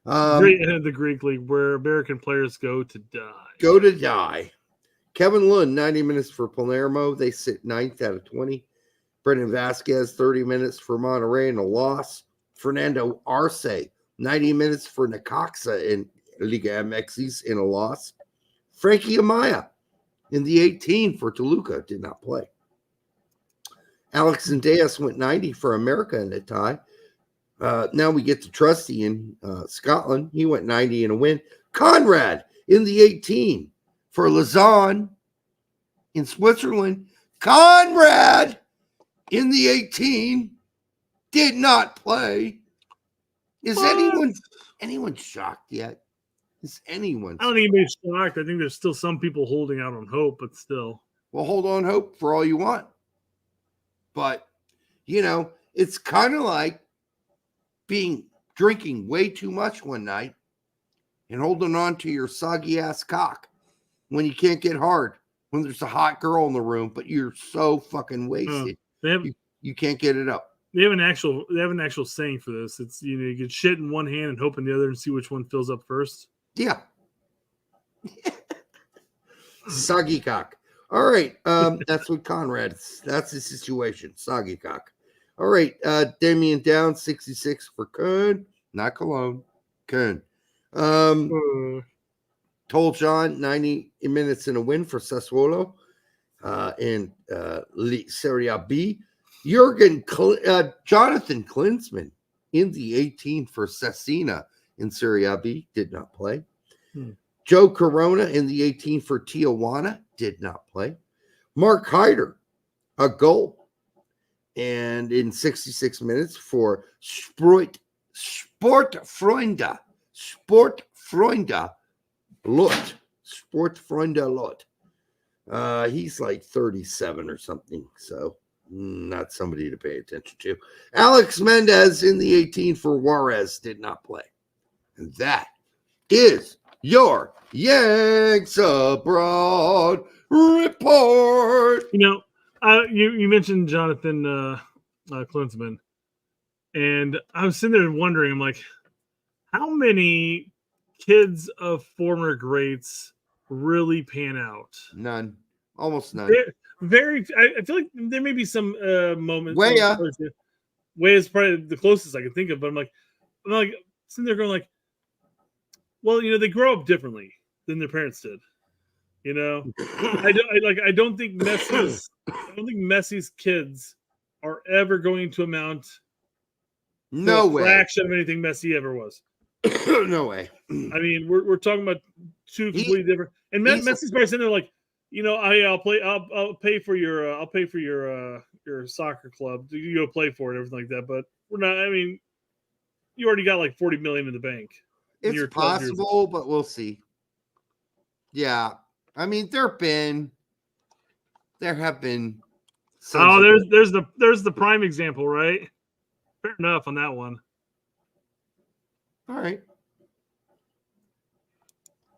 Speaker 11: The Greek League, where American players go to die.
Speaker 12: Kevin Lund, 90 minutes for Palermo. They sit 9th out of 20. Brendan Vasquez, 30 minutes for Monterrey and a loss. Fernando Arce, 90 minutes for Necaxa in Liga MX in a loss. Frankie Amaya in the 18 for Toluca did not play. Alex Zendejas went 90 for America in a tie. Now we get to Trusty in Scotland. He went 90 in a win. Conrad in the 18 for Lausanne in Switzerland. Conrad in the 18 did not play. Is anyone shocked yet? Is anyone?
Speaker 11: I don't think anybody's shocked. I think there's still some people holding out on hope, but still.
Speaker 12: Well, hold on hope for all you want. But, it's kind of like drinking way too much one night and holding on to your soggy ass cock when you can't get hard, when there's a hot girl in the room, but you're so fucking wasted. You can't get it up.
Speaker 11: They have an actual saying for this. It's you get shit in one hand and hope in the other and see which one fills up first.
Speaker 12: Yeah. Soggy cock. All right. That's what Conrad's. That's the situation. Soggy cock. All right. Damian Down, 66 for Köln. Not Cologne. Köln. Toljan, 90 minutes in a win for Sassuolo. In Serie B. Jonathan Klinsmann in the 18 for Cesena in Serie B did not play. Joe Corona in the 18 for Tijuana did not play. Mark Heider, a goal. And in 66 minutes for Sportfreunde Lot. He's like 37 or something, so not somebody to pay attention to. Alex Mendez in the 18 for Juarez did not play. And that is your Yanks Abroad report.
Speaker 11: You mentioned Jonathan Klinsmann, and I was sitting there wondering, I'm like, how many kids of former greats really pan out?
Speaker 12: None. Almost none.
Speaker 11: I feel like there may be some moments.
Speaker 12: Weah
Speaker 11: is probably the closest I can think of, but I'm like sitting there going like, well, they grow up differently than their parents did. I don't think Messi's kids are ever going to amount
Speaker 12: no way
Speaker 11: fraction of anything Messi ever was.
Speaker 12: No way.
Speaker 11: I mean, we're talking about two completely different. And Messi's probably sitting there like, I'll pay for your soccer club. You go play for it, everything like that. But we're not. I mean, you already got like $40 million in the bank.
Speaker 12: It's possible, but we'll see. Yeah, I mean, there have been.
Speaker 11: There's the prime example, right? Fair enough on that one.
Speaker 12: All right.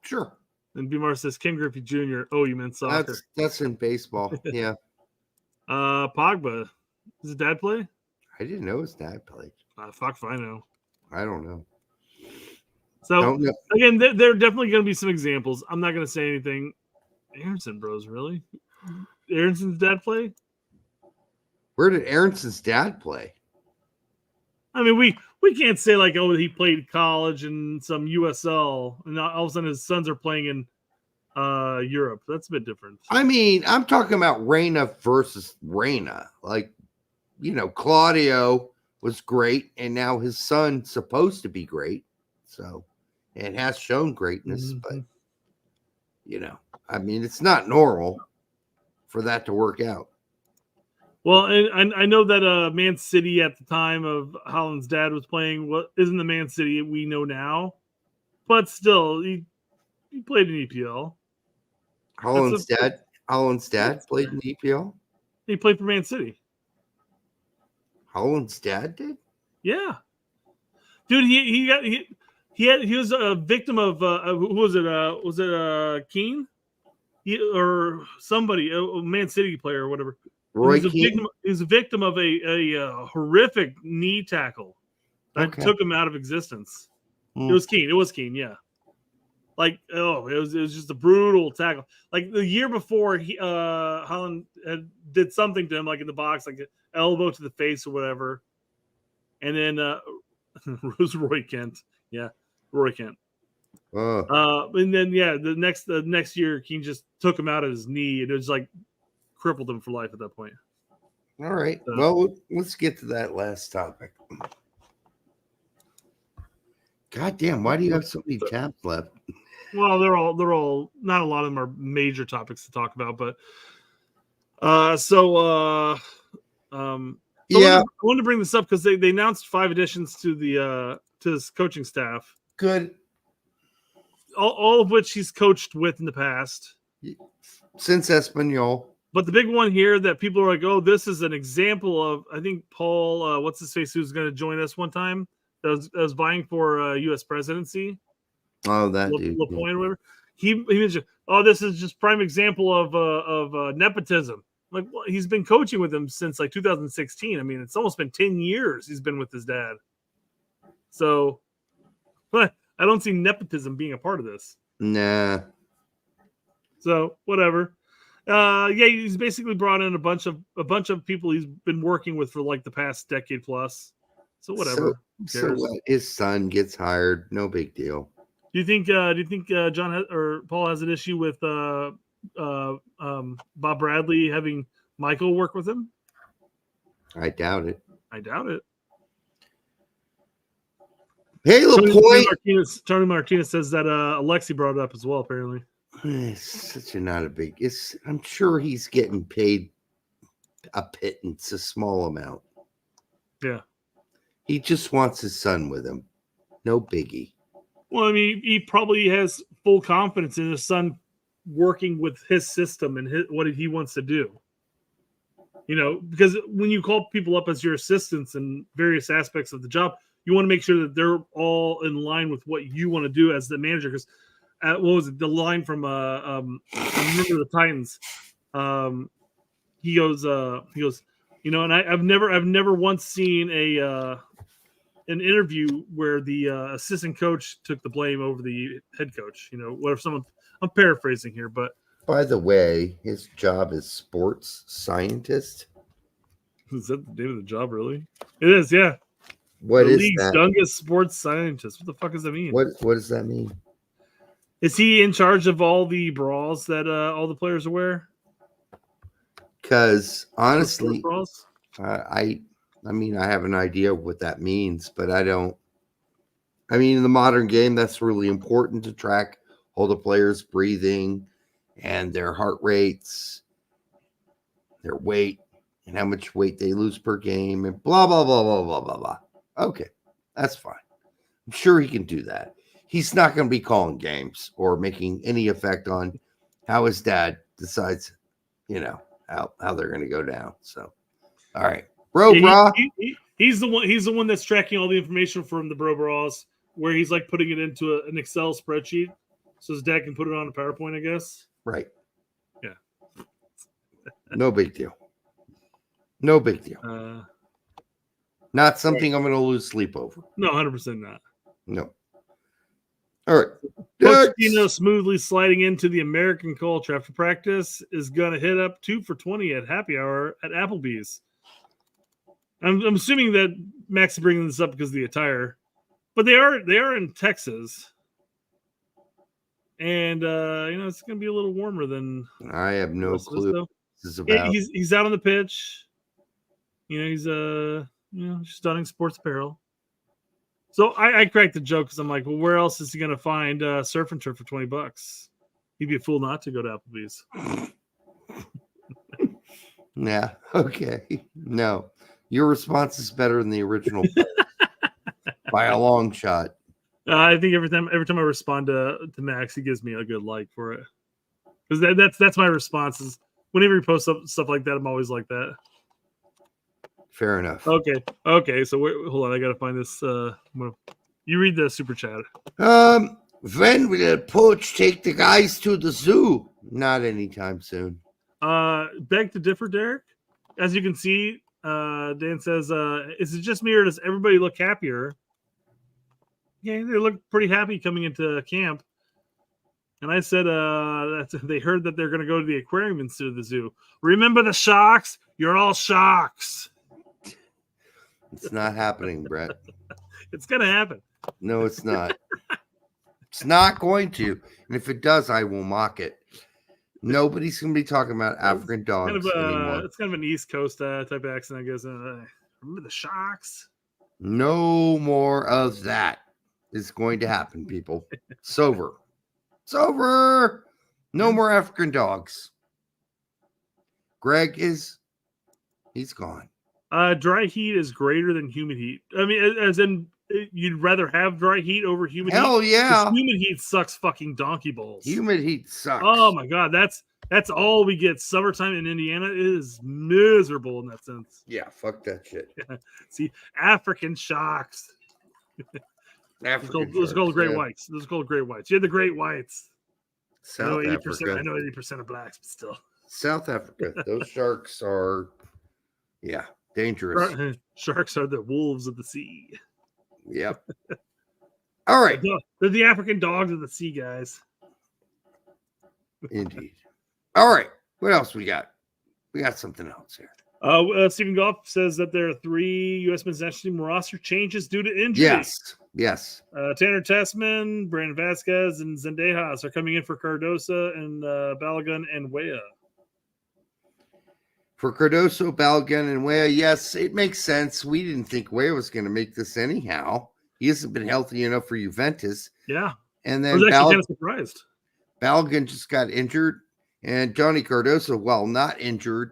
Speaker 12: Sure.
Speaker 11: And Bimar says Ken Griffey Jr. Oh, you meant soccer.
Speaker 12: That's in baseball. Yeah.
Speaker 11: Pogba. Does his dad play?
Speaker 12: I didn't know his dad played.
Speaker 11: Fuck if I know.
Speaker 12: I don't know.
Speaker 11: So again, there are definitely going to be some examples. I'm not going to say anything. Aronson Bros, really? Aronson's dad play?
Speaker 12: Where did Aronson's dad play?
Speaker 11: I mean, we can't say like, oh, he played college and some USL, and all of a sudden his sons are playing in Europe. That's a bit different.
Speaker 12: I mean, I'm talking about Reyna versus Reyna. Like, Claudio was great, and now his son's supposed to be great. So, and has shown greatness, but I mean, it's not normal for that to work out.
Speaker 11: Well, and I know that Man City at the time of Holland's dad was playing isn't the Man City we know now, but still he played in EPL.
Speaker 12: Holland's dad played in EPL.
Speaker 11: He played for Man City.
Speaker 12: Holland's dad did?
Speaker 11: Yeah, dude. He was a victim of who was it? Was it Keane? Or somebody, a Man City player or whatever.
Speaker 12: Roy
Speaker 11: Keane? He was a victim of a horrific knee tackle that took him out of existence. It was Keane, yeah. Like, it was just a brutal tackle. Like the year before, Holland did something to him, like in the box, like an elbow to the face or whatever. And then Roy Kent. Yeah, Roy Kent.
Speaker 12: Oh.
Speaker 11: And then the next year, King just took him out of his knee, and it was like crippled him for life at that point.
Speaker 12: All right.
Speaker 11: So,
Speaker 12: Well, let's get to that last topic. God damn, why do you have so many tabs left?
Speaker 11: well, they're all not a lot of them are major topics to talk about, but
Speaker 12: yeah,
Speaker 11: I wanted to bring this up because they announced 5 additions to the to his coaching staff.
Speaker 12: Good.
Speaker 11: All of which he's coached with in the past.
Speaker 12: Since Espanol.
Speaker 11: But the big one here that people are like, oh, this is an example of, I think Paul, what's his face, who's going to join us one time, that was vying for U.S. presidency.
Speaker 12: Oh, that dude.
Speaker 11: LaPointe, whatever. He mentioned, oh, this is just prime example of nepotism. Like, well, he's been coaching with him since like 2016. I mean, it's almost been 10 years he's been with his dad. So, I don't see nepotism being a part of this.
Speaker 12: Nah.
Speaker 11: So whatever. He's basically brought in a bunch of people he's been working with for like the past decade plus. So whatever.
Speaker 12: So what? His son gets hired. No big deal.
Speaker 11: Do you think John or Paul has an issue with Bob Bradley having Michael work with him?
Speaker 12: I doubt it. Hey, LaPointe.
Speaker 11: Tony Martinez says that Alexi brought it up as well, apparently.
Speaker 12: It's such a not a big. I'm sure he's getting paid a pittance, a small amount.
Speaker 11: Yeah.
Speaker 12: He just wants his son with him. No biggie.
Speaker 11: Well, I mean, he probably has full confidence in his son working with his system and what he wants to do. You know, because when you call people up as your assistants in various aspects of the job, you want to make sure that they're all in line with what you want to do as the manager. Because what was it? The line from remember the Titans. He goes, you know, and I've never once seen an interview where the assistant coach took the blame over the head coach. You know, what if someone? I'm paraphrasing here, but
Speaker 12: by the way, his job is sports scientist.
Speaker 11: Is that the name of the job? Really? It is. Yeah.
Speaker 12: What
Speaker 11: the
Speaker 12: is
Speaker 11: league's
Speaker 12: that?
Speaker 11: youngest sports scientist. What the fuck does that mean?
Speaker 12: What does that mean?
Speaker 11: Is he in charge of all the bras that all the players wear?
Speaker 12: Because honestly, I mean, I have an idea of what that means, but I don't. I mean, in the modern game, that's really important to track all the players' breathing and their heart rates, their weight, and how much weight they lose per game, and blah, blah, blah, blah, blah, blah, blah. Okay, that's fine. I'm sure he can do that. He's not going to be calling games or making any effect on how his dad decides, you know, how they're going to go down. So, all right. Bro,
Speaker 11: he's the one. He's the one that's tracking all the information from the bro bras, where he's like putting it into an Excel spreadsheet, so his dad can put it on a PowerPoint, I guess.
Speaker 12: Right.
Speaker 11: Yeah.
Speaker 12: No big deal. No big deal. Not something I'm going to lose sleep over.
Speaker 11: No, 100% not.
Speaker 12: No. All right.
Speaker 11: Pochettino smoothly sliding into the American culture after practice is going to hit up 2 for $20 at happy hour at Applebee's. I'm assuming that Max is bringing this up because of the attire, but they are in Texas, and you know, it's going to be a little warmer than.
Speaker 12: I have no clue what this is about.
Speaker 11: He's out on the pitch. You know, he's you know, stunning sports apparel. So I cracked the joke because I'm like, well, where else is he going to find surf and turf for $20? He'd be a fool not to go to Applebee's.
Speaker 12: Yeah. Okay. No. Your response is better than the original by a long shot.
Speaker 11: I think every time I respond to Max, he gives me a good like for it, because that's my response. Is whenever he posts stuff like that, I'm always like that.
Speaker 12: Fair enough.
Speaker 11: Okay. So hold on, I gotta find this. You read the super chat.
Speaker 12: When will Poach take the guys to the zoo? Not anytime soon.
Speaker 11: Beg to differ, Derek. As you can see. Dan says, is it just me or does everybody look happier? Yeah, they look pretty happy coming into camp. And I said they heard that they're going to go to the aquarium instead of the zoo. Remember the sharks? You're all sharks.
Speaker 12: It's not happening, Brett.
Speaker 11: It's gonna happen.
Speaker 12: No, it's not. It's not going to. And if it does, I will mock it. Nobody's going to be talking about African dogs anymore.
Speaker 11: It's kind of an East Coast type accent, I guess. Remember the Sharks?
Speaker 12: No more of that is going to happen, people. It's over. It's over. No more African dogs. Greg he's gone.
Speaker 11: Dry heat is greater than humid heat. I mean, as in, you'd rather have dry heat over humid heat?
Speaker 12: Hell yeah.
Speaker 11: Humid heat sucks fucking donkey balls.
Speaker 12: Humid heat sucks.
Speaker 11: Oh my God. That's all we get. Summertime in Indiana is miserable in that sense.
Speaker 12: Yeah, fuck that shit.
Speaker 11: See, African shocks. Those are called great whites. Those are called great whites. You had the great whites.
Speaker 12: South Africa.
Speaker 11: I know 80% of blacks, but still.
Speaker 12: South Africa. Those sharks are, dangerous.
Speaker 11: Sharks are the wolves of the sea.
Speaker 12: Yep. All right.
Speaker 11: They're the African dogs of the sea, guys.
Speaker 12: Indeed. All right. What else we got? We got something else here.
Speaker 11: Stephen Goff says that there are 3 U.S. men's national team roster changes due to injury.
Speaker 12: Yes.
Speaker 11: Tanner Tessman, Brandon Vasquez, and Zendejas are coming in for Cardoso and Balogun and Weah.
Speaker 12: For Cardoso, Balogun, and Weah, yes, it makes sense. We didn't think Weah was going to make this anyhow. He hasn't been healthy enough for Juventus.
Speaker 11: Yeah.
Speaker 12: And then
Speaker 11: I was actually kind of surprised.
Speaker 12: Balogun just got injured. And Johnny Cardoso, while not injured,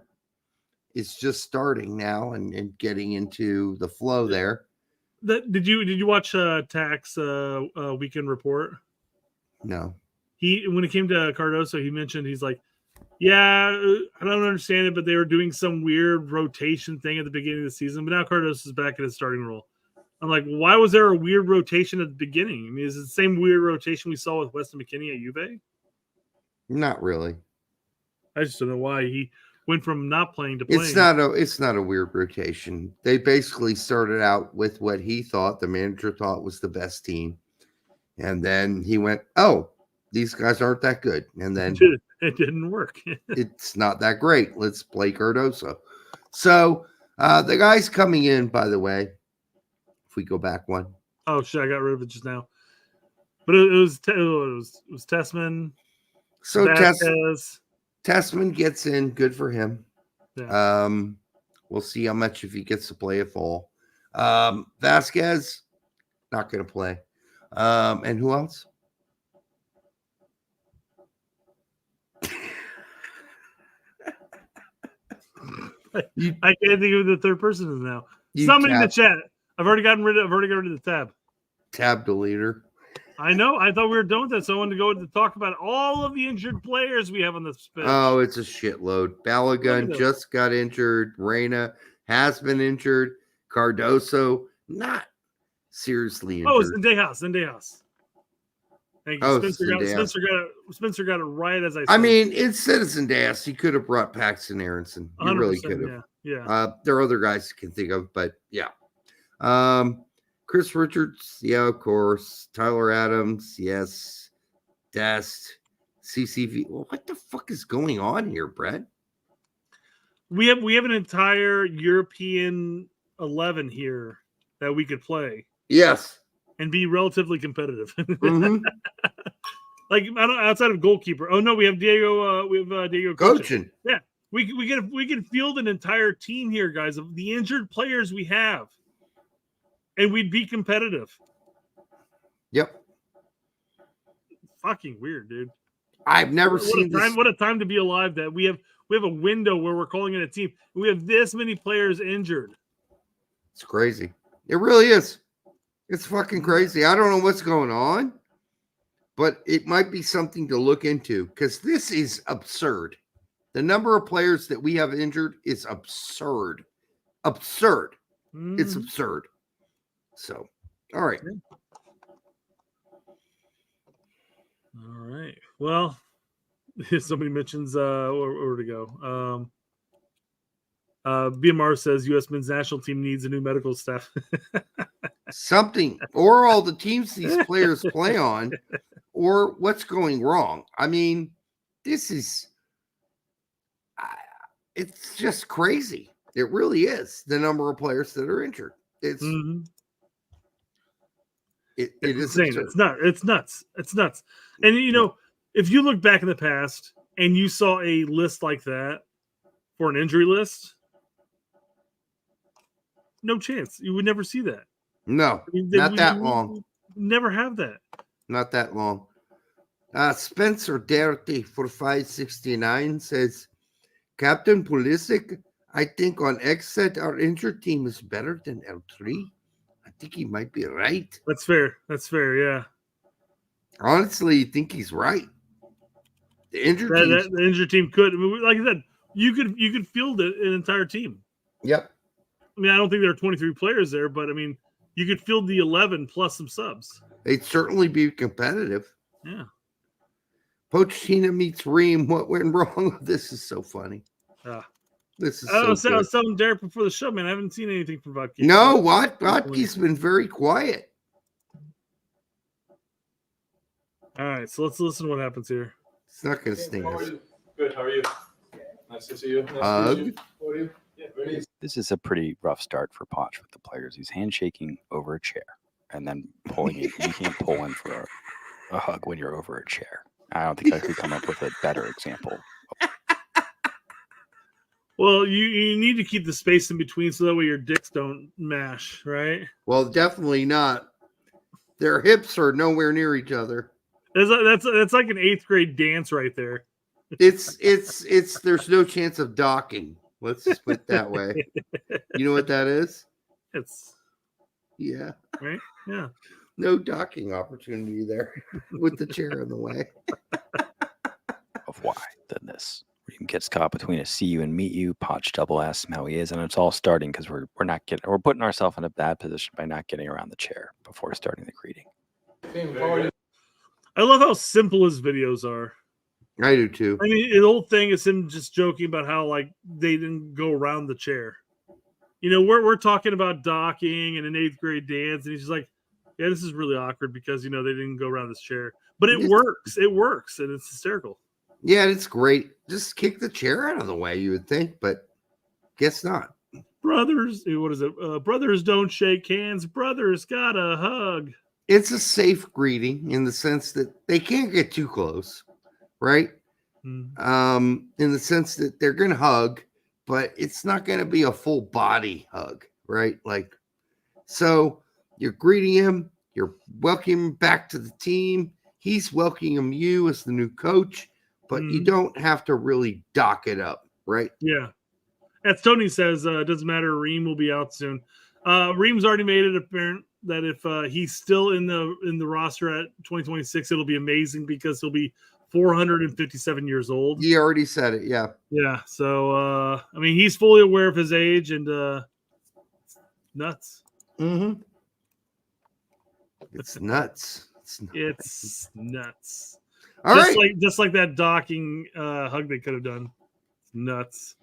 Speaker 12: is just starting now and getting into the flow there.
Speaker 11: Did you watch Tack's weekend report?
Speaker 12: No.
Speaker 11: When it came to Cardoso, he mentioned he's like, yeah, I don't understand it, but they were doing some weird rotation thing at the beginning of the season. But now Cardoso is back in his starting role. I'm like, why was there a weird rotation at the beginning? I mean, is it the same weird rotation we saw with Weston McKennie at Juve?
Speaker 12: Not really.
Speaker 11: I just don't know why he went from not playing to playing.
Speaker 12: It's not a weird rotation. They basically started out with what he thought the manager thought was the best team. And then he went, oh, these guys aren't that good. And then
Speaker 11: it didn't work.
Speaker 12: It's not that great. Let's play Cardoso. So the guy's coming in, by the way, if we go back one.
Speaker 11: Oh, shit, I got rid of it just now. But it was Tessman.
Speaker 12: So Tessman gets in. Good for him. Yeah. We'll see how much if he gets to play at fall. Vasquez, not going to play. And who else?
Speaker 11: I can't think of who the third person is now. Somebody in the chat. I've already gotten rid of the tab.
Speaker 12: Tab deleter.
Speaker 11: I know. I thought we were done with that, so I wanted to go to talk about all of the injured players we have on this pitch.
Speaker 12: Oh, it's a shitload. Balogun just got injured. Reyna has been injured. Cardoso not seriously injured.
Speaker 11: Oh, Zendejas. Thank you.
Speaker 12: Oh,
Speaker 11: Spencer got it right as I said.
Speaker 12: I mean, instead of Zendejas, he could have brought Paxton Aronson. He really could have.
Speaker 11: Yeah.
Speaker 12: There are other guys you can think of, but yeah. Chris Richards, yeah, of course. Tyler Adams, yes. Dest, CCV. Well, what the fuck is going on here, Brett?
Speaker 11: We have an entire European 11 here that we could play.
Speaker 12: Yes.
Speaker 11: And be relatively competitive.
Speaker 12: Mm-hmm.
Speaker 11: Like outside of goalkeeper. Oh no, we have Diego. Diego
Speaker 12: Coaching.
Speaker 11: Yeah, we can field an entire team here, guys, of the injured players we have, and we'd be competitive.
Speaker 12: Yep.
Speaker 11: Fucking weird, dude.
Speaker 12: I've never seen this.
Speaker 11: What a time to be alive! That we have a window where we're calling it a team. We have this many players injured.
Speaker 12: It's crazy. It really is. It's fucking crazy. I don't know what's going on, but it might be something to look into because this is absurd. The number of players that we have injured is absurd. Absurd. It's absurd. So, all right.
Speaker 11: All right. Well, somebody mentions where to go. BMR says U.S. men's national team needs a new medical staff.
Speaker 12: Something, or all the teams these players play on, or what's going wrong. I mean, this is, it's just crazy. It really is the number of players that are injured. It's It
Speaker 11: It's
Speaker 12: is
Speaker 11: insane.
Speaker 12: absurd.
Speaker 11: It's not. It's nuts. It's nuts. And if you look back in the past and you saw a list like that for an injury list, no chance. You would never see that.
Speaker 12: No, not that long.
Speaker 11: Never have that.
Speaker 12: Not that long. Spencer Dirty for 569 says, Captain Pulisic, I think on X said our injured team is better than L3. I think he might be right.
Speaker 11: That's fair. That's fair. Yeah.
Speaker 12: Honestly, you think he's right. The
Speaker 11: injured team could, like I said, you could field an entire team.
Speaker 12: Yep.
Speaker 11: I mean, I don't think there are 23 players there, but I mean, you could field the 11 plus some subs.
Speaker 12: They'd certainly be competitive.
Speaker 11: Yeah.
Speaker 12: Pochettino meets Ream. What went wrong? This is so funny. This is
Speaker 11: I was
Speaker 12: good.
Speaker 11: telling Derek before the show, man. I haven't seen anything from Vodke.
Speaker 12: No, Vodke's been very quiet.
Speaker 11: All right, so let's listen to what happens here.
Speaker 12: It's not going to sting us.
Speaker 8: Good. How are you? Nice to see you. Nice to meet you. How are you? Yeah, very
Speaker 14: This is a pretty rough start for Poch with the players. He's handshaking over a chair and then pulling you. You can't pull in for a hug when you're over a chair. I don't think I could come up with a better example.
Speaker 11: Well, you need to keep the space in between so that way your dicks don't mash, right?
Speaker 12: Well, definitely not. Their hips are nowhere near each other.
Speaker 11: That's like an 8th grade dance right there.
Speaker 12: It's there's no chance of docking. Let's just put it that way. You know what that is? Yeah.
Speaker 11: Right? Yeah.
Speaker 12: No docking opportunity there with the chair in the way.
Speaker 14: Of why than this. Reem gets caught between a see you and meet you. Poch double asks him how he is, and it's all starting because we're putting ourselves in a bad position by not getting around the chair before starting the greeting.
Speaker 11: I love how simple his videos are.
Speaker 12: I do too.
Speaker 11: I mean, the whole thing is him just joking about how like they didn't go around the chair. We're talking about docking and an 8th grade dance, and he's just like, yeah, this is really awkward because they didn't go around this chair. But it works. It works, and it's hysterical.
Speaker 12: Yeah, it's great. Just kick the chair out of the way, you would think, but guess not.
Speaker 11: Brothers, what is it? Brothers don't shake hands. Brothers gotta hug.
Speaker 12: It's a safe greeting in the sense that they can't get too close, right? In the sense that they're going to hug, but it's not going to be a full body hug, right? Like, so you're greeting him, you're welcoming him back to the team. He's welcoming you as the new coach, but you don't have to really dock it up, right?
Speaker 11: Yeah. As Tony says, it doesn't matter. Reem will be out soon. Reem's already made it apparent that if he's still in the roster at 2026, it'll be amazing because he'll be 457 years old.
Speaker 12: He already said it, yeah.
Speaker 11: Yeah, so, I mean, he's fully aware of his age and nuts.
Speaker 12: Mm-hmm. It's nuts.
Speaker 11: It's nuts.
Speaker 12: All right.
Speaker 11: Just like that docking hug they could have done. It's nuts.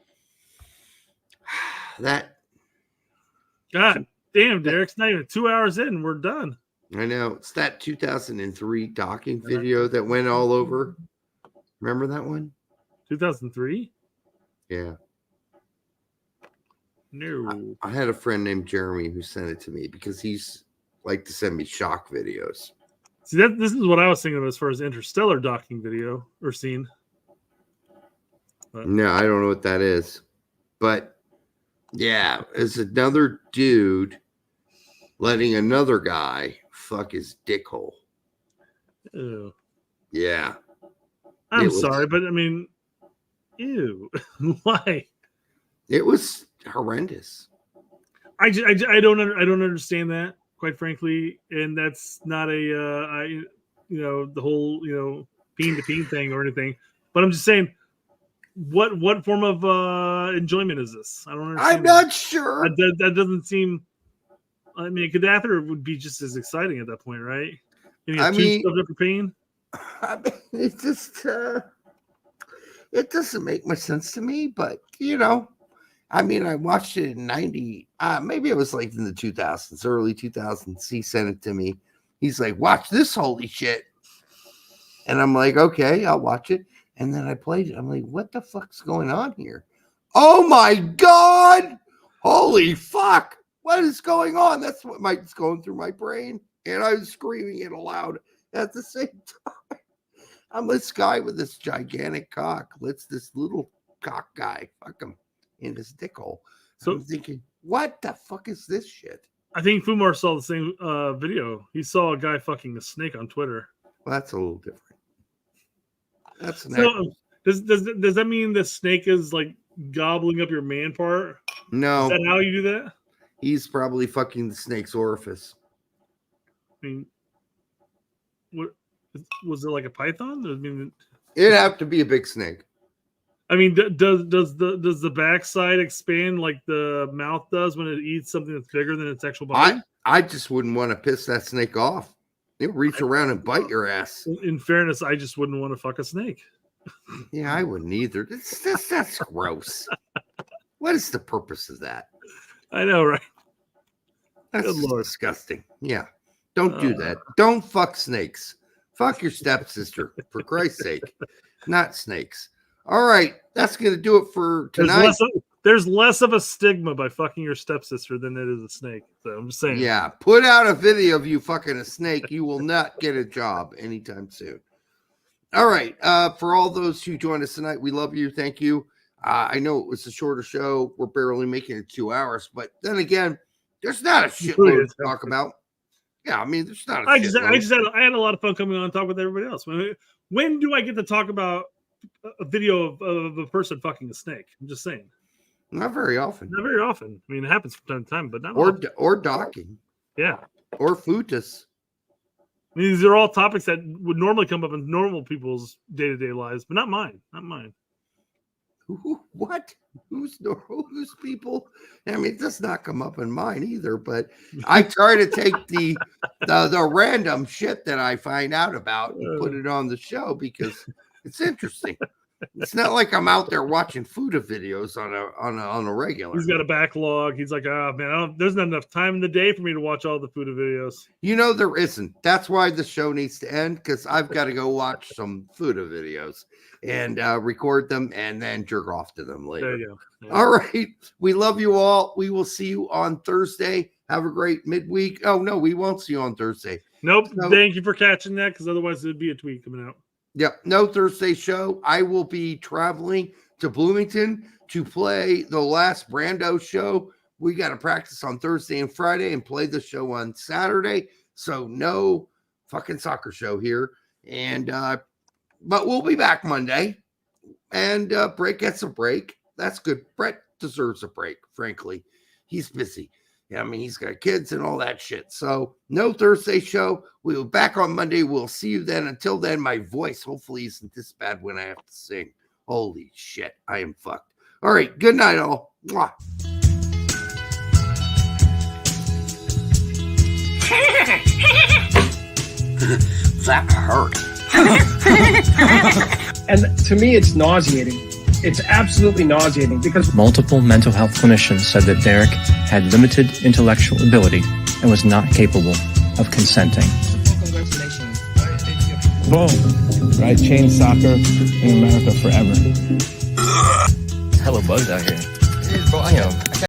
Speaker 11: God damn, Derek, it's not even 2 hours in. We're done.
Speaker 12: I know. It's that 2003 docking video that went all over. Remember that one?
Speaker 11: 2003?
Speaker 12: Yeah.
Speaker 11: No.
Speaker 12: I had a friend named Jeremy who sent it to me because he's like to send me shock videos.
Speaker 11: See, this is what I was thinking of as far as Interstellar docking video or scene.
Speaker 12: No, I don't know what that is. But yeah, it's another dude letting another guy fuck his dick hole.
Speaker 11: Ew.
Speaker 12: Yeah.
Speaker 11: I'm sorry, but I mean, ew. Why?
Speaker 12: It was horrendous.
Speaker 11: I don't understand that, quite frankly, and that's not a the whole peen to peen thing or anything. But I'm just saying, what form of enjoyment is this? I don't understand.
Speaker 12: I'm not sure.
Speaker 11: That doesn't seem. I mean, a catheter would be just as exciting at that point, right?
Speaker 12: I mean,
Speaker 11: up your pain.
Speaker 12: I mean, it just it doesn't make much sense to me. But I mean, I watched it in 90. Maybe it was like in the 2000s, early 2000s. He sent it to me. He's like, "Watch this holy shit," and I'm like, "Okay, I'll watch it." And then I played it. I'm like, "What the fuck's going on here? Oh my god! Holy fuck! What is going on?" That's what's going through my brain. and I was screaming it aloud at the same time. I'm this guy with this gigantic cock. Let's this little cock guy fuck him in his dick hole. So I'm thinking, what the fuck is this shit?
Speaker 11: I think Fumar saw the same video. He saw a guy fucking a snake on Twitter.
Speaker 12: Well, that's a little different. That's
Speaker 11: so, does that mean the snake is like gobbling up your man part?
Speaker 12: No.
Speaker 11: Is that how you do that?
Speaker 12: He's probably fucking the snake's orifice.
Speaker 11: I mean, what was it, like a python? I mean,
Speaker 12: it'd have to be a big snake.
Speaker 11: I mean, does the backside expand like the mouth does when it eats something that's bigger than its actual body?
Speaker 12: I just wouldn't want to piss that snake off. It'll reach around and bite your ass.
Speaker 11: In fairness, I just wouldn't want to fuck a snake.
Speaker 12: Yeah, I wouldn't either. That's gross. What is the purpose of that?
Speaker 11: I know, right?
Speaker 12: That's disgusting. Yeah. Don't do that. Don't fuck snakes. Fuck your stepsister, for Christ's sake. Not snakes. All right. That's going to do it for tonight.
Speaker 11: There's less of a stigma by fucking your stepsister than it is a snake. So I'm just saying.
Speaker 12: Yeah. Put out a video of you fucking a snake. You will not get a job anytime soon. All right. For all those who joined us tonight, we love you. Thank you. I know it was a shorter show. We're barely making it 2 hours. But then again, there's not a shitload to talk about. Yeah, I mean, there's not a
Speaker 11: I had a lot of fun coming on and talking with everybody else. When do I get to talk about a video of a person fucking a snake? I'm just saying.
Speaker 12: Not very often.
Speaker 11: Not very often. I mean, it happens from time to time, but not
Speaker 12: or
Speaker 11: often.
Speaker 12: Or docking.
Speaker 11: Yeah.
Speaker 12: Or foetus.
Speaker 11: I mean, these are all topics that would normally come up in normal people's day-to-day lives, but not mine. Not mine.
Speaker 12: What? Who's people? I mean, it does not come up in mine either, but I try to take the random shit that I find out about and put it on the show because it's interesting. It's not like I'm out there watching food videos on a regular.
Speaker 11: He's got a backlog. He's like, man, there's not enough time in the day for me to watch all the food videos.
Speaker 12: You know, there isn't. That's why the show needs to end because I've got to go watch some food videos and record them and then jerk off to them later.
Speaker 11: There you go. Yeah.
Speaker 12: All right. We love you all. We will see you on Thursday. Have a great midweek. Oh, no, we won't see you on Thursday.
Speaker 11: Nope. So, thank you for catching that because otherwise it'd be a tweet coming out.
Speaker 12: Yep. No Thursday show. I will be traveling to Bloomington to play the last Brando show. We got to practice on Thursday and Friday and play the show on Saturday. So no fucking soccer show here. And, but we'll be back Monday and Brett gets a break. That's good. Brett deserves a break. Frankly, he's busy. Yeah, I mean, he's got kids and all that shit. So no Thursday show. We'll be back on Monday. We'll see you then. Until then, my voice hopefully isn't this bad when I have to sing. Holy shit. I am fucked. All right. Good night, all. Mwah.
Speaker 1: That hurt. And to me, it's nauseating. It's absolutely nauseating because
Speaker 2: multiple mental health clinicians said that Derek had limited intellectual ability and was not capable of consenting.
Speaker 3: Congratulations. Boom. Right? Change soccer in America forever.
Speaker 4: Hella bugs out here. Bro, I